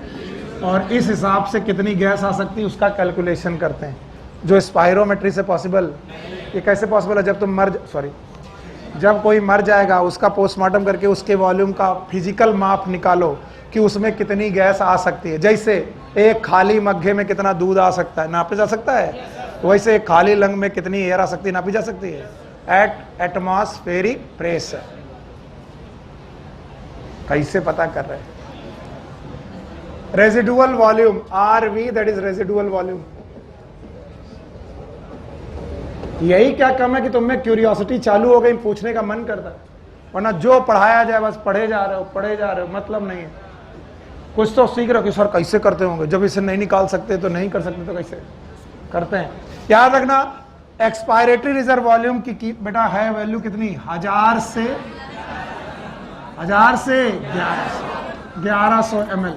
S1: और इस हिसाब से कितनी गैस आ सकती है उसका कैलकुलेशन करते हैं, जो स्पायरोमेट्री से पॉसिबल। ये कैसे पॉसिबल है? जब कोई मर जाएगा उसका पोस्टमार्टम करके उसके वॉल्यूम का फिजिकल माप निकालो कि उसमें कितनी गैस आ सकती है। जैसे एक खाली मग्घे में कितना दूध आ सकता है, नापा जा सकता है, वैसे एक खाली लंग में कितनी एयर आ सकती है, नापी जा सकती है एट एटमॉस्फेरिक प्रेशर। कैसे पता कर रहे हैं? Residual volume RV, that is residual volume. यही क्या कम है कि तुम में क्यूरियोसिटी चालू हो गई, पूछने का मन करता है, वरना जो पढ़ाया जाए बस पढ़े जा रहे हो, मतलब नहीं है। कुछ तो सीख रहे हो कि सर कैसे करते होंगे, जब इसे नहीं निकाल सकते तो नहीं कर सकते तो कैसे करते हैं। याद रखना, एक्सपायरेटरी रिजर्व वॉल्यूम की बेटा है वैल्यू कितनी? 1000 से 1100 ml।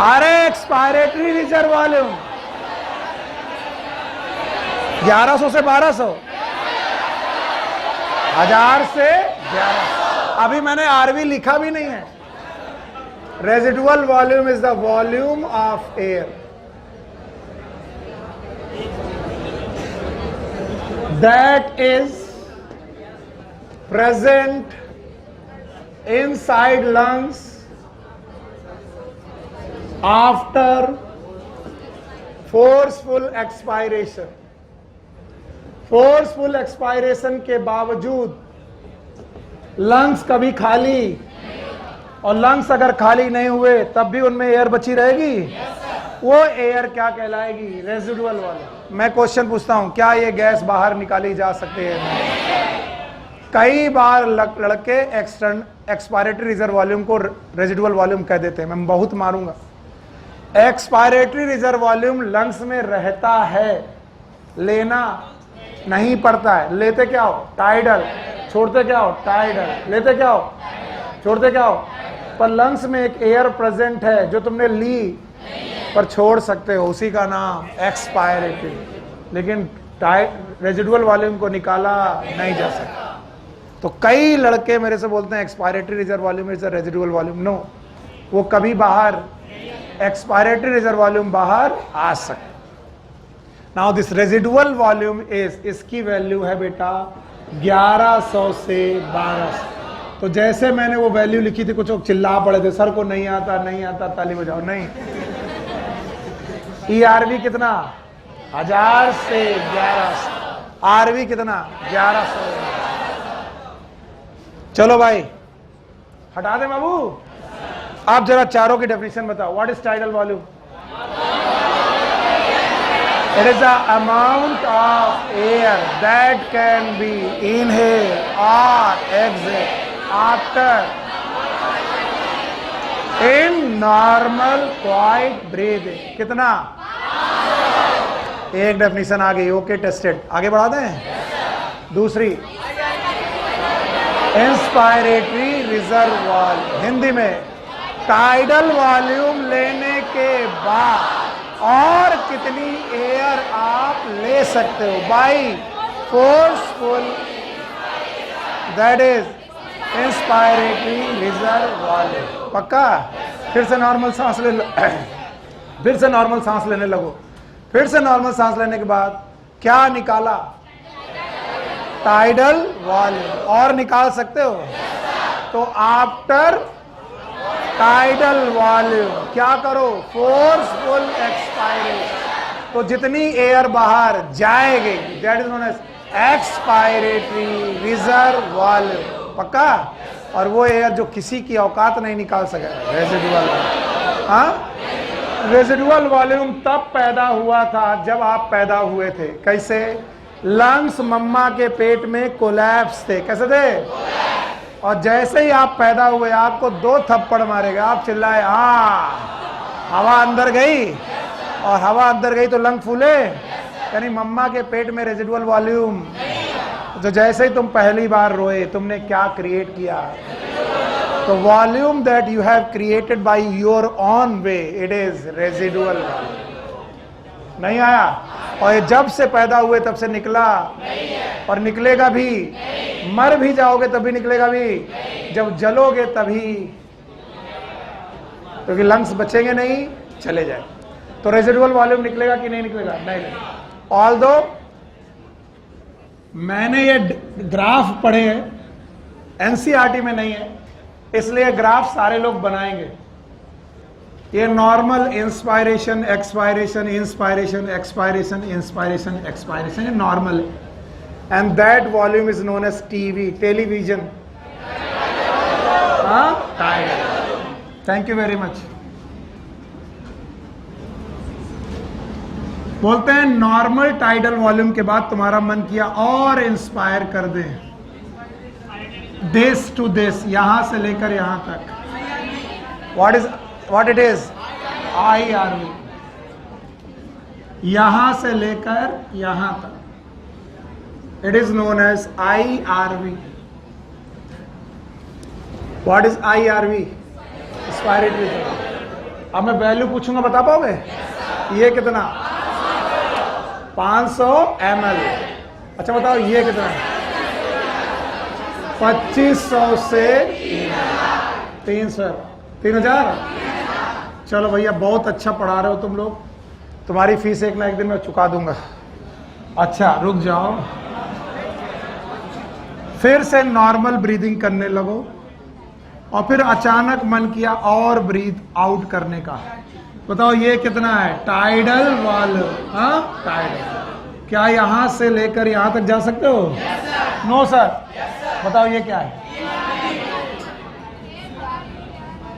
S1: अरे एक्सपायरेटरी रिजर्व वॉल्यूम 1100 से 1200, 1000 से 1100। अभी मैंने RV लिखा भी नहीं है। Residual volume is the volume of air that is present inside lungs after forceful expiration. Forceful expiration के बावजूद लंग्स कभी खाली, और लंग्स अगर खाली नहीं हुए तब भी उनमें एयर बची रहेगी। वो एयर क्या कहलाएगी? रेजिडुअल वाला। मैं क्वेश्चन पूछता हूं, क्या ये गैस बाहर निकाली जा सकती है? कई बार लड़के एक्सपायरेटरी रिजर्व वॉल्यूम को रेजिडुअल वॉल्यूम कह देते हैं। मैं बहुत मारूंगा। एक्सपायरेटरी रिजर्व वॉल्यूम लंग्स में रहता है, लेना नहीं पड़ता है। लेते क्या हो? टाइडल। छोड़ते क्या हो? टाइडल। लेते क्या हो? छोड़ते क्या हो? पर लंग्स में एक एयर प्रेजेंट है जो तुमने ली पर छोड़ सकते हो, उसी का नाम एक्सपायरेटरी। लेकिन रेजिडुअल वॉल्यूम को निकाला नहीं जा सकता। तो कई लड़के मेरे से बोलते हैं expiratory reserve volume is the residual volume. No, वो कभी बाहर एक्सपायरेटरी रिजर्व वॉल्यूम बाहर आ सकता। Now this residual volume is, इसकी वैल्यू है बेटा 1100 से 1200। तो जैसे मैंने वो वैल्यू लिखी थी, कुछ लोग चिल्ला पड़े थे, सर को नहीं आता, ताली बजाओ। नहीं, ERV कितना? 1000 से 1100। RV कितना? 1100। चलो भाई हटा दे बाबू। आप जरा चारों की डेफिनेशन बताओ। What is tidal volume? It is the amount of air that can be inhaled or exhaled after in normal quiet breathing। कितना? एक डेफिनेशन आ गई। Okay, tested. आगे बढ़ा दें। दूसरी, इंस्पायरेटरी रिजर्व वॉल्यूम, हिंदी में टाइडल वॉल्यूम लेने के बाद और कितनी एयर आप ले सकते हो by forceful, that is inspiratory reserve volume. पक्का? फिर से नॉर्मल सांस ले लो, फिर से नॉर्मल सांस लेने लगो। फिर से नॉर्मल सांस लेने के बाद क्या निकाला? Tidal volume. और निकाल सकते हो? तो आफ्टर टाइडल वॉल्यूम क्या करो? Forceful expiration. तो जितनी एयर बाहर जाएगी that is known as expiratory reserve volume. पक्का? और वो एयर जो किसी की औकात नहीं निकाल सके, रेजिडुअल। हाँ, रेजिडुअल वॉल्यूम तब पैदा हुआ था जब आप पैदा हुए थे। कैसे? लंग्स मम्मा के पेट में कोलैप्स थे। कैसे थे? और जैसे ही आप पैदा हुए आपको 2 थप्पड़ मारेगा, आप चिल्लाए हाँ, हवा अंदर गई, और हवा अंदर गई तो लंग फूले। यानी मम्मा के पेट में रेजिडुअल वॉल्यूम। तो जैसे ही तुम पहली बार रोए, तुमने क्या क्रिएट किया? तो volume that you have created by your on way, it is residual. नहीं आया? और ये जब से पैदा हुए तब से निकला, और निकलेगा भी। मर भी जाओगे तभी निकलेगा भी, जब जलोगे तभी, क्योंकि लंग्स बचेंगे नहीं, चले जाए। तो रेजिडुअल वॉल्यूम निकलेगा कि नहीं निकलेगा? नहीं। ऑल्दो मैंने ये ग्राफ पढ़े हैं, एनसीईआरटी में नहीं है, इसलिए ग्राफ सारे लोग बनाएंगे। ये normal inspiration, expiration, inspiration, expiration, inspiration, expiration, ये नॉर्मल है। And that volume is known as TV, television. हाँ, थैंक यू वेरी मच। बोलते हैं नॉर्मल टाइडल वॉल्यूम के बाद तुम्हारा मन किया और इंस्पायर कर दे, दिस टू दिस, यहां से लेकर यहां तक। What it is? IRV। यहां से लेकर यहां तक, it is known as IRV। What is IRV? Expiratory. अब मैं वैल्यू पूछूंगा, बता पाओगे? ये कितना? 500 ml। अच्छा बताओ ये कितना है? 2500 से 300, 3000। चलो भैया, बहुत अच्छा पढ़ा रहे हो तुम लोग, तुम्हारी फीस एक ना एक दिन में चुका दूंगा। अच्छा रुक जाओ, फिर से नॉर्मल ब्रीदिंग करने लगो, और फिर अचानक मन किया और ब्रीथ आउट करने का। बताओ ये कितना है? Tidal volume. हाँ, टाइडल। क्या यहां से लेकर यहां तक जा सकते हो? No sir. बताओ ये क्या है?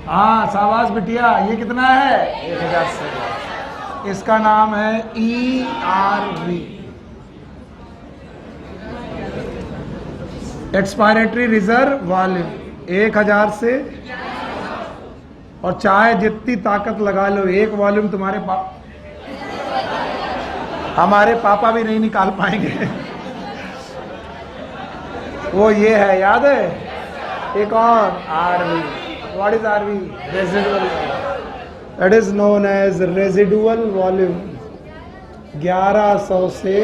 S1: हाँ शाबाश बिटिया, ये कितना है? 1000 से। इसका नाम है ERV, एक्सपायरेटरी रिजर्व वॉल्यूम। 1000 से, और चाहे जितनी ताकत लगा लो, एक वॉल्यूम हमारे पापा भी नहीं निकाल पाएंगे। वो ये है, याद है? एक और RV। What is RV? Residual. It is known as residual volume. 1100 से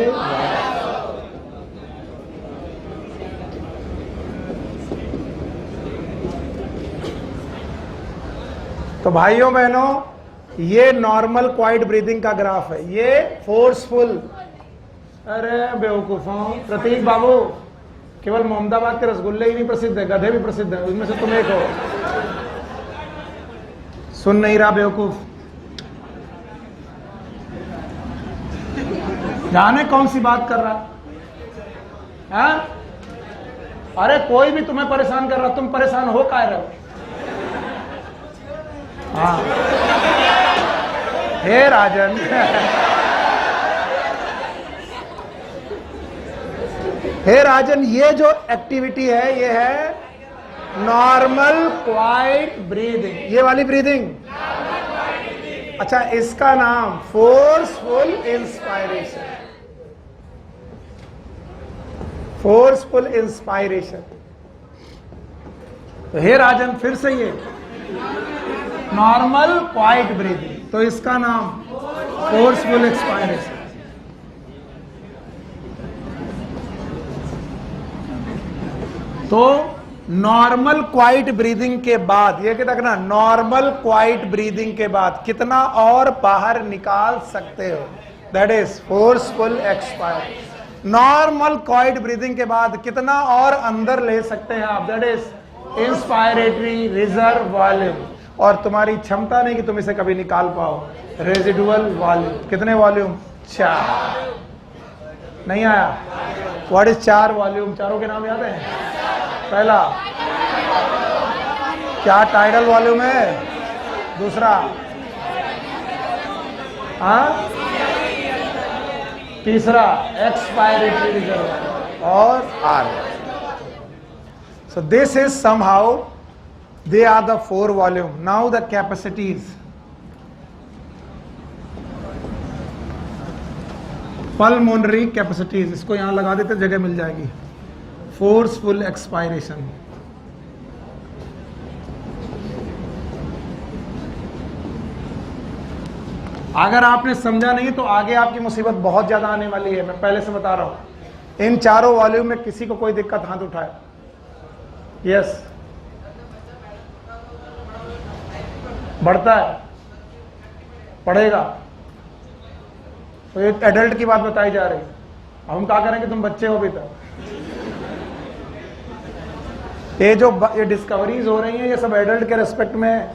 S1: तो भाइयों बहनों, ये नॉर्मल क्वाइट ब्रीदिंग का ग्राफ है, ये फोर्सफुल। अरे बेवकूफों, प्रतीक बाबू, केवल मोहम्मदाबाद के रसगुल्ले ही नहीं प्रसिद्ध है, गधे भी प्रसिद्ध है, उनमें से तुम एक हो। सुन नहीं रहा बेवकूफ? जाने कौन सी बात कर रहा है? अरे कोई भी तुम्हें परेशान कर रहा, तुम परेशान हो काहे रहे हो? हाँ, हे राजन। हे राजन, ये जो एक्टिविटी है ये है नॉर्मल क्वाइट ब्रीदिंग, ये वाली ब्रीदिंग। अच्छा, इसका नाम फोर्सफुल इंस्पायरेशन, फोर्सफुल इंस्पायरेशन। तो हे राजन, फिर से ये नॉर्मल क्वाइट ब्रीदिंग, तो इसका नाम फोर्सफुल एक्सपायरेशन। तो नॉर्मल क्वाइट ब्रीदिंग के बाद, ये क्या ना, नॉर्मल क्वाइट ब्रीदिंग के बाद कितना और बाहर निकाल सकते हो, that is forceful expire. Normal quiet breathing के बाद कितना और अंदर ले सकते हैं आप, that is inspiratory reserve volume. और तुम्हारी क्षमता नहीं कि तुम इसे कभी निकाल पाओ, रेजिडुअल वॉल्यूम। कितने वॉल्यूम? 4। नहीं आया? What is 4 volume? चारों के नाम याद है? पहला क्या टाइडल वॉल्यूम है? दूसरा तीसरा एक्सपायरेटरी रिजर्व और R. So this is somehow they are the 4 volume. Now the capacities. Pulmonary capacities, इसको यहां लगा देते जगह मिल जाएगी। Forceful expiration. अगर आपने समझा नहीं तो आगे आपकी मुसीबत बहुत ज्यादा आने वाली है, मैं पहले से बता रहा हूं। इन चारों वॉल्यूम में किसी को कोई दिक्कत, हाथ उठाए। यस, बढ़ता है, पढ़ेगा। तो ये एडल्ट की बात बताई जा रही है। अब हम क्या करेंगे, तुम बच्चे हो अभी तक। ये जो ये डिस्कवरीज हो रही हैं ये सब एडल्ट के रेस्पेक्ट में,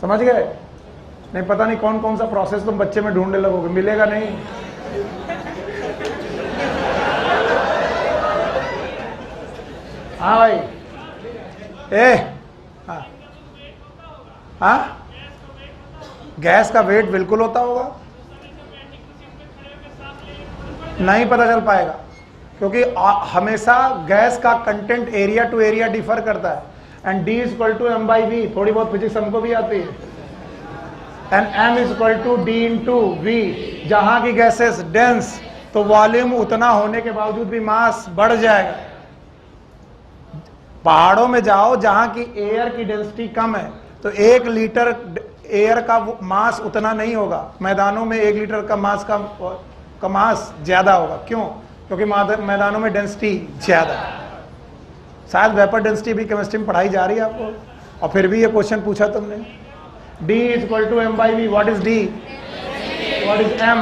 S1: समझ गए? नहीं, पता नहीं कौन कौन सा प्रोसेस तुम बच्चे में ढूंढने लगोगे, मिलेगा नहीं। हाँ भाई, हाँ, गैस का वेट बिल्कुल होता होगा, नहीं पता चल पाएगा क्योंकि हमेशा गैस का content area to area differ करता है। And D is equal to M by V, थोड़ी बहुत फिजिक्स हमको भी आती है। And M is equal to D into V. जहां की गैसेस डेंस तो वॉल्यूम उतना होने के बावजूद भी मास बढ़ जाएगा। पहाड़ों में जाओ जहां की एयर की डेंसिटी कम है तो 1 लीटर एयर का मास उतना नहीं होगा। मैदानों में 1 लीटर का मास का मास ज्यादा होगा। क्यों? क्योंकि मैदानों में डेंसिटी ज्यादा है। शायद वेपर डेंसिटी भी केमिस्ट्री में पढ़ाई जा रही है आपको, और फिर भी ये क्वेश्चन पूछा तुमने। D is equal to M by V. What is D? What is M?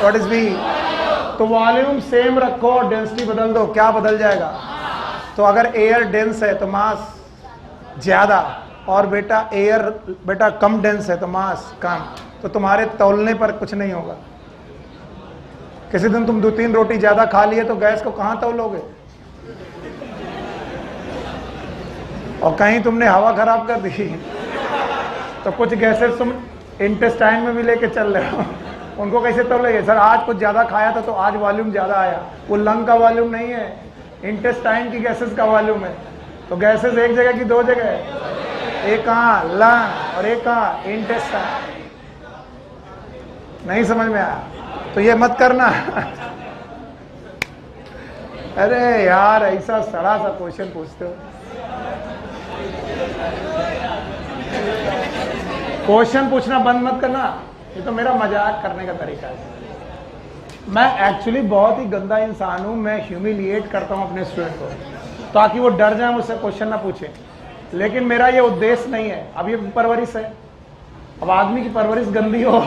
S1: What is V? तो वॉल्यूम सेम रखो और डेंसिटी बदल दो, क्या बदल जाएगा? तो अगर एयर डेंस है तो मास ज्यादा, और बेटा कम डेंस है तो मास कम, तो तुम्हारे तौलने पर कुछ नहीं होगा। किसी दिन तुम 2-3 रोटी ज्यादा खा लिए तो गैस को कहां तौलोगे? और कहीं तुमने हवा खराब कर दी तो कुछ गैसेस तुम इंटेस्टाइन में भी लेके चल रहे हो, उनको कैसे तौलेगे? सर आज कुछ ज्यादा खाया था तो आज वॉल्यूम ज्यादा आया। वो लंग का वॉल्यूम नहीं है, इंटेस्टाइन की गैसेस का वॉल्यूम है। तो गैसेस एक जगह की 2 जगह है, एक कहाँ लंग और एक कहाँ इंटेस्टाइन। नहीं समझ में आया तो ये मत करना। अरे यार ऐसा सड़ा सा क्वेश्चन पूछते हो। क्वेश्चन पूछना बंद मत करना, ये तो मेरा मजाक करने का तरीका है। मैं एक्चुअली बहुत ही गंदा इंसान हूं, मैं ह्यूमिलिएट करता हूं अपने स्टूडेंट को ताकि वो डर जाए, मुझसे क्वेश्चन ना पूछे। लेकिन मेरा ये उद्देश्य नहीं है। अब ये परवरिश है, अब आदमी की परवरिश गंदी हो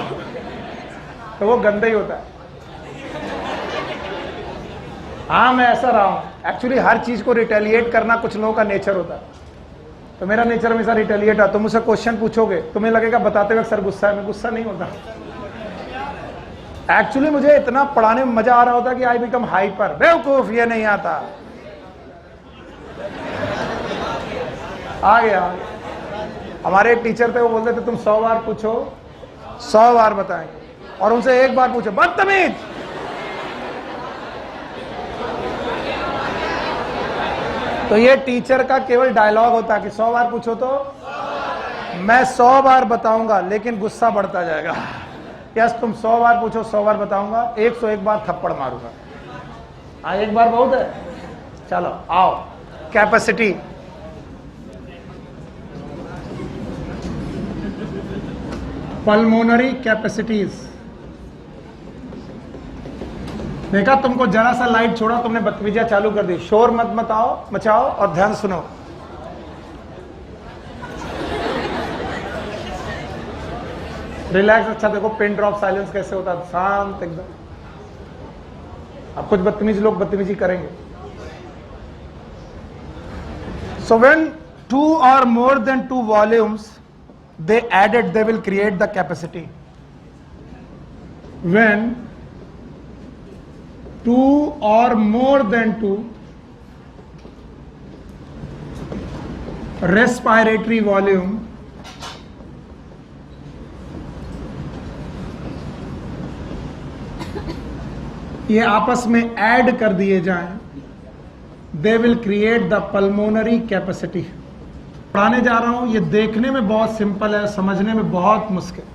S1: तो वो गंदा ही होता है। हाँ मैं ऐसा रहा हूं एक्चुअली, हर चीज को रिटेलिएट करना कुछ लोगों का नेचर होता है, तो मेरा नेचर हमेशा रिटेलिएट है। तुम मुझसे क्वेश्चन पूछोगे तुम्हें लगेगा बताते हुए सर गुस्सा है, मैं गुस्सा नहीं होता। एक्चुअली मुझे इतना पढ़ाने में मजा आ रहा होता कि आई बिकम हाइपर। बेवकूफ, ये नहीं आता। आ गया। हमारे एक टीचर थे, वो बोलते थे तुम 100 बार पूछो 100 बार बताएंगे, और उनसे 1 बार पूछो बदतमीज। तो ये टीचर का केवल डायलॉग होता है कि 100 बार पूछो तो मैं 100 बार बताऊंगा, लेकिन गुस्सा बढ़ता जाएगा। यस, तुम 100 बार पूछो 100 बार बताऊंगा, 101 बार थप्पड़ मारूंगा। हाँ 1 बार बहुत है। चलो आओ, कैपेसिटी। Pulmonary capacities. देखा, तुमको जरा सा लाइट छोड़ा, तुमने बदतमीजियां चालू कर दी। शोर मत मचाओ और ध्यान सुनो। रिलैक्स। अच्छा देखो पिन ड्रॉप साइलेंस कैसे होता है, शांत एकदम। अब कुछ बदतमीज लोग बदतमीजी करेंगे। So when 2 or more than 2 volumes they added, they will create the capacity. When 2 or more than 2 respiratory volume ये आपस में ऐड कर दिए जाएं, they will create the pulmonary capacity. पढ़ाने जा रहा हूं, ये देखने में बहुत सिंपल है, समझने में बहुत मुश्किल।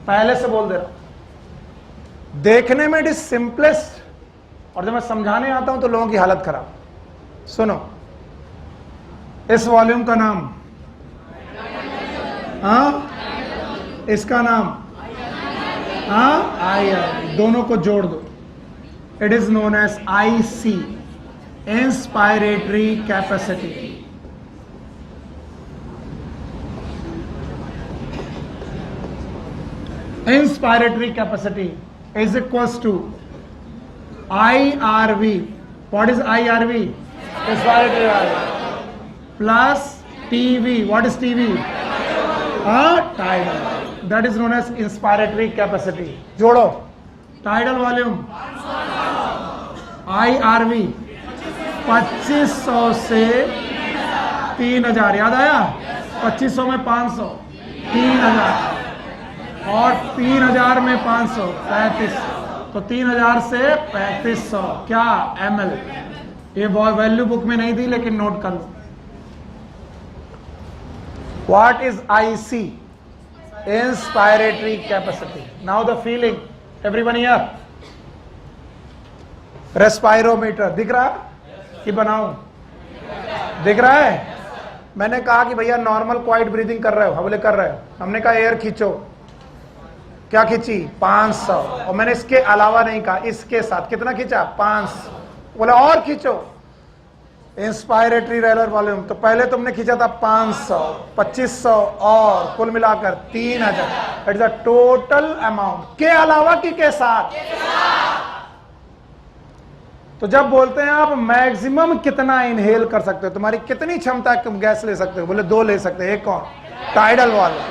S1: पहले से बोल दे रहा हूं, देखने में इट इज सिंपलेस्ट, और जब मैं समझाने आता हूं तो लोगों की हालत खराब। सुनो, इस वॉल्यूम का नाम, इसका नाम, आई, दोनों को जोड़ दो। It is known as IC, inspiratory capacity. Inspiratory capacity is equals to IRV. What is IRV? Inspiratory RV. Plus TV. What is TV? Tidal. That is known as inspiratory capacity. जोड़ो, tidal volume IRV 2500 से 3000, याद आया? 2500 में 500, 3000, और 3000 में 500, 3500। तो 3000 से 3500 क्या ml? ये वैल्यू बुक में नहीं थी लेकिन नोट कर लो। What is IC? Inspiratory capacity. Now the feeling. Everyone here? रेस्पायरोमीटर दिख रहा है कि बनाऊं? दिख रहा है? मैंने कहा कि भैया नॉर्मल क्वाइट ब्रीदिंग कर रहे हो, बोले कर रहे हो। हमने कहा एयर खींचो, क्या खींची? 500। और मैंने इसके अलावा नहीं कहा, इसके साथ कितना खींचा? 500। बोला और खींचो, इंस्पायरेटरी रेलर वॉल्यूम। तो पहले तुमने खींचा था 500, 2500 और कुल मिलाकर 3000। It is the total amount. के अलावा की के साथ? तो जब बोलते हैं आप मैक्सिमम कितना इनहेल कर सकते हो, तुम्हारी कितनी क्षमता है, तुम गैस ले सकते हो? बोले 2 ले सकते हैं। एक कौन? टाइडल वॉल्यूम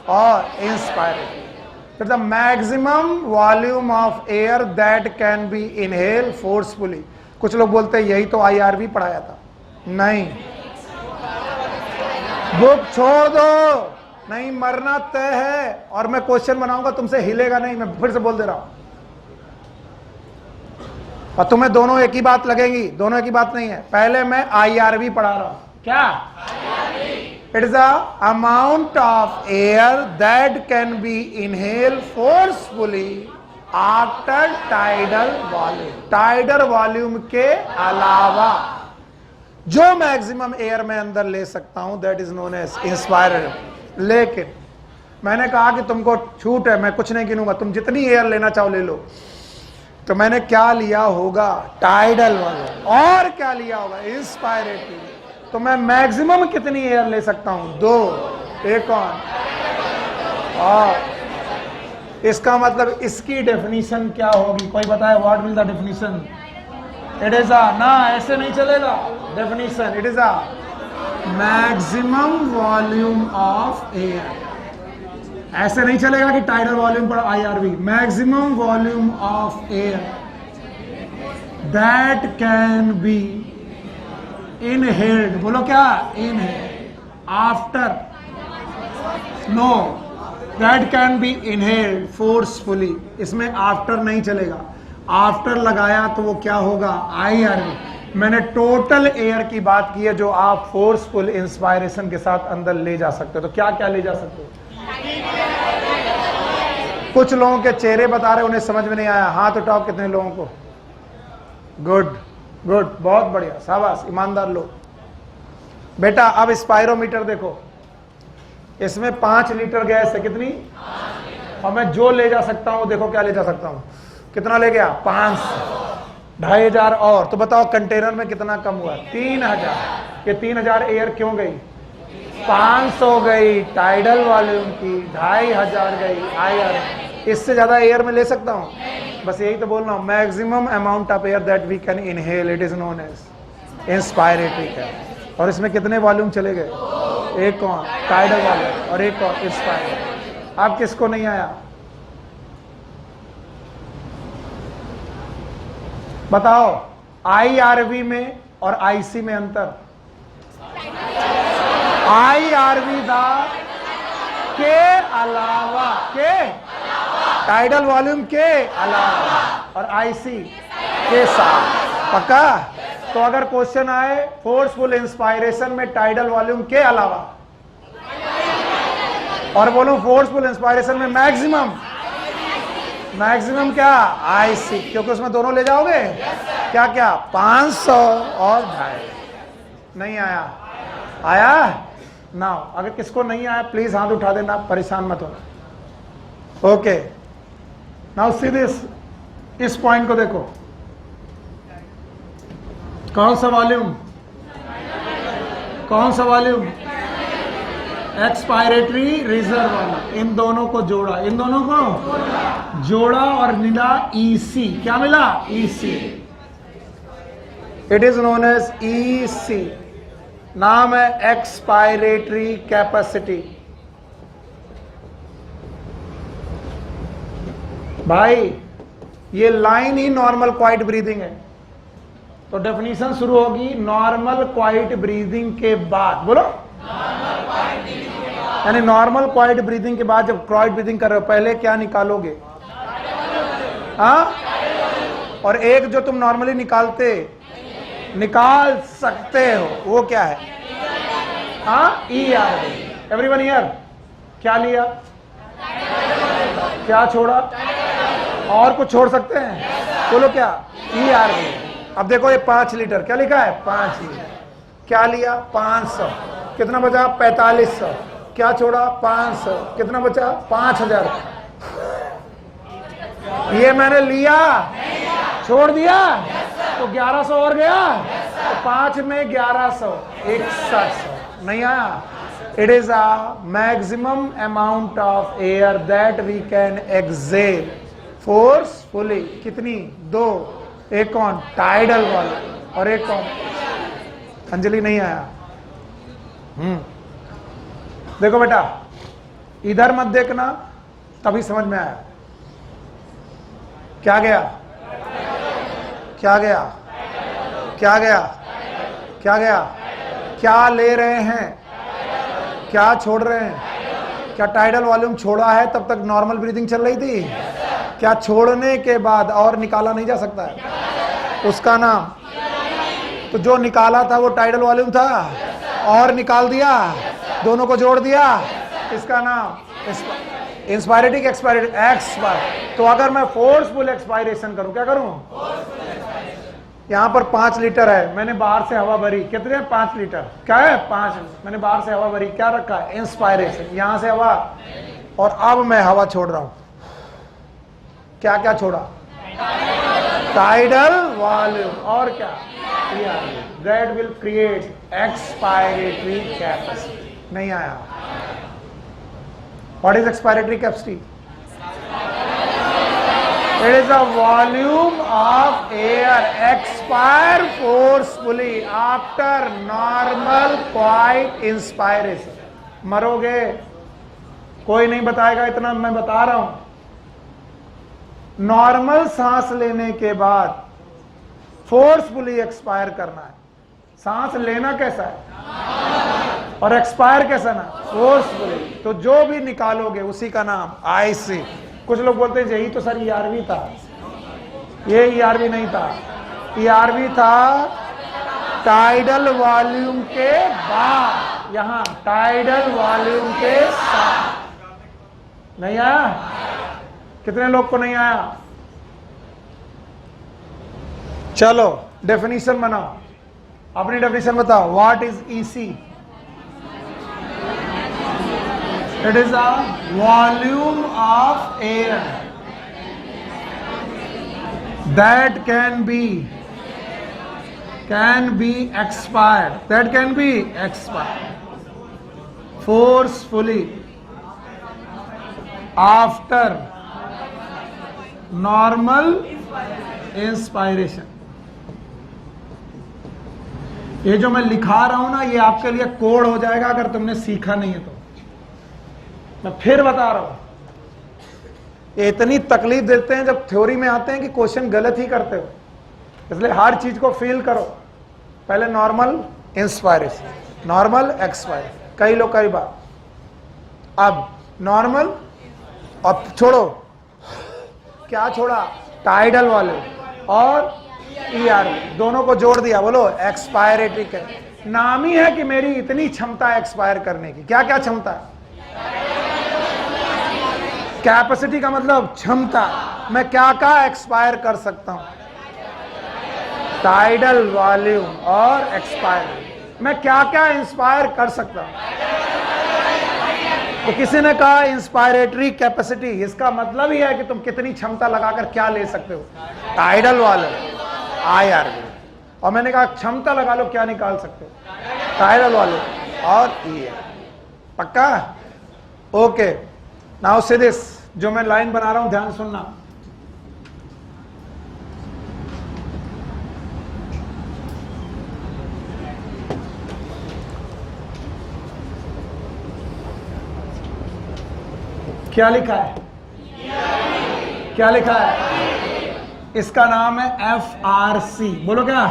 S1: और inspiratory. The maximum volume of air that can be inhale forcefully. कुछ लोग बोलते हैं यही तो IRV पढ़ाया था। नहीं, बुक छोड़ दो, नहीं मरना तय है। और मैं क्वेश्चन बनाऊंगा, तुमसे हिलेगा नहीं। मैं फिर से बोल दे रहा हूं, और तुम्हें दोनों एक ही बात लगेगी। दोनों एक ही बात नहीं है। पहले मैं IRV पढ़ा रहा हूं। क्या? It is a amount of air that can be inhale forcefully after tidal volume. Tidal volume के अलावा जो मैक्सिमम एयर में अंदर ले सकता हूं, that is known as inspiratory. लेकिन मैंने कहा कि तुमको छूट है, मैं कुछ नहीं गिनूंगा, तुम जितनी एयर लेना चाहो ले लो। तो मैंने क्या लिया होगा? Tidal volume. और क्या लिया होगा? इंस्पायरेटरी। तो मैं मैक्सिमम कितनी एयर ले सकता हूं? 2। एक और इसका मतलब इसकी डेफिनेशन क्या होगी? कोई बताए? What will the definition? It is a, ना ऐसे नहीं चलेगा definition. It is a maximum volume of air. ऐसे नहीं चलेगा कि टाइडल वॉल्यूम पर IRV। Maximum volume of air that can be inhaled. बोलो क्या? Inhaled after, no, that can be inhaled forcefully. इसमें आफ्टर नहीं चलेगा। आफ्टर लगाया तो वो क्या होगा? IRV। मैंने टोटल एयर की बात की है जो आप फोर्सफुल इंस्पायरेशन के साथ अंदर ले जा सकते हो। तो क्या क्या ले जा सकते हो? कुछ लोगों के चेहरे बता रहे, उन्हें समझ में नहीं आया। हाथ उठाओ कितने लोगों को? गुड गुड, बहुत बढ़िया, शाबाश, ईमानदार लोग। बेटा अब स्पायरोमीटर देखो, इसमें 5 लीटर गैस है। कितनी? और मैं जो ले जा सकता हूं, देखो क्या ले जा सकता हूं। कितना ले गया? 500। 2500 और, तो बताओ कंटेनर में कितना कम हुआ? 3000। ये 3000 एयर क्यों गई? 500 गई टाइडल वॉल्यूम की, 2500 गई आईआर। इससे ज्यादा एयर में ले सकता हूं? बस यही तो बोल रहा हूं, maximum amount of air that we can inhale, it is known as inspiratory gas. और इसमें कितने वॉल्यूम चले गए? एक कौन? टाइडल वॉल्यूम, और एक कौन? इंस्पायरेटरी। अब किसको नहीं आया? बताओ आईआरवी में और आईसी में अंतर। आईआरवी था के अलावा, के टाइडल वॉल्यूम के अलावा, और आईसी के साथ। पक्का? तो अगर क्वेश्चन आए फोर्सफुल इंस्पायरेशन में टाइडल वॉल्यूम के अलावा, और बोलो फोर्सफुल इंस्पायरेशन में मैक्सिमम, मैक्सिमम क्या? आईसी, क्योंकि उसमें दोनों ले जाओगे। क्या क्या? 500 और 250। नहीं आया? आया ना? अगर किसको नहीं आया प्लीज हाथ उठा देना, परेशान मत होना। ओके, नाउ सी दिस, इस पॉइंट को देखो। कौन सा वॉल्यूम? कौन सा वॉल्यूम? एक्सपायरेटरी, रिजर्व वाला। इन दोनों को जोड़ा, इन दोनों को जोड़ा और मिला ईसी। क्या मिला? EC. It is known as EC. नाम है एक्सपायरेटरी कैपेसिटी। भाई ये लाइन ही नॉर्मल क्वाइट ब्रीदिंग है, तो डेफिनेशन शुरू होगी नॉर्मल क्वाइट ब्रीदिंग के बाद। बोलो, यानी नॉर्मल क्वाइट ब्रीदिंग के बाद जब क्वाइट ब्रीदिंग कर रहे हो पहले क्या निकालोगे? हाँ? और एक जो तुम नॉर्मली निकाल सकते हो वो क्या है? हाँ, ई आर। एवरीवन हियर क्या लिया? क्या छोड़ा? और कुछ छोड़ सकते हैं? बोलो क्या? E R. अब देखो ये 5 लीटर, क्या लिखा है? 5 लीटर। क्या लिया? 500। कितना बचा? 4500। क्या छोड़ा? 500। कितना बचा? 5000। ये मैंने लिया, छोड़ दिया, तो 1100 और गया, तो 5 में 1100, 6100। नहीं आया? It is a maximum amount of air that we can exhale forcefully. कितनी? 2। एक कौन? टाइडल वाला, और एक कौन? अंजलि नहीं आया? देखो बेटा, इधर मत देखना, तभी समझ में आया। क्या गया? क्या गया? क्या गया? क्या गया? क्या ले रहे हैं? क्या छोड़ रहे हैं? क्या टाइडल वॉल्यूम छोड़ा है तब तक नॉर्मल ब्रीदिंग चल रही थी? क्या छोड़ने के बाद और निकाला नहीं जा सकता है? उसका नाम, तो जो निकाला था वो टाइडल वॉल्यूम था, और निकाल दिया, दोनों को जोड़ दिया, इसका नाम इंस्पायरेटिक एक्सपायर। तो अगर मैं फोर्सफुल एक्सपायरेशन करूं, क्या करूं? यहां पर 5 लीटर है, मैंने बाहर से हवा भरी। कितने? 5 लीटर। क्या है? 5। मैंने बाहर से हवा भरी, क्या रखा है? इंस्पायरेशन। यहां से हवा, और अब मैं हवा छोड़ रहा हूं। क्या क्या छोड़ा? टाइडल वॉल्यूम, और क्या? That will create expiratory capacity. नहीं आया? What is expiratory capacity? It is a volume of air expire forcefully after normal quiet inspiration. मरोगे, कोई नहीं बताएगा, इतना मैं बता रहा हूं। नॉर्मल सांस लेने के बाद फोर्सफुली एक्सपायर करना है। सांस लेना कैसा है और एक्सपायर कैसा ना? फोर्सफुली। तो जो भी निकालोगे उसी का नाम आईसी। कुछ लोग बोलते हैं यही तो सर ईआरवी था। ये ईआरवी नहीं था, ईआरवी था टाइडल वॉल्यूम के बाद, यहां टाइडल वॉल्यूम के साथ। नहीं आया? कितने लोग को नहीं आया? चलो डेफिनेशन बनाओ, अपनी डेफिनेशन बताओ। What is EC? It is a volume of air that can be expired, that can be expired forcefully after normal inspiration. ये जो मैं लिखा रहा हूं ना, ये आपके लिए कोड हो जाएगा अगर तुमने सीखा नहीं है तो। मैं फिर बता रहा हूं, ये इतनी तकलीफ देते हैं जब थ्योरी में आते हैं कि क्वेश्चन गलत ही करते हो, इसलिए हर चीज को फील करो। पहले नॉर्मल इंस्पायरेशन, नॉर्मल एक्सपायरेशन, कई लोग कई बार। अब नॉर्मल, अब छोड़ो, क्या छोड़ा? टाइडल वाले और ईआर दोनों को जोड़ दिया। बोलो एक्सपायरेटरी के नाम ही है कि मेरी इतनी क्षमता है एक्सपायर करने की। क्या क्या क्षमता है? कैपेसिटी का मतलब क्षमता, मैं क्या क्या एक्सपायर कर सकता हूं। टाइडल वॉल्यूम और एक्सपायर, मैं क्या क्या इंस्पायर कर सकता हूं। तो किसी ने कहा इंस्पायरेटरी कैपेसिटी, इसका मतलब ही है कि तुम कितनी क्षमता लगाकर क्या ले सकते हो। टाइडल वॉल्यूम आईआर, और मैंने कहा क्षमता लगा लो क्या निकाल सकते हो। टाइडल वॉल्यूम और ईआर, पक्का? ओके, नाउ से दिस, जो मैं लाइन बना रहा हूं ध्यान सुनना। क्या लिखा है? क्या लिखा है? इसका नाम है FRC। बोलो क्या?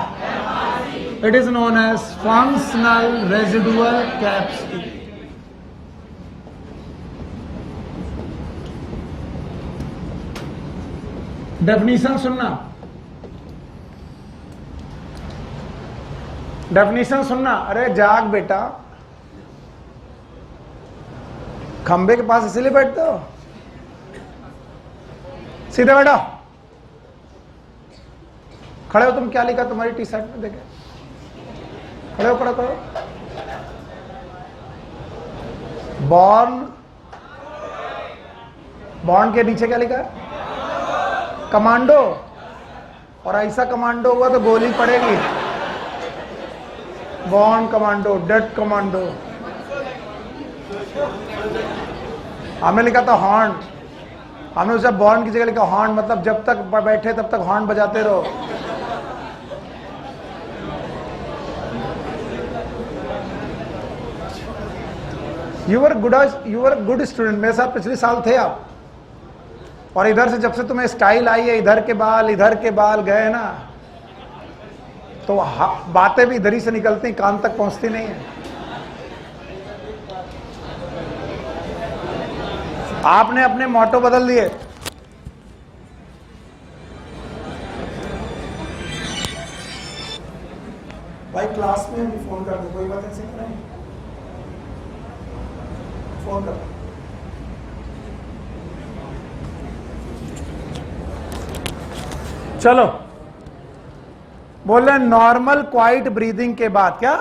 S1: It is known as functional residual capacity. Definition सुनना, डेफिनेशन सुनना। अरे जाग बेटा, खंबे के पास इसीलिए बैठते हो? सीधे बैठो, खड़े हो। तुम क्या लिखा तुम्हारी टी शर्ट में? देखे, खड़े हो, खड़े करो। बॉर्न, बॉर्न के नीचे क्या लिखा है? कमांडो। और ऐसा कमांडो हुआ तो गोली पड़ेगी। Born commando, dead commando. हमने लिखा था हॉर्न, हमने उसे बॉर्न की जगह लिखा हॉर्न, मतलब जब तक बैठे तब तक हॉर्न बजाते रहो। यू वर गुड स्टूडेंट, मेरे साथ पिछले साल थे आप। और इधर से जब से तुम्हें स्टाइल आई है, इधर के बाल गए ना, तो बातें भी इधर ही से निकलती, कान तक पहुंचती नहीं है। आपने अपने मोटो बदल दिए। भाई क्लास में भी फोन कर दो, कोई बात ऐसे करें, फोन कर। चलो, बोल रहे नॉर्मल क्वाइट ब्रीदिंग के बाद, क्या?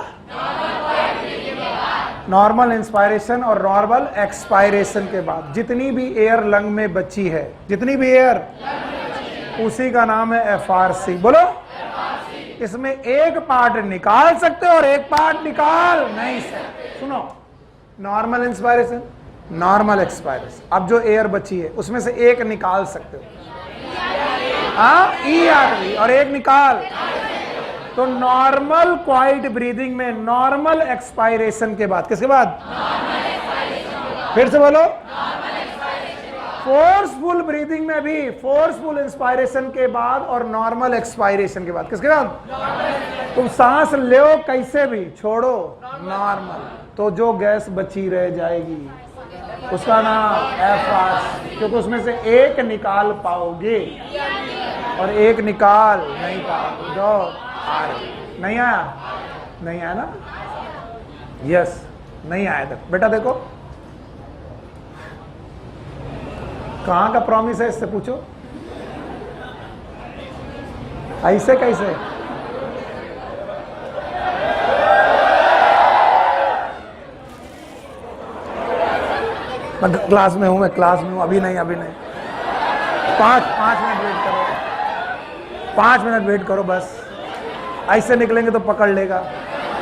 S1: नॉर्मल इंस्पायरेशन और नॉर्मल एक्सपायरेशन के बाद जितनी भी एयर लंग में बची है, जितनी भी एयर, उसी का नाम है FRC। बोलो, इसमें एक पार्ट निकाल सकते हो और एक पार्ट निकाल नहीं सकते। सुनो, नॉर्मल इंस्पायरेशन, नॉर्मल एक्सपायरेशन। अब जो एयर बची है उसमें से एक निकाल सकते हो, ERV, और एक निकाल। तो नॉर्मल क्वाइट ब्रीदिंग में नॉर्मल एक्सपायरेशन के बाद, किसके बाद? फिर से बोलो। फोर्सफुल ब्रीदिंग में भी फोर्सफुल इंस्पायरेशन के बाद और नॉर्मल एक्सपायरेशन के बाद, किसके बाद? तुम सांस लो कैसे भी, छोड़ो नॉर्मल, तो जो गैस बची रह जाएगी उसका नाम FRC, क्योंकि उसमें से एक निकाल पाओगे और एक निकाल नहीं पाओगे। जो नहीं आया, नहीं आया ना? यस, नहीं आया तक। बेटा देखो, कहां का प्रॉमिस है, इससे पूछो। ऐसे कैसे? मैं क्लास में हूं, मैं क्लास में हूं। अभी नहीं, अभी नहीं, 5 मिनट वेट करो। 5 मिनट वेट करो बस, ऐसे निकलेंगे तो पकड़ लेगा।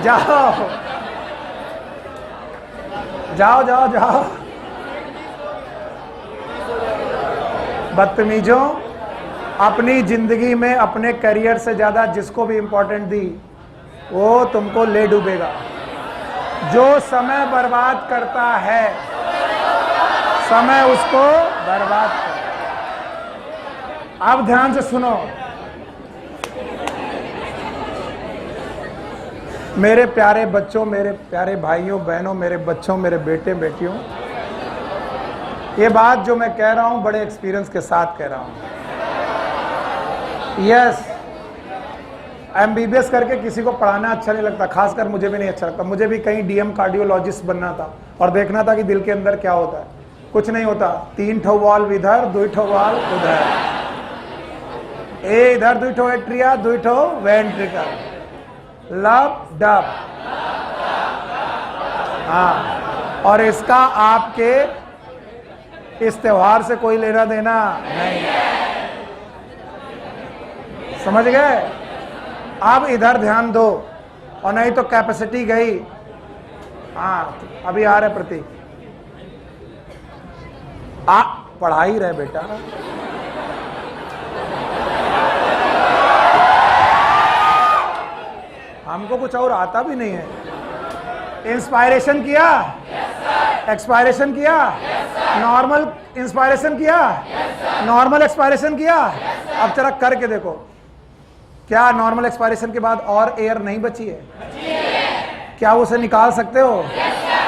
S1: जाओ जाओ जाओ जाओ। बदतमीजों, अपनी जिंदगी में अपने करियर से ज्यादा जिसको भी इंपॉर्टेंट दी वो तुमको ले डूबेगा। जो समय बर्बाद करता है, समय उसको बर्बाद करता है। अब ध्यान से सुनो, मेरे प्यारे बच्चों, मेरे प्यारे भाइयों बहनों, मेरे बच्चों, मेरे बेटे बेटियों, ये बात जो मैं कह रहा हूं बड़े एक्सपीरियंस के साथ कह रहा हूं। यस, एमबीबीएस करके किसी को पढ़ाना अच्छा नहीं लगता, खासकर मुझे भी नहीं अच्छा लगता। मुझे भी कहीं डीएम कार्डियोलॉजिस्ट बनना था और देखना था कि दिल के अंदर क्या होता है। कुछ नहीं होता, 3 ठो वाल्व इधर, 2 ठो वाल्व उधर, ए इधर 2 ठो एट्रिया, 2 ठो वेंट्रिकल, लब डब। हाँ, और इसका आपके इस त्योहार से कोई लेना देना नहीं। समझ गए? अब इधर ध्यान दो, और नहीं तो कैपेसिटी गई। हाँ, अभी आ रहे प्रतीक, पढ़ा ही रहे बेटा। हमको कुछ और आता भी नहीं है। इंस्पायरेशन किया, एक्सपायरेशन किया, नॉर्मल इंस्पायरेशन किया, नॉर्मल एक्सपायरेशन किया। अब जरा करके देखो, क्या नॉर्मल एक्सपायरेशन के बाद और एयर नहीं बची है? क्या उसे निकाल सकते हो?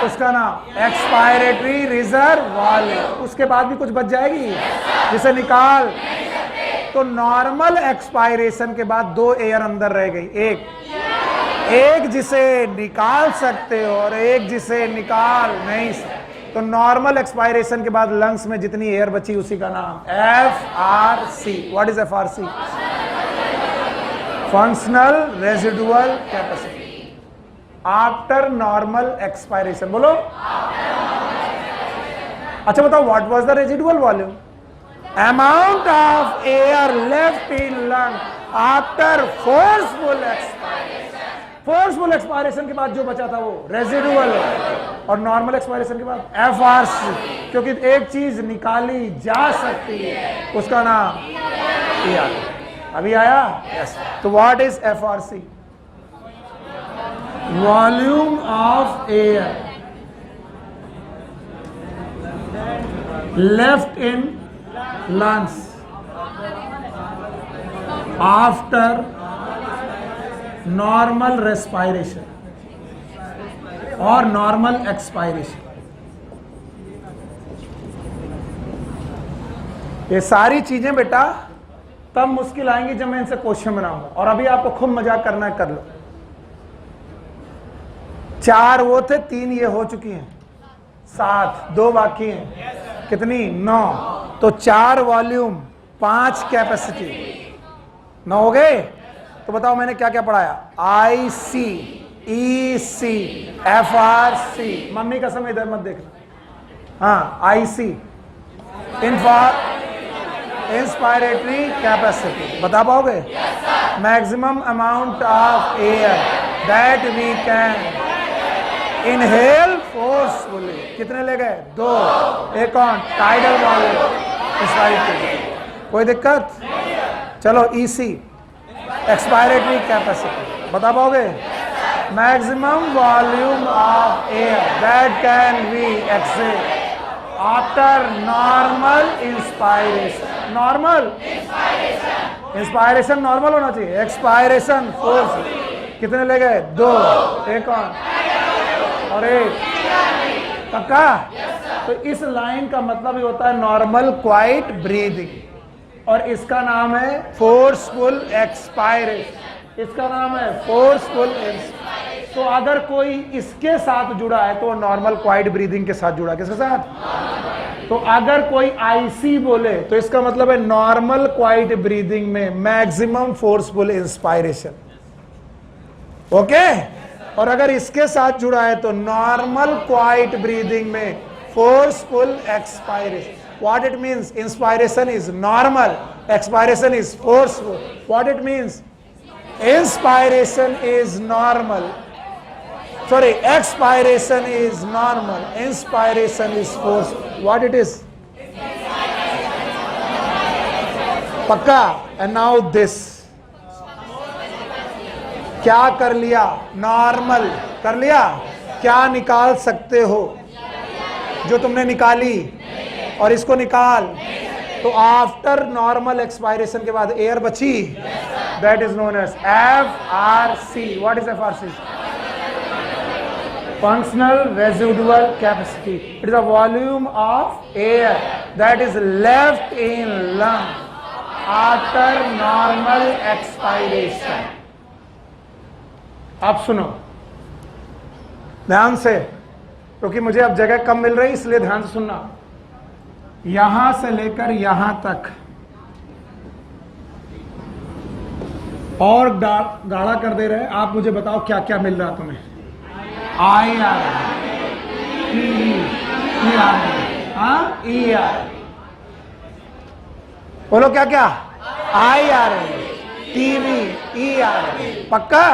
S1: उसका नाम एक्सपायरेटरी रिजर्व वॉल्यूम। उसके बाद भी कुछ बच जाएगी जिसे निकाल। तो नॉर्मल एक्सपायरेशन के बाद 2 एयर अंदर रह गई, एक जिसे निकाल सकते हो और एक जिसे निकाल नहीं सकते। तो नॉर्मल एक्सपायरेशन के बाद लंग्स में जितनी एयर बची उसी का नाम FRC। What is FRC? Functional residual capacity after normal expiration. बोलो। अच्छा बताओ, what was the residual volume? Amount of air left in lung after forceful expiration. Forceful expiration के बाद जो बचा था वो रेजिडुअल, और नॉर्मल एक्सपायरेशन के बाद FRC। क्योंकि एक चीज निकाली जा सकती है, उसका नाम ER। अभी आया? यस। तो what is FRC? Volume of air left in lungs after normal respiration और नॉर्मल एक्सपायरेशन। ये सारी चीजें बेटा तब मुश्किल आएंगी जब मैं इनसे क्वेश्चन बनाऊंगा, और अभी आपको खूब मजाक करना है, कर लो। 4 वो थे, 3 ये हो चुकी हैं, 7, 2 बाकी हैं। कितनी? 9। तो 4 वॉल्यूम, 5 कैपेसिटी, 9 हो गए। तो बताओ मैंने क्या क्या पढ़ाया? IC, EC, FRC। मम्मी का समय इधर मत देखना। हाँ, IC इंस्पायरेटरी कैपेसिटी, बता पाओगे? Maximum amount of air that we can inhale forcefully. कितने ले गए? 2। एक और टाइडल वॉल्यूम इंस्पायरेटरी। कोई दिक्कत? चलो EC एक्सपायरेटरी कैपेसिटी, बता पाओगे? Maximum volume of air that can be exhale after normal inspiration. Normal inspiration normal होना चाहिए, एक्सपायरेशन फोर्स। कितने ले गए? 2। एक और एक। पक्का? तो इस लाइन का मतलब ये होता है नॉर्मल क्वाइट ब्रीदिंग, और इसका नाम है फोर्सफुल एक्सपायरेशन। इसका नाम है फोर्सफुल एक्सपायरेशन। तो अगर कोई इसके साथ जुड़ा है तो नॉर्मल क्वाइट ब्रीदिंग के साथ जुड़ा है। किसके साथ? तो अगर कोई IC बोले तो इसका मतलब है नॉर्मल क्वाइट ब्रीदिंग में मैक्सिमम फोर्सफुल इंस्पायरेशन। ओके? और अगर इसके साथ जुड़ा है तो नॉर्मल क्वाइट ब्रीदिंग में forceful expiration. What it means? Inspiration is normal, expiration is forceful. What it means? Inspiration is normal. Sorry, expiration is normal, inspiration is forceful. What it is? पक्का? And now this. क्या कर लिया? Normal कर लिया? क्या निकाल सकते हो जो तुमने निकाली और इसको निकाल, तो आफ्टर नॉर्मल एक्सपायरेशन के बाद एयर बची, that is known as FRC. What is FRC? Functional residual capacity. It is a volume of air that is left in lung after normal expiration. आप सुनो ध्यान से, क्योंकि मुझे अब जगह कम मिल रही, इसलिए ध्यान से सुनना. यहां से लेकर यहां तक और गाढ़ा कर दे रहे हैं. आप मुझे बताओ क्या क्या मिल रहा तुम्हें? IR, ER. बोलो क्या क्या? IR, TV, ER. पक्का?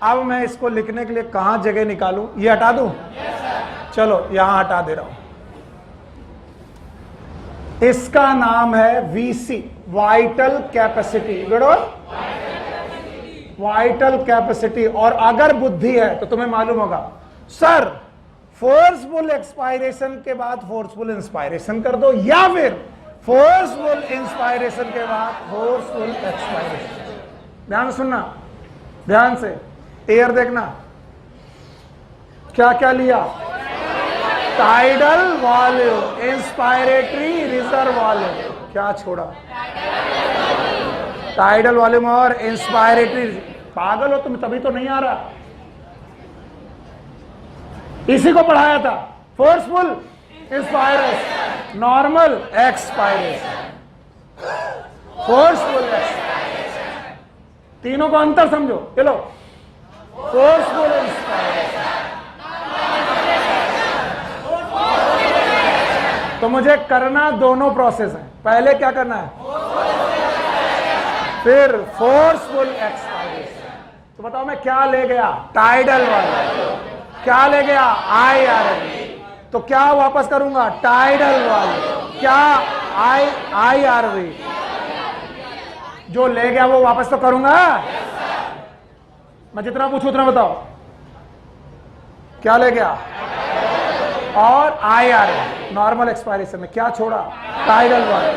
S1: अब मैं इसको लिखने के लिए कहां जगह निकालूं? ये हटा दूं? चलो यहां हटा दे रहा हूं. इसका नाम है VC, vital capacity. Vital capacity. और अगर बुद्धि है तो तुम्हें मालूम होगा, सर फोर्सफुल एक्सपायरेशन के बाद फोर्सफुल इंस्पायरेशन कर दो, या फिर फोर्सफुल इंस्पायरेशन के बाद फोर्सफुल एक्सपायरेशन. ध्यान सुनना, ध्यान से. एयर देखना, क्या क्या लिया? Tidal volume, inspiratory reserve volume. क्या छोड़ा? टाइडल वॉल्यूम और इंस्पायरेटरी. पागल हो तुम, तभी तो नहीं आ रहा. इसी को पढ़ाया था. Forceful inspiration, normal expiration, forceful expiration. तीनों को अंतर समझो. चलो, फोर्सफुल इंस्पायरेशन. तो मुझे करना दोनों प्रोसेस है. पहले क्या करना है? फिर फोर्सफुल एक्सपायरेशन. तो बताओ मैं क्या ले गया? टाइडल वाला. क्या ले गया? IRV. तो क्या वापस करूंगा? टाइडल वाला. क्या? IRV. जो ले गया वो वापस तो करूंगा. मैं जितना पूछूं उतना बताओ. क्या ले गया? और IRV नॉर्मल एक्सपायरेशन में क्या छोड़ा? टाइडल वाला.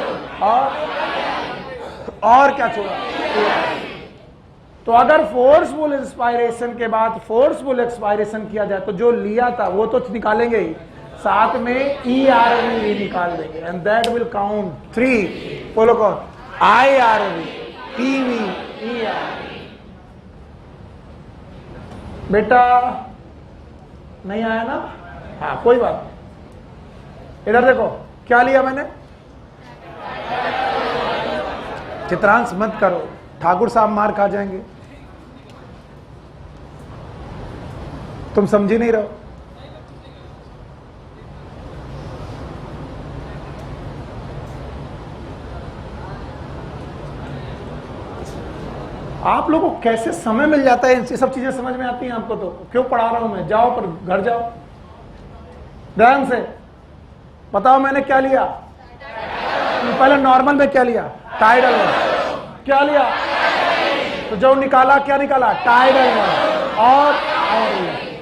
S1: और क्या छोड़ा? तो अगर फोर्सफुल इंस्पायरेशन के बाद फोर्सफुल एक्सपायरेशन किया जाए तो जो लिया था वो तो निकालेंगे ही, साथ में ERV भी निकाल देंगे. And that will count 3. बोलो कौन? IRV, TV, ERV. बेटा नहीं आया ना? हाँ कोई बात नहीं. इधर देखो क्या लिया मैंने. चित्रांश मत करो, ठाकुर साहब मार खा जाएंगे. तुम समझ ही नहीं रहो. आप लोगों को कैसे समय मिल जाता है, ये सब चीजें समझ में आती हैं आपको. तो क्यों पढ़ा रहा हूं मैं. जाओ पर घर जाओ, ध्यान से बताओ मैंने क्या लिया. पहले नॉर्मल में क्या लिया? टाइडल में. क्या लिया? तो जो निकाला क्या निकाला? टाइडल में.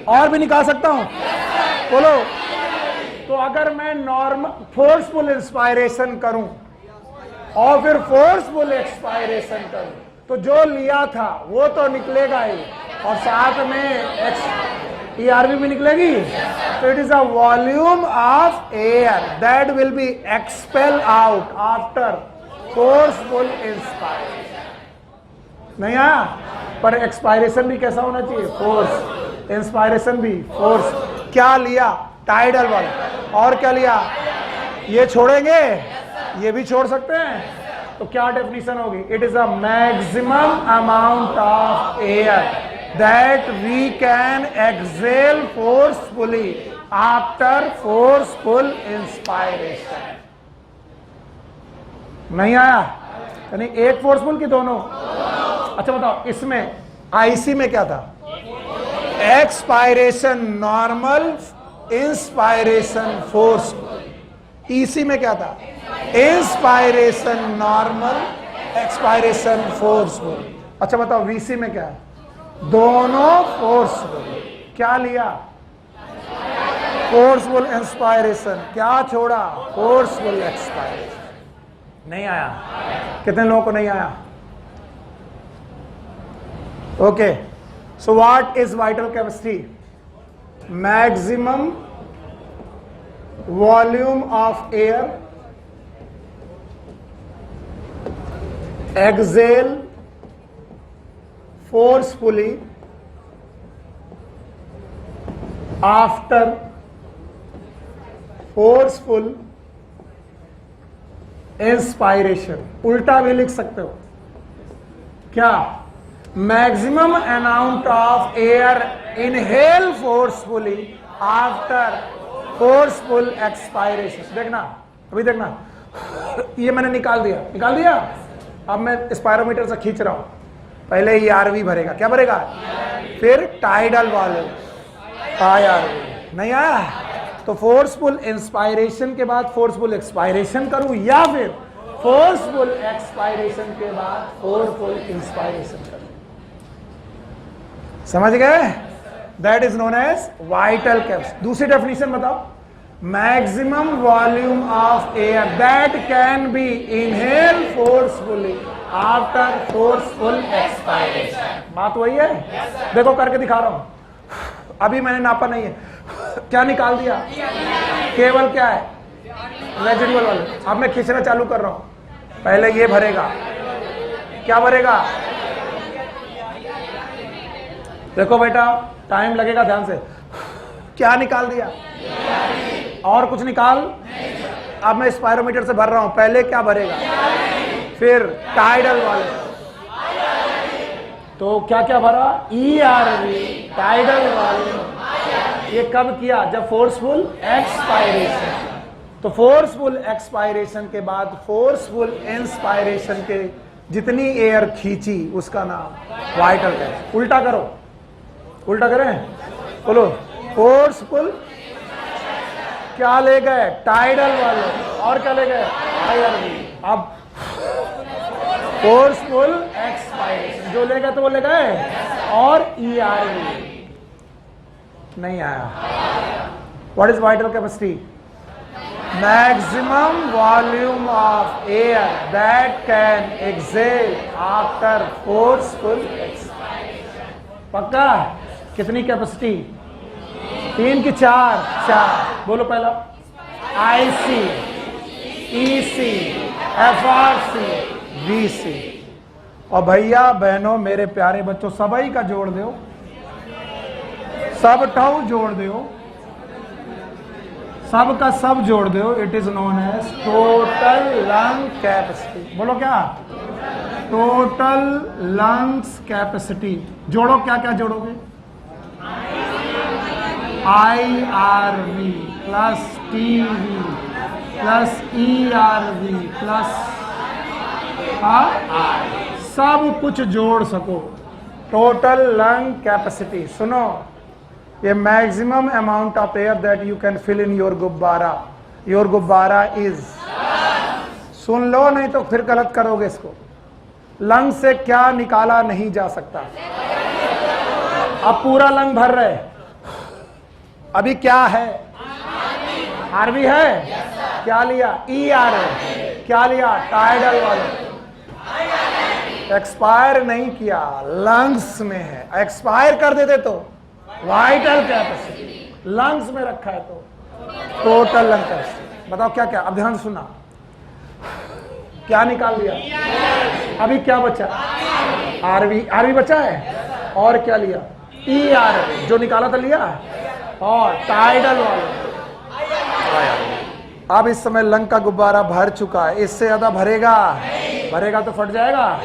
S1: और भी निकाल सकता हूं. बोलो. तो अगर मैं नॉर्मल फोर्सफुल इंस्पायरेशन करूं और फिर फोर्सफुल एक्सपायरेशन करूं तो जो लिया था वो तो निकलेगा ही, और साथ में ERV भी निकलेगी. तो it is a volume of air that will be expel out after forceful inspiration. नहीं आया? पर एक्सपायरेशन भी कैसा होना चाहिए? फोर्स. इंस्पायरेशन भी फोर्स. क्या लिया? टाइडल वाला. और क्या लिया? ये छोड़ेंगे, ये भी छोड़ सकते हैं. तो क्या डेफिनेशन होगी? It is a maximum amount of air that we can exhale forcefully after forceful inspiration. नहीं आया? यानी एक फोर्सफुल की दोनों? अच्छा बताओ, इसमें आईसी में क्या था? Expiration normal, inspiration forceful. EC में क्या था? Inspiration normal, expiration forceful. अच्छा बताओ, वीसी में क्या है? दोनों फोर्सफुल। क्या लिया? Forceful inspiration. क्या छोड़ा? Forceful expiration. नहीं आया? कितने लोगों को नहीं आया? Okay, so what is vital capacity? Maximum volume of air exhale forcefully after forceful inspiration। उल्टा भी लिख सकते हो क्या? Maximum amount of air inhale forcefully after forceful expiration. देखना, अभी देखना, ये मैंने निकाल दिया। अब मैं स्पायरोमीटर से खींच रहा हूं। पहले ये आरवी भरेगा। क्या भरेगा? फिर टाइडल वॉल्यूम, आईआरवी। नहीं आया? तो फोर्सफुल इंस्पायरेशन के बाद फोर्सफुल एक्सपायरेशन करूं या फिर फोर्सफुल एक्सपायरेशन के बाद फोर्सफुल इंस्पायरेशन करूं? समझ गए? That is known as vital capacity. दूसरी डेफिनेशन बताओ। Maximum volume of air that can be inhale forcefully after forceful expiration. बात वही है? देखो करके दिखा रहा हूं। अभी मैंने नापा नहीं है। क्या निकाल दिया? केवल क्या है? रेजिडुअल वाले। अब मैं खींचना चालू कर रहा हूं। पहले ये भरेगा। क्या भरेगा? देखो बेटा, टाइम लगेगा, ध्यान से। क्या निकाल दिया? और कुछ निकाल? अब मैं स्पायरोमीटर से भर रहा हूं। पहले क्या भरेगा? फिर टाइडल वाले। तो क्या क्या भरा? ईआरवी, टाइडल वाले। ये कब किया? जब फोर्सफुल एक्सपायरेशन। तो फोर्सफुल एक्सपायरेशन के बाद फोर्सफुल इंस्पायरेशन के जितनी एयर खींची उसका नाम वाइटल कैपेसिटी। उल्टा करो, उल्टा करें, बोलो। फोर्सफुल क्या ले गए? टाइडल वाले। और क्या ले गए? आईआरवी। अब फोर्सफुल एक्सपायरेशन जो ले गए तो वो ले गए, और ईआरवी। नहीं आया? What is vital capacity? Maximum volume of air that can exhale after forceful expiration. पक्का? कितनी कैपेसिटी? 3 की 4? बोलो पहला। IC, EC, FRC, VC. और भैया बहनों, मेरे प्यारे बच्चों, सभी का जोड़ दो, सब टाउ जोड़ दो, सब का सब जोड़ दो। It is known as total lung capacity. बोलो क्या? Total lungs capacity. जोड़ो, क्या क्या जोड़ोगे? IRV plus TV plus ERV plus सब कुछ जोड़ सको। Total lung capacity. सुनो, ये maximum amount of air that you can fill in your गुब्बारा। योर गुब्बारा इज, सुन लो नहीं तो फिर गलत करोगे इसको। लंग से क्या निकाला नहीं जा सकता। अब पूरा लंग भर रहे। अभी क्या है? आरवी है। क्या लिया? ER। क्या लिया? टाइडल वाले। एक्सपायर नहीं किया, लंग्स में है। एक्सपायर कर देते तो वाइटल कैपेसिटी। लंग्स में रखा है तो टोटल लंग कैपेसिटी। बताओ क्या क्या? अब ध्यान सुना। क्या निकाल दिया? अभी क्या बचा? आरवी बचा है। और क्या लिया? ER जो निकाला था लिया, और टाइडल वाले। अब इस समय लंग का गुब्बारा भर चुका है। इससे ज्यादा भरेगा तो फट जाएगा।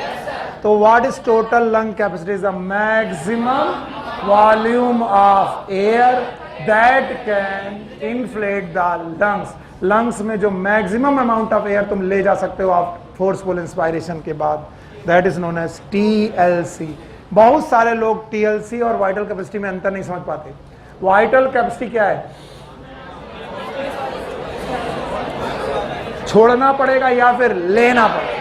S1: तो what is total lung capacity? Is the maximum volume of air that can inflate the lungs. Lungs में जो मैक्सिमम अमाउंट ऑफ एयर तुम ले जा सकते हो आप फोर्सफुल इंस्पायरेशन के बाद, that is known as TLC। बहुत सारे लोग TLC और वाइटल कैपेसिटी में अंतर नहीं समझ पाते। वाइटल कैपेसिटी क्या है? छोड़ना पड़ेगा या फिर लेना पड़ेगा?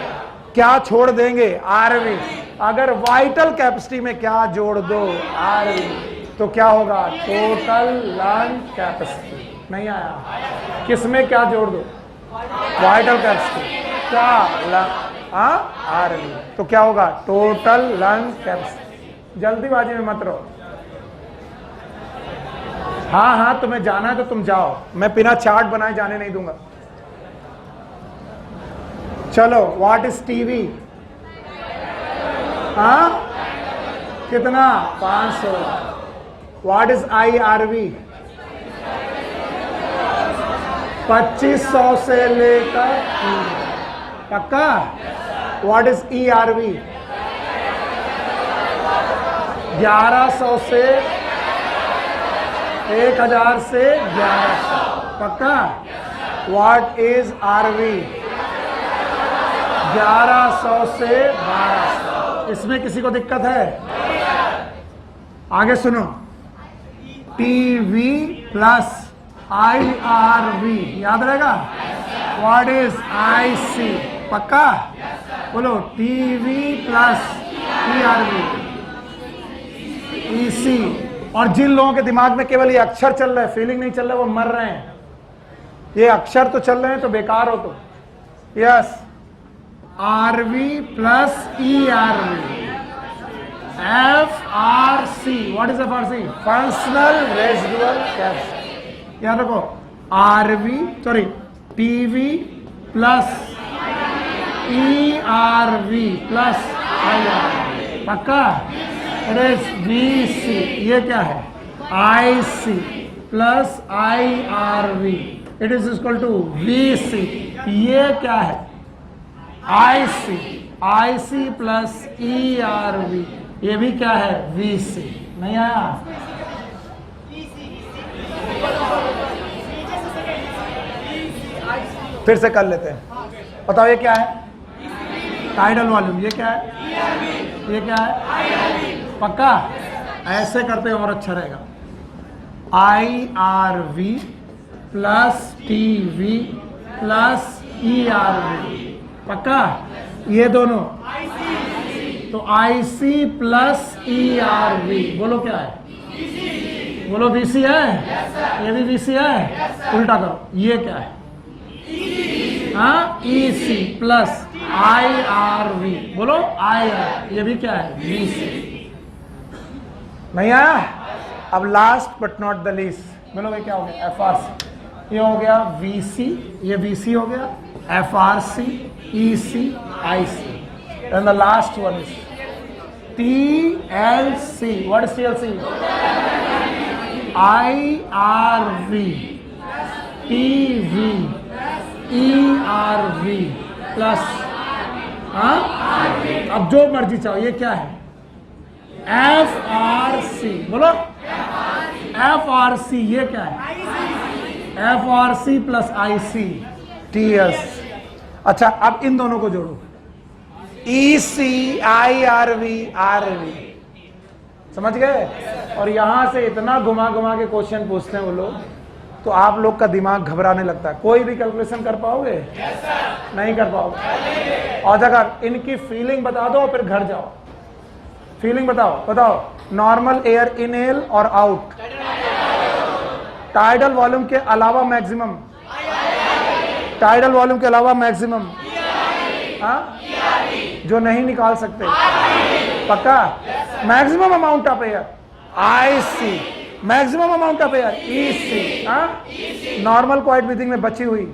S1: क्या छोड़ देंगे? RV। अगर वाइटल कैपेसिटी में क्या जोड़ दो? RV। तो क्या होगा? Total lung capacity. नहीं आया? किसमें क्या जोड़ दो? Vital capacity. क्या? RV। तो क्या होगा? Total lung capacity. जल्दीबाजी में मत रहो। हाँ हाँ, तुम्हें जाना है तो तुम जाओ, मैं बिना चार्ट बनाए जाने नहीं दूंगा। चलो, व्हाट इज TV? हाँ, कितना? 500। What is IRV? 2500 से लेकर। पक्का? What is ERV? 1100 से 1000 से 1100। पक्का? What is RV? 1100 से 1200। इसमें किसी को दिक्कत है? आगे सुनो, TV प्लस IRV याद रहेगा? What is IC? पक्का? बोलो, TV प्लस ERV EC। और जिन लोगों के दिमाग में केवल ये अक्षर चल रहा है, फीलिंग नहीं चल रहा है, वो मर रहे हैं। ये अक्षर तो चल रहे हैं तो बेकार हो तो। Yes, RV plus ERV। FRC। What is FRC? Functional residual capacity. याद रखो, TV plus ERV plus IRV। पक्का? It is VC। ये क्या है? IC plus IRV। It is equal to VC। ये क्या है? IC plus ERV। ये भी क्या है? VC। नहीं आया? फिर से कर लेते हैं। बताओ, ये क्या है? Tidal volume. ये क्या है? ये क्या है? पक्का? ऐसे करते और अच्छा रहेगा। IRV plus TV plus ERV। पक्का? ये दोनों। तो IC प्लस ERV। बोलो क्या है? बोलो VC है? ये भी VC है? उल्टा करो, ये क्या है? हाँ, EC प्लस IRV। बोलो IR। ये भी क्या है? VC। नहीं आया? अब last but not the least, बोलो ये क्या हो गया? FRC। ये हो गया VC, ये VC हो गया, FRC, EC, IC, and the last one is TLC. What is TLC? IRV, TV, ERV plus अब जो मर्जी चाहो। ये क्या है? FRC। बोलो FRC। ये क्या है? FRC plus IC, TS। अच्छा, अब इन दोनों को जोड़ो, EC, IRV, RV। समझ गए? और यहां से इतना घुमा घुमा के क्वेश्चन पूछते हैं वो लोग, तो आप लोग का दिमाग घबराने लगता है। कोई भी कैलकुलेशन कर पाओगे? नहीं कर पाओगे। और अगर इनकी फीलिंग बता दो फिर घर जाओ। फीलिंग बताओ। नॉर्मल एयर इनहेल और आउट, टाइडल वॉल्यूम के अलावा मैक्सिमम, टाइडल वॉल्यूम के अलावा मैक्सिमम, जो नहीं निकाल सकते। पक्का? Maximum amount of air IC, maximum amount of air EC, normal quite breathing में बची हुई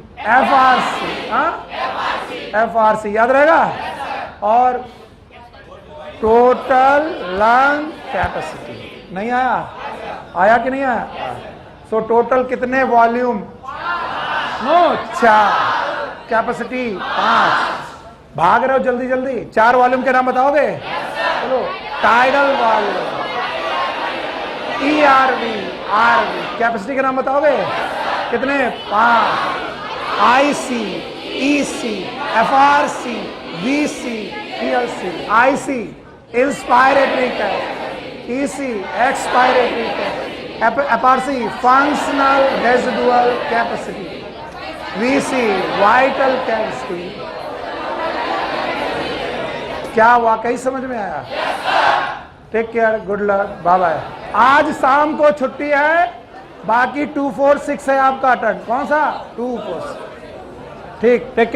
S1: FRC। याद रहेगा? और टोटल लंग कैपेसिटी। नहीं आया? आया कि नहीं आया? सो टोटल कितने वॉल्यूम? 4, कैपेसिटी 5। भाग रहे हो जल्दी जल्दी। 4 वॉल्यूम के नाम बताओगे? चलो, tidal volume, ERV, RV, capacity का नाम बताओगे कितने? 5। IC, EC, FRC, VC, PLC, IC inspiratory cap, EC expiratory cap, FRC functional residual capacity, VC vital capacity. क्या वाकई समझ में आया? Take care, good luck, bye bye. आज शाम को छुट्टी है, बाकी 2, 4, 6 है आपका अटेंड। कौन सा? 2, 4, ठीक, टेक केयर।